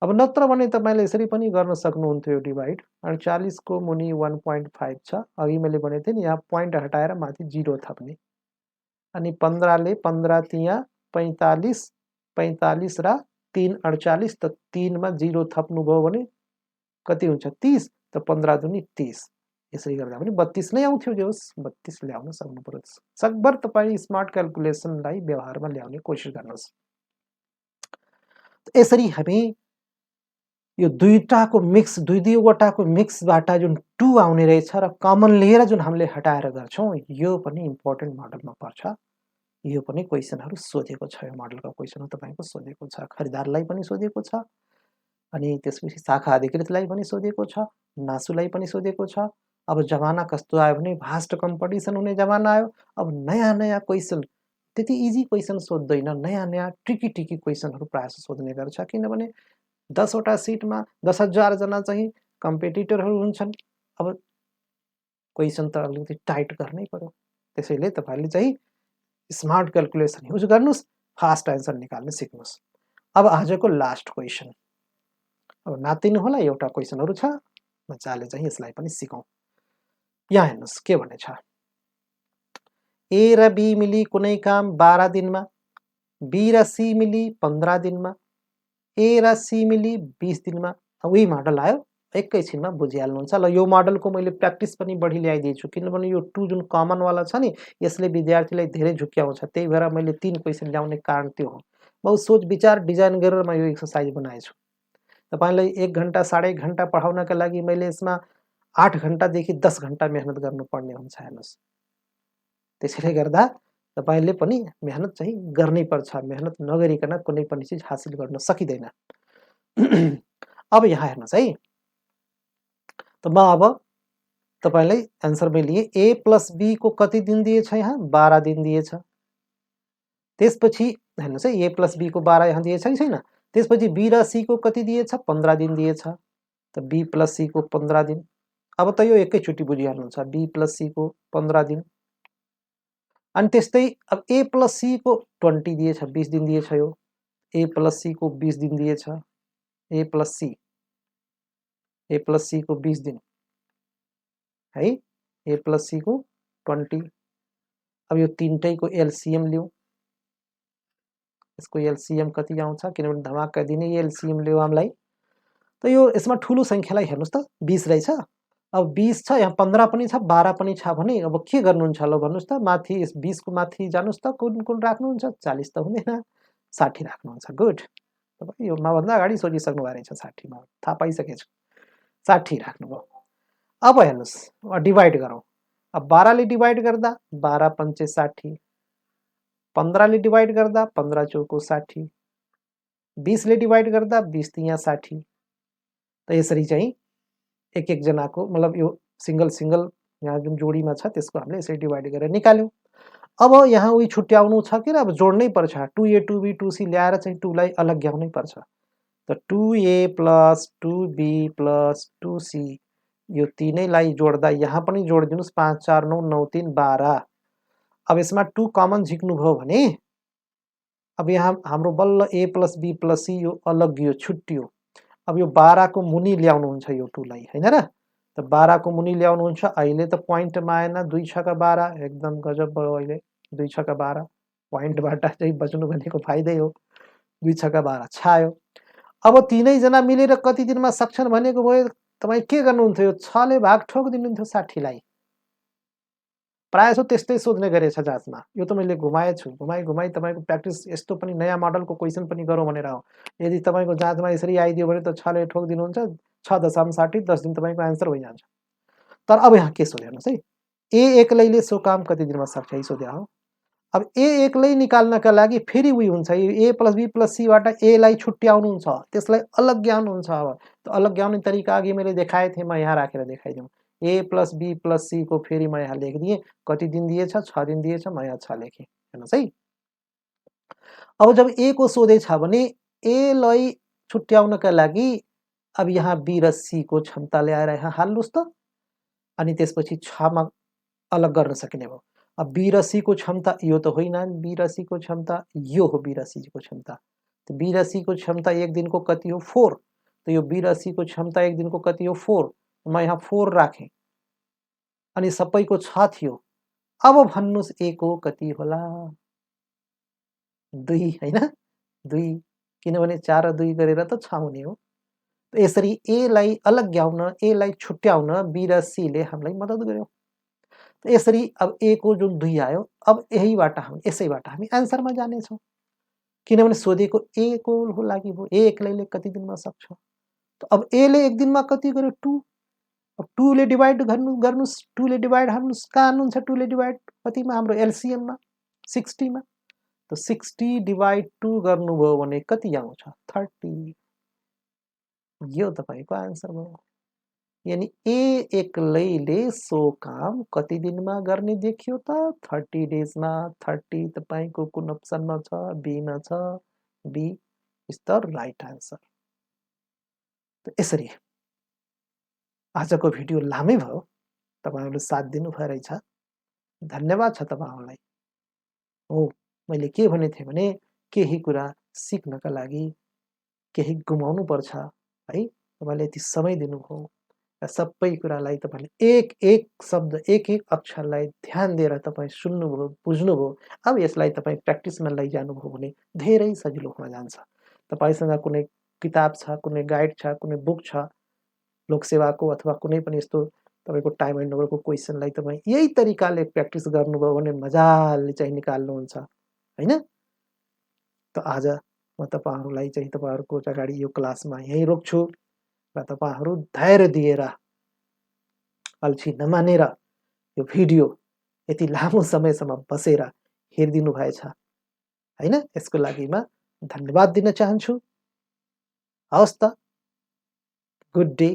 अब नत्र भने तपाईले यसरी पनि गर्न सक्नुहुन्थ्यो डिवाइड। 48 को मुनि 1.5 छ, अघि मैले भनेथे नि यहाँ पोइन्ट हटाएर माथि 0 थप्ने। अनि 15 ले 15 तिया 45, 45 र 3 48, त 3 मा 0 थप्नुभयो भने कति हुन्छ 30, त 15 दूनी 30। यसरी गर्दा पनि 32 नै आउँथ्यो, जे होस् 32 ल्याउन सक्नु पर्यो। सकभर तपाई स्मार्ट क्याल्कुलेसनलाई व्यवहारमा ल्याउने कोसिस गर्नुस्। यसरी हामी यो दुईटाको मिक्स, दुईवटाको मिक्सबाट जुन 2 आउने रहेछ र कमन लिएर जुन हामीले हटाएर गर्छौं, यो पनि इम्पोर्टेन्ट मोडलमा पर्छ। यो पनि क्वेशनहरु सोधेको छ, यो मोडलको क्वेशनहरु तपाईको सोधेको छ। खरिदारलाई पनि सोधेको छ, अनि त्यसपछि शाखा अधिकृतलाई पनि सोधेको छ, नासुलाई पनि सोधेको छ। अब जमाना कस्तो आयो भने भास्ट कम्पिटिसन हुने जमाना आयो। अब नयाँ क्वेशन, त्यति इजी क्वेशन सोध्दैन, नयाँ ट्रिकी क्वेशनहरु प्रायः सोध्ने गर्छ। किनभने 10 वटा सिटमा 10,000 जना चाहिँ कम्पिटिटरहरु हुन्छन्। अब क्वेशन त अलिकति टाइट गर्नै पर्यो। त्यसैले तपाईले चाहिँ स्मार्ट क्याल्कुलेसन युज गर्नुस्, फास्ट आन्सर निकाल्न सिक्नुस्। अब आजको लास्ट क्वेसन, अब नातिनु होला एउटा क्वेसनहरु छ, मजाले चाहिँ यसलाई पनि सिकौं। यहाँ हेर्नुस् के भनेछ, ए र बी मिली कुनै काम 12 दिनमा, बी र सी मिली 15 दिनमा, ए र सी मिली 20 दिनमा। उही मोडल आयो, एकैछिनमा बुझिहाल्नुहुन्छ। ल यो मोडलको मैले प्र्याक्टिस पनि बढी ल्याइदिएछु, किनभने यो 2 जुन कमन वाला छ नि, यसले विद्यार्थीलाई धेरै झुक्क्याउँछ। त्यही भएर मैले 3 क्वेसन ल्याउने कारण त्यो हो। बहुत सोच विचार डिजाइन गरेर म यो एक्सरसाइज बनाएछु। तपाईलाई 1 घण्टा 1.5 घण्टा पढाउनका लागि मैले यसमा 8 घण्टादेखि 10 घण्टा मेहनत गर्नुपर्ने हुन्छ। हेर्नुस्, त्यसैले गर्दा तपाईले पनि मेहनत चाहिँ गर्नै पर्छ। मेहनत नगरिकन कुनै पनि चीज हासिल गर्न सकिदैन। अब यहाँ हेर्नुस् है, त म अब तपाईलाई आन्सरमै लिए। ए प्लस बी को कति दिन दिएछ? यहाँ 12 दिन दिएछ। त्यसपछि हेर्नुस् है, ए प्लस बी को 12 यहाँ दिएछ कि छैन? त्यसपछि बी र सी को कति दिएछ? 15 दिन दिएछ। त बी प्लस सी को 15 दिन। अब त यो एकैचोटि बुझिहाल्नुहुन्छ, बी प्लस सी को 15 दिन। अनि त्यस्तै अब ए प्लस सी को 20 दिएछ, 20 दिन दिएछ यो। ए प्लस सी को 20 दिन दिएछ। ए प्लस सी को 20 दिन है, ए प्लस सी को 20। अब यो तीनटैको एलसीएम लिऊ। यसको एलसीएम कति आउँछ? किनभने धमाका दिने एलसीएम लिऊ हामीलाई। त यो यसमा ठुलो संख्यालाई हेर्नुस् त, 20 रहेछ। अब 20 छ, यहाँ 15 पनि छ, 12 पनि छ भने अब के गर्नुहुन्छ ल भन्नुस् त? माथि 20 को माथि जानुस् त, कुन कुन राख्नुहुन्छ? 40 त हुँदैन, 60 राख्नुहुन्छ। गुड, तपाई यो मभन्दा अगाडि सोचिसक्नु भएको रहेछ। 60 मा थाहा पाइसकेछु, 60 राख्नुभयो। अब हेर्नुस्, डिवाइड गरौँ। अब 12 ले डिवाइड गर्दा 12 पंचे 60, 15 ले डिवाइड गर्दा 15 चौको 60, 20 ले डिवाइड गर्दा 20 तिया 60। त यसरी चाहिँ एक एक जनाको मतलब यो सिंगल सिंगल यहाँ जुन जोडीमा छ त्यसको हामीले यसरी डिवाइड गरेर निकाल्यौं। अब यहाँ उही छुट्याउनु छ कि अब जोड्नै पर्छ। 2a 2b 2c ल्याएर चाहिँ 2 लाई अलग ग्याउनै पर्छ। त 2a plus 2b plus 2c यो तीनैलाई जोड्दा यहाँ पनि जोडिदिनुस्। 5 4 9 9 3 12। अब यसमा 2 कमन झिक्नु भयो भने अब यहाँ हाम्रो बल्ल a plus b plus c यो अलग यो छुट्टियो। अब यो 12 को मुनि ल्याउनुहुन्छ यो 2 लाई, हैन र? त 12 को मुनि ल्याउनुहुन्छ। अहिले त पोइन्टमा आएन, 2 छका 12 एकदम गजब भयो। अहिले 2 छका 12 पोइन्टबाट चाहिँ बच्नु भनेको फाइदै हो। 2 छका 12 छायो। अब तीनै जना मिलेर कति दिनमा सक्छन् भनेको भए तपाई के गर्नुहुन्थ्यो? 6 ले भाग ठोक दिनुहुन्थ्यो 60 लाई। प्रायः त्यस्तै सोध्ने गरेछ जाँचमा। यो त मैले घुमाएछु, घुमाई तपाईको प्र्याक्टिस यस्तो पनि नयाँ मोडलको क्वेसन पनि गरौँ भनेर हो। यदि तपाईको जाँचमा यसरी आइदियो भने त 6 ले ठोक दिनुहुन्छ, 6.60 10 दिन तपाईको आन्सर भइजान्छ। तर अब यहाँ के सोध्यो हेर्नुस् है, ए एक्लैले सो काम कति दिनमा सक्छ यही सोध्या हो। अब ए एक्लै निकाल्नका लागि फेरि उही हुन्छ, ए प्लस बी प्लस सी बाट ए लाई छुट्याउनुहुन्छ, त्यसलाई अलग ग्याउनुहुन्छ। अब त अलग ग्याउने तरिका अघि मैले देखाए थिएँ, म यहाँ राखेर देखाइदिउँ। ए प्लस बी प्लस सी को फेरि म यहाँ लेखिदिएँ। कति दिन दिएछ? 6 दिन दिएछ, म यहाँ 6 लेखेँ। हेर्नुस् है, अब जब ए को सोधेछ भने ए लाई छुट्याउनका लागि अब यहाँ बी र सी को क्षमता ल्याएर यहाँ हाल्नुस् त। अनि त्यसपछि 6 मा अलग गर्न सकिने भयो। अब बी र सी को क्षमता यो त होइन, बी र सी को क्षमता यो हो। बी र सी को क्षमता, त बी र सी को क्षमता एक दिनको कति हो? 4। त यो बी र सी को क्षमता एक दिनको कति हो? 4। म यहाँ 4 राखेँ अनि सबैको 6 थियो। अब भन्नुस् ए को कति होला? 2 हैन? 2, किनभने 4 र 2 गरेर त 6 हुने हो। त यसरी ए लाई अलग ग्याउन, ए लाई छुट्याउन बी र सी ले हामीलाई मद्दत गर्यो। त यसरी अब ए को जुन 2 आयो, अब यसैबाट हामी आन्सरमा जानेछौँ। किनभने सोधेको ए को लागि हो। ए एक्लैले कति दिनमा सक्छ? त अब ए ले एक दिनमा कति गर्यो? 2। अब 2 ले डिवाइड गर्नुस्, 2 ले डिवाइड हाल्नुस्। कहाँ हाल्नुहुन्छ 2 ले डिवाइड? कतिमा? हाम्रो एलसीएम मा, 60 मा। त 60 डिवाइड 2 गर्नुभयो भने कति आउँछ? 30। यो तपाईको आन्सर भयो। यानी ए एक्लैले सो काम कति दिनमा गर्ने देखियो त? 30 डेजमा। 30 तपाईको कुन अप्सनमा छ? बी मा छ। B is the right answer. त यसरी आजको भिडियो लामै भयो, तपाईहरुले साथ दिनु भयो रहेछ। धन्यवाद छ तपाईहरुलाई। हो, मैले के भनेथे भने केही कुरा सिक्नका लागि केही गुमाउनुपर्छ है। तपाईँले यति समय दिनुभयो र सबै कुरालाई तपाईँले एक एक शब्द एक एक अक्षरलाई ध्यान दिएर तपाईँ सुन्नुभयो, बुझ्नुभयो। अब यसलाई तपाईँ प्र्याक्टिसमा लैजानुभयो भने धेरै सजिलो हुन जान्छ। तपाईँसँग कुनै किताब छ, कुनै गाइड छ, कुनै बुक छ लोकसेवाको अथवा कुनै पनि यस्तो तपाईँको टाइम एन्ड नम्बरको क्वेसनलाई तपाईँ यही तरिकाले प्र्याक्टिस गर्नुभयो भने मजाले चाहिँ निकाल्नुहुन्छ हैन। त आज म तपाईँहरूलाई चाहिँ तपाईँहरूको अगाडि यो क्लासमा यहीँ रोक्छु र तपाईँहरू धैर्य दिएर अल्छी नमानेर यो भिडियो यति लामो समयसम्म बसेर हेरिदिनु भएछ हैन। यसको लागि म धन्यवाद दिन चाहन्छु। हवस् त, गुड डे,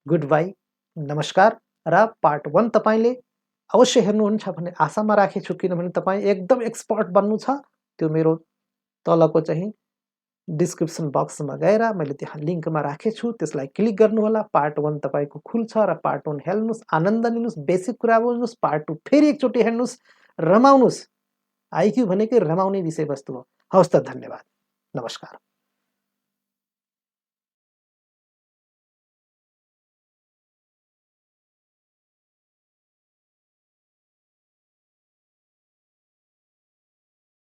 गुड बाई, नमस्कार। र पार्ट 1 तपाईँले अवश्य हेर्नुहुन्छ भन्ने आशामा राखेछु, किनभने तपाईँ एकदम एक्सपर्ट बन्नु छ। त्यो मेरो तलको चाहिँ डिस्क्रिप्सन बक्समा गएर मैले त्यहाँ लिङ्कमा राखेछु, त्यसलाई क्लिक गर्नुहोला। पार्ट 1 तपाईँको खुल्छ र पार्ट 1 हेर्नुहोस्, आनन्द लिनुहोस्, बेसिक कुरा बुझ्नुहोस्। पार्ट 2 फेरि एकचोटि हेर्नुहोस्, रमाउनुहोस्। आइक्यू भनेकै रमाउने विषयवस्तु हो। हवस् त, धन्यवाद, नमस्कार।